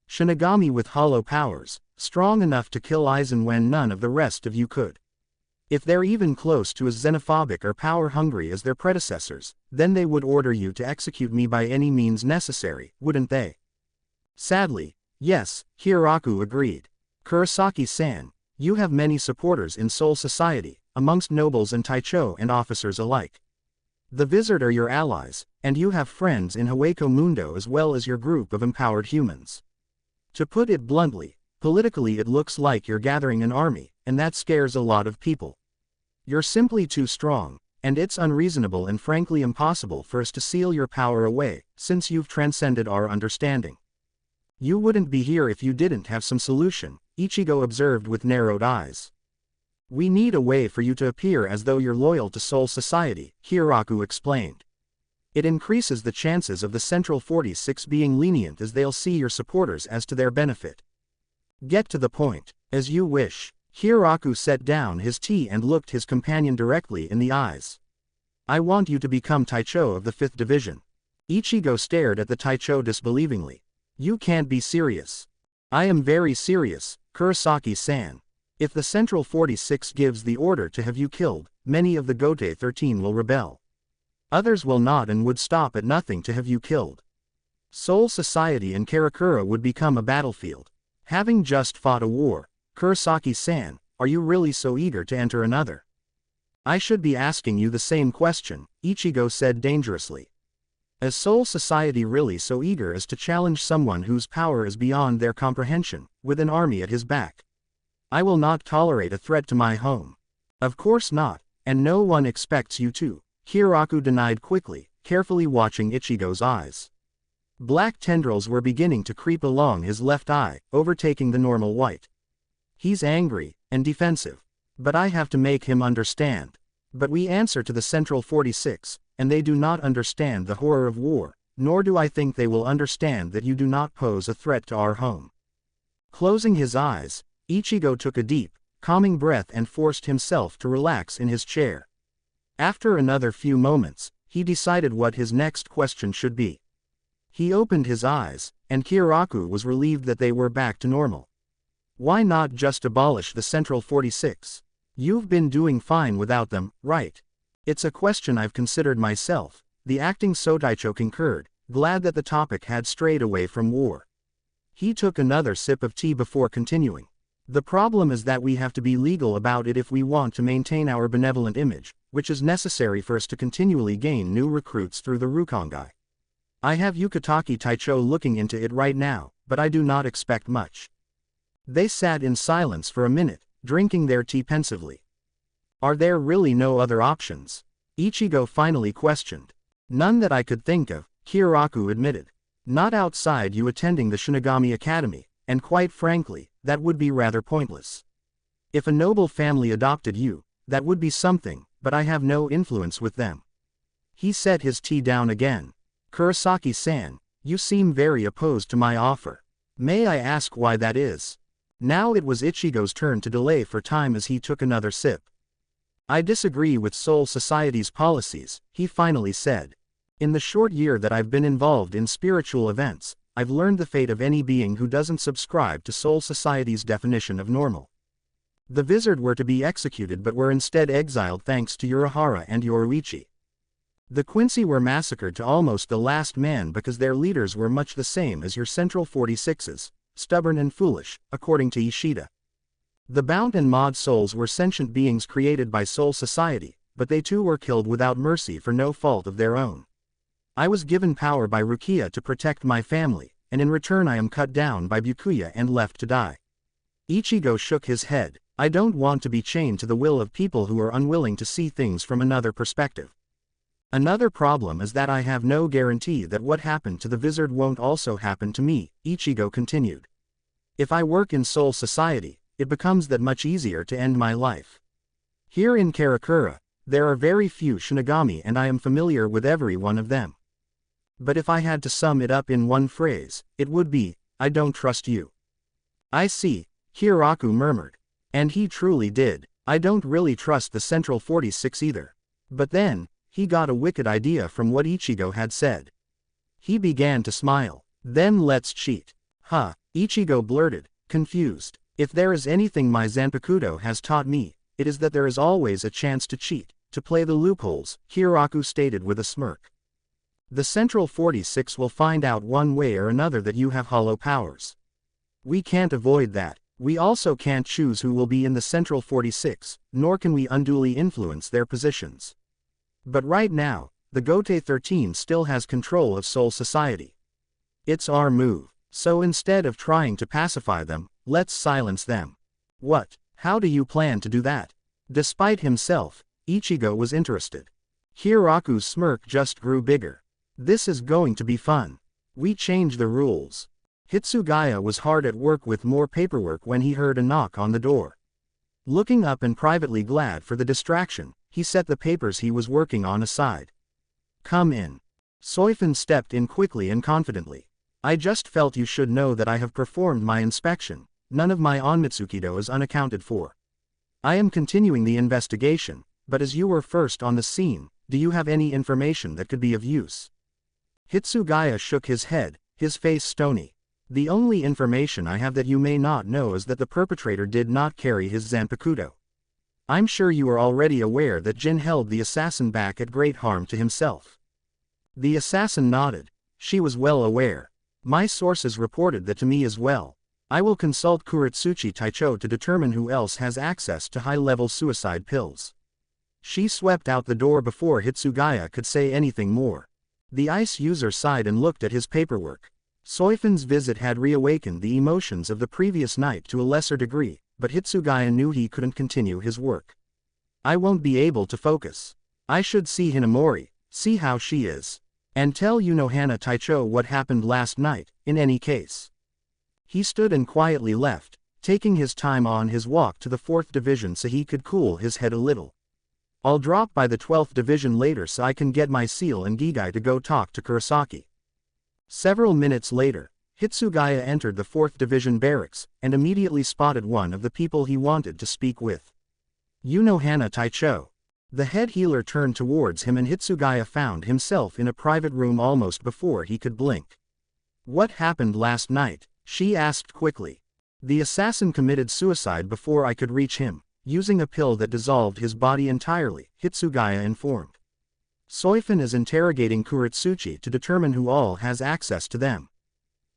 Shinigami with hollow powers, strong enough to kill Aizen when none of the rest of you could. If they're even close to as xenophobic or power-hungry as their predecessors, then they would order you to execute me by any means necessary, wouldn't they? Sadly, yes, Hiraku agreed. Kurosaki-san, you have many supporters in Soul Society, amongst nobles and Taicho and officers alike. The Vizard are your allies, and you have friends in Hueco Mundo as well as your group of empowered humans. To put it bluntly, politically it looks like you're gathering an army, and that scares a lot of people. You're simply too strong, and it's unreasonable and frankly impossible for us to seal your power away, since you've transcended our understanding. You wouldn't be here if you didn't have some solution, Ichigo observed with narrowed eyes. We need a way for you to appear as though you're loyal to Soul Society, Hiraku explained. It increases the chances of the Central 46 being lenient as they'll see your supporters as to their benefit. Get to the point. As you wish. Hiraku set down his tea and looked his companion directly in the eyes. I want you to become Taicho of the 5th Division. Ichigo stared at the Taicho disbelievingly. You can't be serious. I am very serious, Kurosaki-san. If the Central 46 gives the order to have you killed, many of the Gote 13 will rebel. Others will not and would stop at nothing to have you killed. Soul Society and Karakura would become a battlefield. Having just fought a war, Kurosaki-san, are you really so eager to enter another? I should be asking you the same question, Ichigo said dangerously. Is Soul Society really so eager as to challenge someone whose power is beyond their comprehension, with an army at his back? I will not tolerate a threat to my home. Of course not, and no one expects you to, Hiraku denied quickly, carefully watching Ichigo's eyes. Black tendrils were beginning to creep along his left eye, overtaking the normal white. He's angry, and defensive. But I have to make him understand. But we answer to the Central 46, and they do not understand the horror of war, nor do I think they will understand that you do not pose a threat to our home. Closing his eyes, Ichigo took a deep, calming breath and forced himself to relax in his chair. After another few moments, he decided what his next question should be. He opened his eyes, and Kiraku was relieved that they were back to normal. Why not just abolish the Central 46? You've been doing fine without them, right? It's a question I've considered myself, the acting Sotaicho concurred, glad that the topic had strayed away from war. He took another sip of tea before continuing. The problem is that we have to be legal about it if we want to maintain our benevolent image, which is necessary for us to continually gain new recruits through the Rukongai. I have Yukataki Taicho looking into it right now, but I do not expect much. They sat in silence for a minute, drinking their tea pensively. Are there really no other options? Ichigo finally questioned. None that I could think of, Kiraku admitted. Not outside you attending the Shinigami Academy, and quite frankly, that would be rather pointless. If a noble family adopted you, that would be something, but I have no influence with them. He set his tea down again. Kurosaki-san, you seem very opposed to my offer. May I ask why that is? Now it was Ichigo's turn to delay for time as he took another sip. I disagree with Soul Society's policies, he finally said. In the short year that I've been involved in spiritual events, I've learned the fate of any being who doesn't subscribe to Soul Society's definition of normal. The Vizard were to be executed but were instead exiled thanks to Urahara and Yoruichi. The Quincy were massacred to almost the last man because their leaders were much the same as your Central 46s, stubborn and foolish, according to Ishida. The Bound and Mod Souls were sentient beings created by Soul Society, but they too were killed without mercy for no fault of their own. I was given power by Rukia to protect my family, and in return I am cut down by Byakuya and left to die. Ichigo shook his head. I don't want to be chained to the will of people who are unwilling to see things from another perspective. Another problem is that I have no guarantee that what happened to the Vizard won't also happen to me, Ichigo continued. If I work in Soul Society, it becomes that much easier to end my life. Here in Karakura, there are very few Shinigami and I am familiar with every one of them. But if I had to sum it up in one phrase, it would be, I don't trust you. I see, Hiraku murmured. And he truly did. I don't really trust the Central 46 either. But then, he got a wicked idea from what Ichigo had said. He began to smile. Then let's cheat. Huh, Ichigo blurted, confused. If there is anything my Zanpakuto has taught me, it is that there is always a chance to cheat, to play the loopholes, Hiraku stated with a smirk. The Central 46 will find out one way or another that you have hollow powers. We can't avoid that. We also can't choose who will be in the Central 46, nor can we unduly influence their positions. But right now, the Gote 13 still has control of Soul Society. It's our move, so instead of trying to pacify them, let's silence them. What? How do you plan to do that? Despite himself, Ichigo was interested. Hiraku's smirk just grew bigger. This is going to be fun. We change the rules. Hitsugaya was hard at work with more paperwork when he heard a knock on the door. Looking up and privately glad for the distraction, he set the papers he was working on aside. Come in. Soifun stepped in quickly and confidently. I just felt you should know that I have performed my inspection. None of my Onmitsukido is unaccounted for. I am continuing the investigation, but as you were first on the scene, do you have any information that could be of use? Hitsugaya shook his head, his face stony. The only information I have that you may not know is that the perpetrator did not carry his Zanpakuto. I'm sure you are already aware that Jin held the assassin back at great harm to himself. The assassin nodded. She was well aware. My sources reported that to me as well. I will consult Kuretsuchi Taicho to determine who else has access to high-level suicide pills. She swept out the door before Hitsugaya could say anything more. The ice user sighed and looked at his paperwork. Soifun's visit had reawakened the emotions of the previous night to a lesser degree, but Hitsugaya knew he couldn't continue his work. I won't be able to focus. I should see Hinamori, see how she is. And tell Unohana Taicho what happened last night, in any case. He stood and quietly left, taking his time on his walk to the 4th Division so he could cool his head a little. I'll drop by the 12th Division later so I can get my seal and Gigai to go talk to Kurosaki. Several minutes later, Hitsugaya entered the 4th Division barracks, and immediately spotted one of the people he wanted to speak with. Unohana Taicho. The head healer turned towards him and Hitsugaya found himself in a private room almost before he could blink. What happened last night? She asked quickly. The assassin committed suicide before I could reach him, using a pill that dissolved his body entirely, Hitsugaya informed. Soifun is interrogating Kuretsuchi to determine who all has access to them.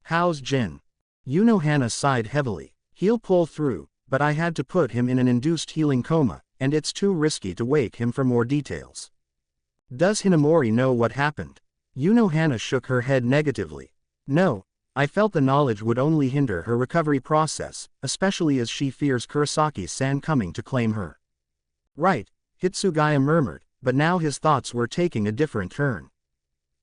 How's Jin? Unohana sighed heavily. He'll pull through, but I had to put him in an induced healing coma, and it's too risky to wake him for more details. Does Hinamori know what happened? Unohana shook her head negatively. No, I felt the knowledge would only hinder her recovery process, especially as she fears Kurosaki-san coming to claim her. Right, Hitsugaya murmured, but now his thoughts were taking a different turn.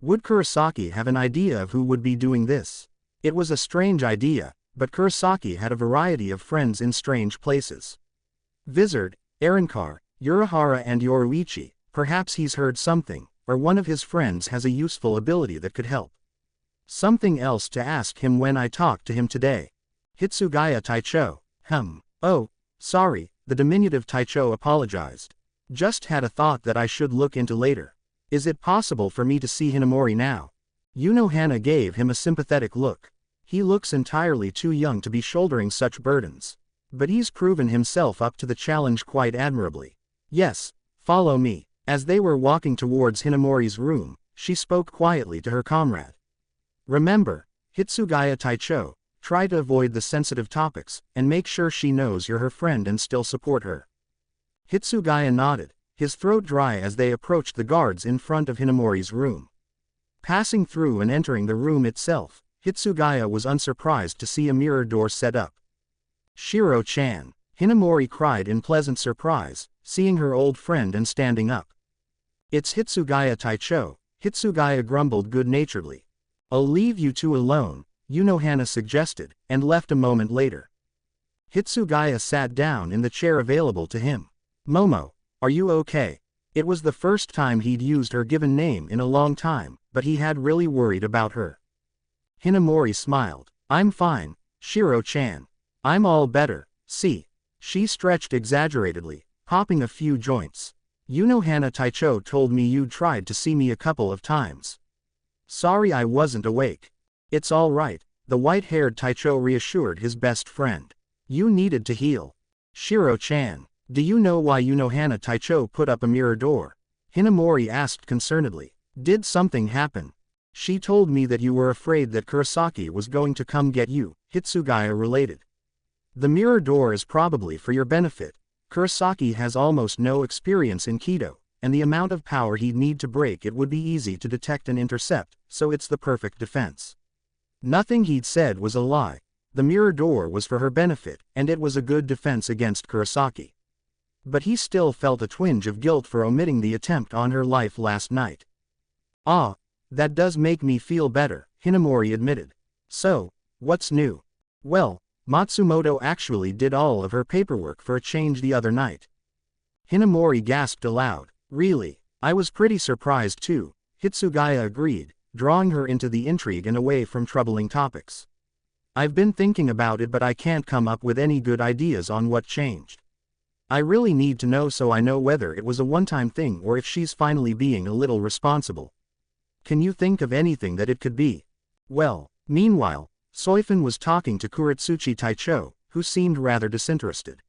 Would Kurosaki have an idea of who would be doing this? It was a strange idea, but Kurosaki had a variety of friends in strange places. Vizard, Arankar, Urahara and Yoruichi, perhaps he's heard something, or one of his friends has a useful ability that could help. Something else to ask him when I talk to him today. Hitsugaya Taicho, Oh, sorry, the diminutive Taicho apologized. Just had a thought that I should look into later. Is it possible for me to see Hinamori now? Hana gave him a sympathetic look. He looks entirely too young to be shouldering such burdens. But he's proven himself up to the challenge quite admirably. Yes, follow me. As they were walking towards Hinamori's room, she spoke quietly to her comrade. Remember, Hitsugaya Taicho, try to avoid the sensitive topics, and make sure she knows you're her friend and still support her. Hitsugaya nodded, his throat dry as they approached the guards in front of Hinamori's room. Passing through and entering the room itself, Hitsugaya was unsurprised to see a mirror door set up. Shiro-chan, Hinamori cried in pleasant surprise, seeing her old friend and standing up. It's Hitsugaya Taicho, Hitsugaya grumbled good-naturedly. I'll leave you two alone, Hana suggested, and left a moment later. Hitsugaya sat down in the chair available to him. Momo, are you okay? It was the first time he'd used her given name in a long time, but he had really worried about her. Hinamori smiled. I'm fine, Shiro-chan. I'm all better, see. She stretched exaggeratedly, popping a few joints. Hana Taicho told me you'd tried to see me a couple of times. Sorry I wasn't awake. It's all right, the white-haired Taicho reassured his best friend. You needed to heal. Shiro-chan, do you know why Hana Taicho put up a mirror door? Hinamori asked concernedly. Did something happen? She told me that you were afraid that Kurosaki was going to come get you, Hitsugaya related. The mirror door is probably for your benefit. Kurosaki has almost no experience in Kido, and the amount of power he'd need to break it would be easy to detect and intercept, so it's the perfect defense. Nothing he'd said was a lie. The mirror door was for her benefit, and it was a good defense against Kurosaki. But he still felt a twinge of guilt for omitting the attempt on her life last night. Ah, that does make me feel better, Hinamori admitted. So, what's new? Well, Matsumoto actually did all of her paperwork for a change the other night. Hinamori gasped aloud. Really? I was pretty surprised too, Hitsugaya agreed, drawing her into the intrigue and away from troubling topics. I've been thinking about it but I can't come up with any good ideas on what changed. I really need to know so I know whether it was a one-time thing or if she's finally being a little responsible. Can you think of anything that it could be? Well, meanwhile, Soifun was talking to Kuretsuchi Taicho, who seemed rather disinterested.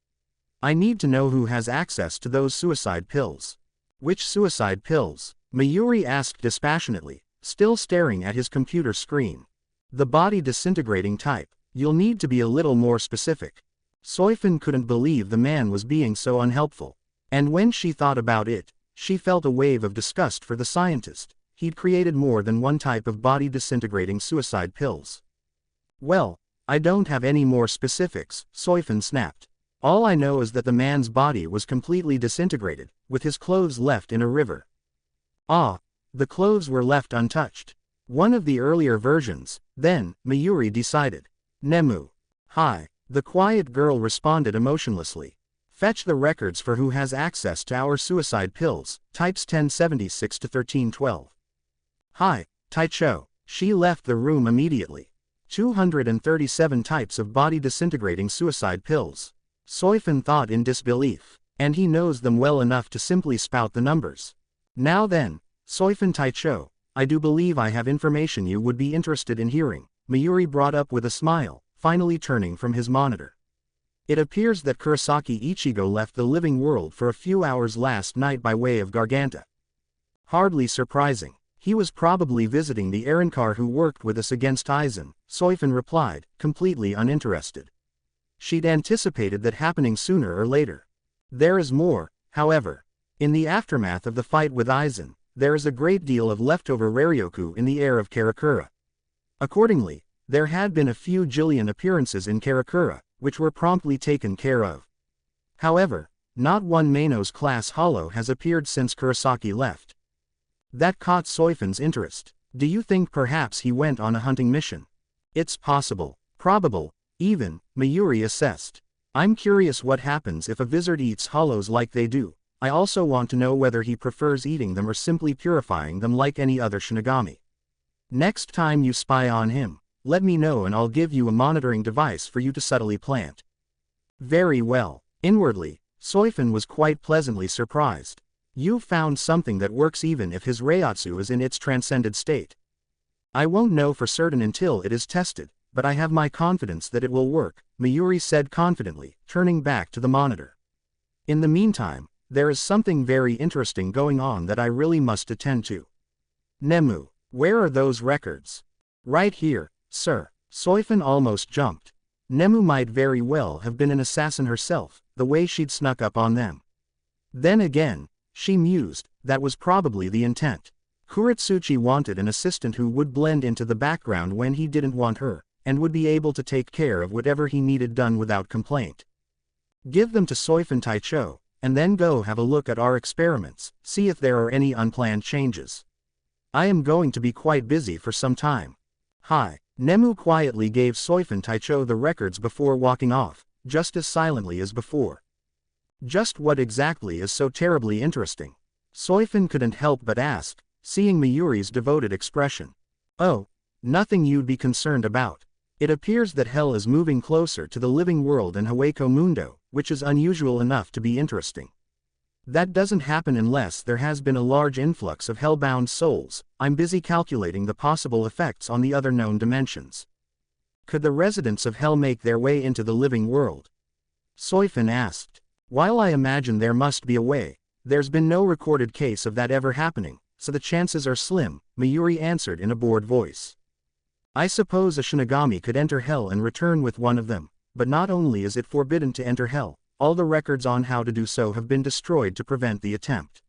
I need to know who has access to those suicide pills. Which suicide pills? Mayuri asked dispassionately, still staring at his computer screen. The body disintegrating type. You'll need to be a little more specific. Soifun couldn't believe the man was being so unhelpful. And when she thought about it, she felt a wave of disgust for the scientist. He'd created more than one type of body disintegrating suicide pills. Well, I don't have any more specifics, Soifun snapped. All I know is that the man's body was completely disintegrated, with his clothes left in a river. Ah, the clothes were left untouched. One of the earlier versions, then, Mayuri decided. Nemu. Hi, the quiet girl responded emotionlessly. Fetch the records for who has access to our suicide pills, types 1076 to 1312. Hi, Taicho. She left the room immediately. 237 types of body disintegrating suicide pills. Soifun thought in disbelief. And he knows them well enough to simply spout the numbers. Now then, Soifun Taicho, I do believe I have information you would be interested in hearing, Mayuri brought up with a smile, finally turning from his monitor. It appears that Kurosaki Ichigo left the living world for a few hours last night by way of Garganta. Hardly surprising. He was probably visiting the Arankar who worked with us against Aizen, Soifun replied, completely uninterested. She'd anticipated that happening sooner or later. There is more, however. In the aftermath of the fight with Aizen, there is a great deal of leftover Raryoku in the air of Karakura. Accordingly, there had been a few jillion appearances in Karakura, which were promptly taken care of. However, not one Manos class hollow has appeared since Kurosaki left. That caught Soifun's interest. Do you think perhaps he went on a hunting mission? It's possible, probable, even, Mayuri assessed. I'm curious what happens if a wizard eats hollows like they do. I also want to know whether he prefers eating them or simply purifying them like any other Shinigami. Next time you spy on him, let me know and I'll give you a monitoring device for you to subtly plant. Very well. Inwardly, Soifun was quite pleasantly surprised. You've found something that works even if his Reiatsu is in its transcended state. I won't know for certain until it is tested, but I have my confidence that it will work, Mayuri said confidently, turning back to the monitor. In the meantime, there is something very interesting going on that I really must attend to. Nemu, where are those records? Right here, sir. Soifun almost jumped. Nemu might very well have been an assassin herself, the way she'd snuck up on them. Then again, she mused, that was probably the intent. Kuretsuchi wanted an assistant who would blend into the background when he didn't want her, and would be able to take care of whatever he needed done without complaint. Give them to Soifun Taicho, and then go have a look at our experiments, see if there are any unplanned changes. I am going to be quite busy for some time. Hi. Nemu quietly gave Soifun Taicho the records before walking off, just as silently as before. Just what exactly is so terribly interesting? Soifun couldn't help but ask, seeing Mayuri's devoted expression. Oh, nothing you'd be concerned about. It appears that hell is moving closer to the living world in Hueco Mundo, which is unusual enough to be interesting. That doesn't happen unless there has been a large influx of hellbound souls. I'm busy calculating the possible effects on the other known dimensions. Could the residents of hell make their way into the living world? Soifun asked. While I imagine there must be a way, there's been no recorded case of that ever happening, so the chances are slim, Mayuri answered in a bored voice. I suppose a Shinigami could enter hell and return with one of them, but not only is it forbidden to enter hell, all the records on how to do so have been destroyed to prevent the attempt.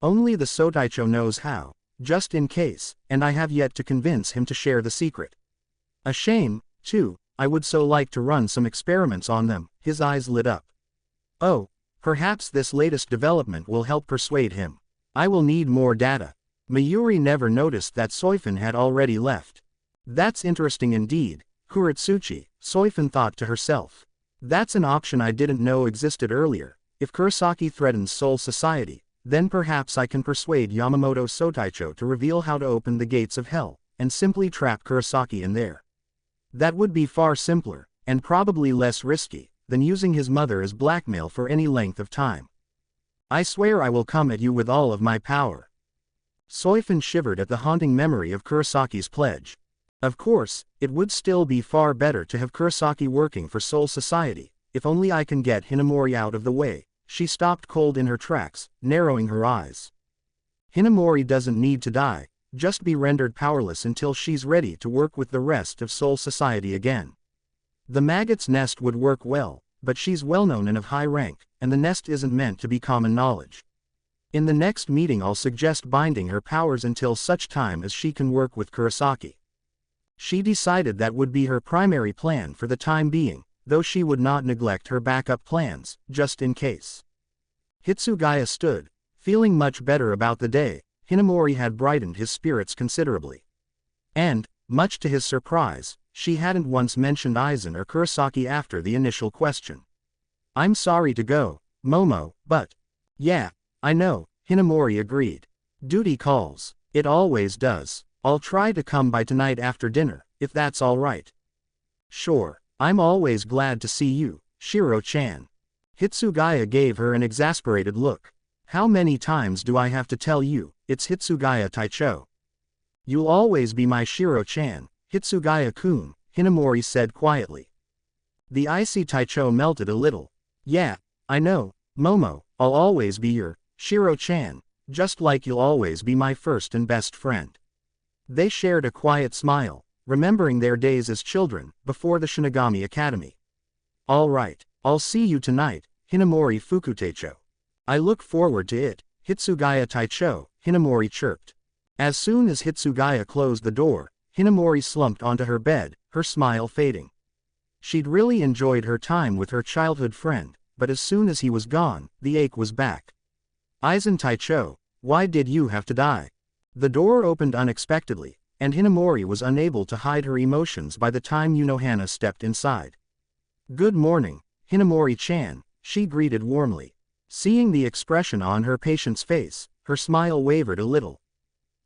Only the Sotaicho knows how, just in case, and I have yet to convince him to share the secret. A shame, too, I would so like to run some experiments on them. His eyes lit up. Oh, perhaps this latest development will help persuade him. I will need more data. Mayuri never noticed that Soifun had already left. That's interesting indeed, Kuretsuchi, Soifun thought to herself. That's an option I didn't know existed earlier. If Kurosaki threatens Soul Society, then perhaps I can persuade Yamamoto Sotaicho to reveal how to open the gates of hell, and simply trap Kurosaki in there. That would be far simpler, and probably less risky, than using his mother as blackmail for any length of time. I swear I will come at you with all of my power. Soifun shivered at the haunting memory of Kurosaki's pledge. Of course, it would still be far better to have Kurosaki working for Soul Society, if only I can get Hinamori out of the way. She stopped cold in her tracks, narrowing her eyes. Hinamori doesn't need to die, just be rendered powerless until she's ready to work with the rest of Soul Society again. The maggot's nest would work well, but she's well known and of high rank, and the nest isn't meant to be common knowledge. In the next meeting I'll suggest binding her powers until such time as she can work with Kurosaki. She decided that would be her primary plan for the time being, though she would not neglect her backup plans, just in case. Hitsugaya stood, feeling much better about the day. Hinamori had brightened his spirits considerably. And, much to his surprise, she hadn't once mentioned Aizen or Kurosaki after the initial question. I'm sorry to go, Momo, but... Yeah, I know, Hinamori agreed. Duty calls. It always does. I'll try to come by tonight after dinner, if that's all right. Sure, I'm always glad to see you, Shiro-chan. Hitsugaya gave her an exasperated look. How many times do I have to tell you, it's Hitsugaya Taicho? You'll always be my Shiro-chan, Hitsugaya-kun, Hinamori said quietly. The icy Taicho melted a little. Yeah, I know, Momo, I'll always be your Shiro-chan, just like you'll always be my first and best friend. They shared a quiet smile, remembering their days as children, before the Shinigami Academy. All right, I'll see you tonight, Hinamori Fukuteicho. I look forward to it, Hitsugaya Taicho, Hinamori chirped. As soon as Hitsugaya closed the door, Hinamori slumped onto her bed, her smile fading. She'd really enjoyed her time with her childhood friend, but as soon as he was gone, the ache was back. Aizen Taicho, why did you have to die? The door opened unexpectedly, and Hinamori was unable to hide her emotions by the time Unohana stepped inside. Good morning, Hinamori-chan, she greeted warmly. Seeing the expression on her patient's face, her smile wavered a little.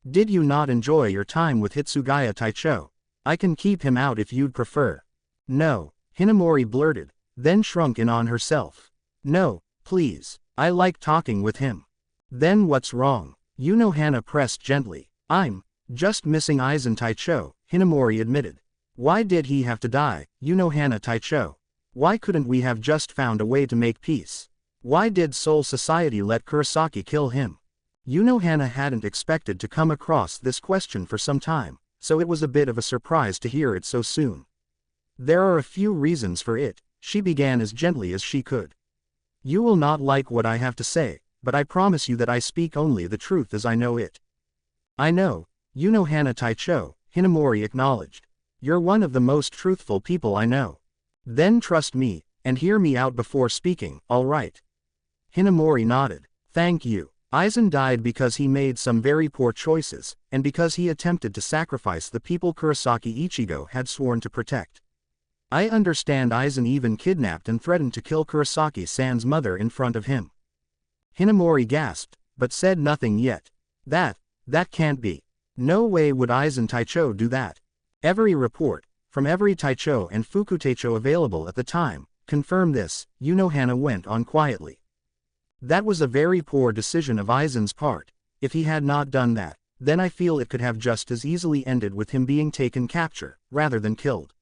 Did you not enjoy your time with Hitsugaya Taicho? I can keep him out if you'd prefer. No, Hinamori blurted, then shrunk in on herself. No, Please, I like talking with him. Then what's wrong? Hana pressed gently. I'm just missing Aizen Taicho, Hinamori admitted. Why did he have to die, Hana Taicho? Why couldn't we have just found a way to make peace? Why did Soul Society let Kurosaki kill him? Hana hadn't expected to come across this question for some time, so it was a bit of a surprise to hear it so soon. There are a few reasons for it, she began as gently as she could. You will not like what I have to say, but I promise you that I speak only the truth as I know it. I know, Hana Taicho, Hinamori acknowledged. You're one of the most truthful people I know. Then trust me, and hear me out before speaking, all right? Hinamori nodded. Thank you. Aizen died because he made some very poor choices, and because he attempted to sacrifice the people Kurosaki Ichigo had sworn to protect. I understand Aizen even kidnapped and threatened to kill Kurosaki-san's mother in front of him. Hinamori gasped, but said nothing yet. That can't be. No way would Aizen Taicho do that. Every report, from every Taicho and Fukuteicho available at the time, confirmed this, Hana went on quietly. That was a very poor decision of Aizen's part. If he had not done that, then I feel it could have just as easily ended with him being taken capture, rather than killed.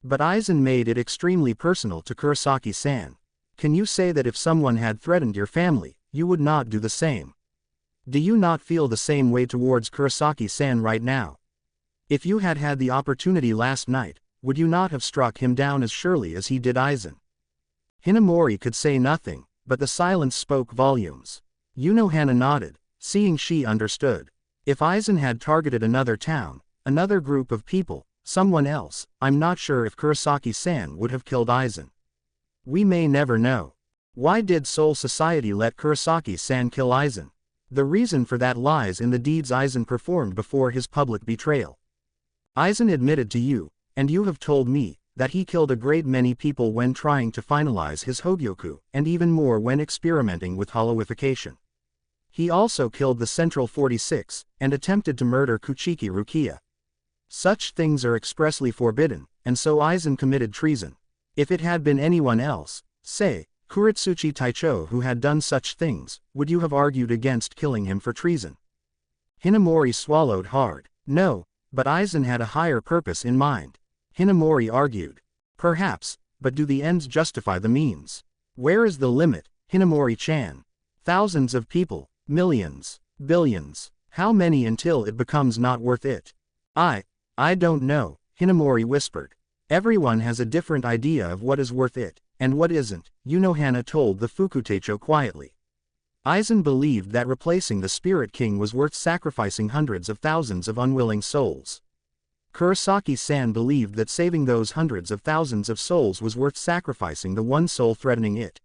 But Aizen made it extremely personal to Kurosaki-san. Can you say that if someone had threatened your family, you would not do the same? Do you not feel the same way towards Kurosaki-san right now? If you had had the opportunity last night, would you not have struck him down as surely as he did Aizen? Hinamori could say nothing, but the silence spoke volumes. Hana nodded, seeing she understood. If Aizen had targeted another town, another group of people, someone else, I'm not sure if Kurosaki-san would have killed Aizen. We may never know. Why did Soul Society let Kurosaki-san kill Aizen? The reason for that lies in the deeds Aizen performed before his public betrayal. Aizen admitted to you, and you have told me, that he killed a great many people when trying to finalize his Hogyoku, and even more when experimenting with hollowification. He also killed the Central 46, and attempted to murder Kuchiki Rukia. Such things are expressly forbidden, and so Aizen committed treason. If it had been anyone else, say, Kuritsuchi Taicho who had done such things, would you have argued against killing him for treason? Hinamori swallowed hard. No, but Aizen had a higher purpose in mind. Hinamori argued. Perhaps, but do the ends justify the means? Where is the limit, Hinamori-chan? Thousands of people, millions, billions, how many until it becomes not worth it? I don't know, Hinamori whispered. Everyone has a different idea of what is worth it, and what isn't, Hana told the Fukuteicho quietly. Aizen believed that replacing the Spirit King was worth sacrificing hundreds of thousands of unwilling souls. Kurosaki-san believed that saving those hundreds of thousands of souls was worth sacrificing the one soul threatening it.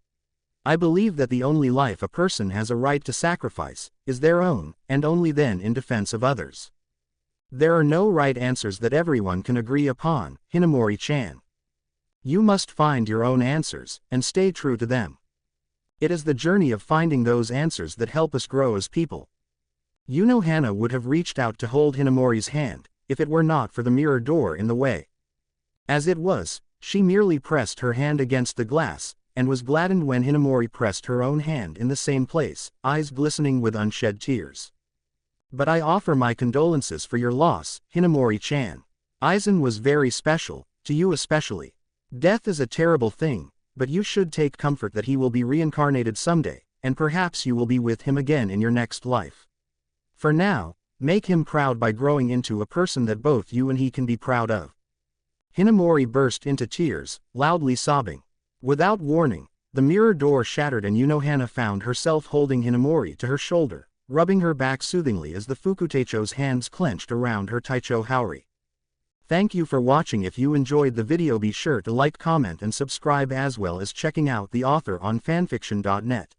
I believe that the only life a person has a right to sacrifice, is their own, and only then in defense of others. There are no right answers that everyone can agree upon, Hinamori-chan. You must find your own answers, and stay true to them. It is the journey of finding those answers that help us grow as people. Hana would have reached out to hold Hinamori's hand, if it were not for the mirror door in the way. As it was, she merely pressed her hand against the glass, and was gladdened when Hinamori pressed her own hand in the same place, eyes glistening with unshed tears. But I offer my condolences for your loss, Hinamori-chan. Aizen was very special, to you especially. Death is a terrible thing, but you should take comfort that he will be reincarnated someday, and perhaps you will be with him again in your next life. For now, make him proud by growing into a person that both you and he can be proud of. Hinamori burst into tears, loudly sobbing. Without warning, the mirror door shattered and Hana found herself holding Hinamori to her shoulder, rubbing her back soothingly as the Fukuteicho's hands clenched around her Taicho Haori. Thank you for watching. If you enjoyed the video, be sure to like, comment and subscribe, as well as checking out the author on fanfiction.net.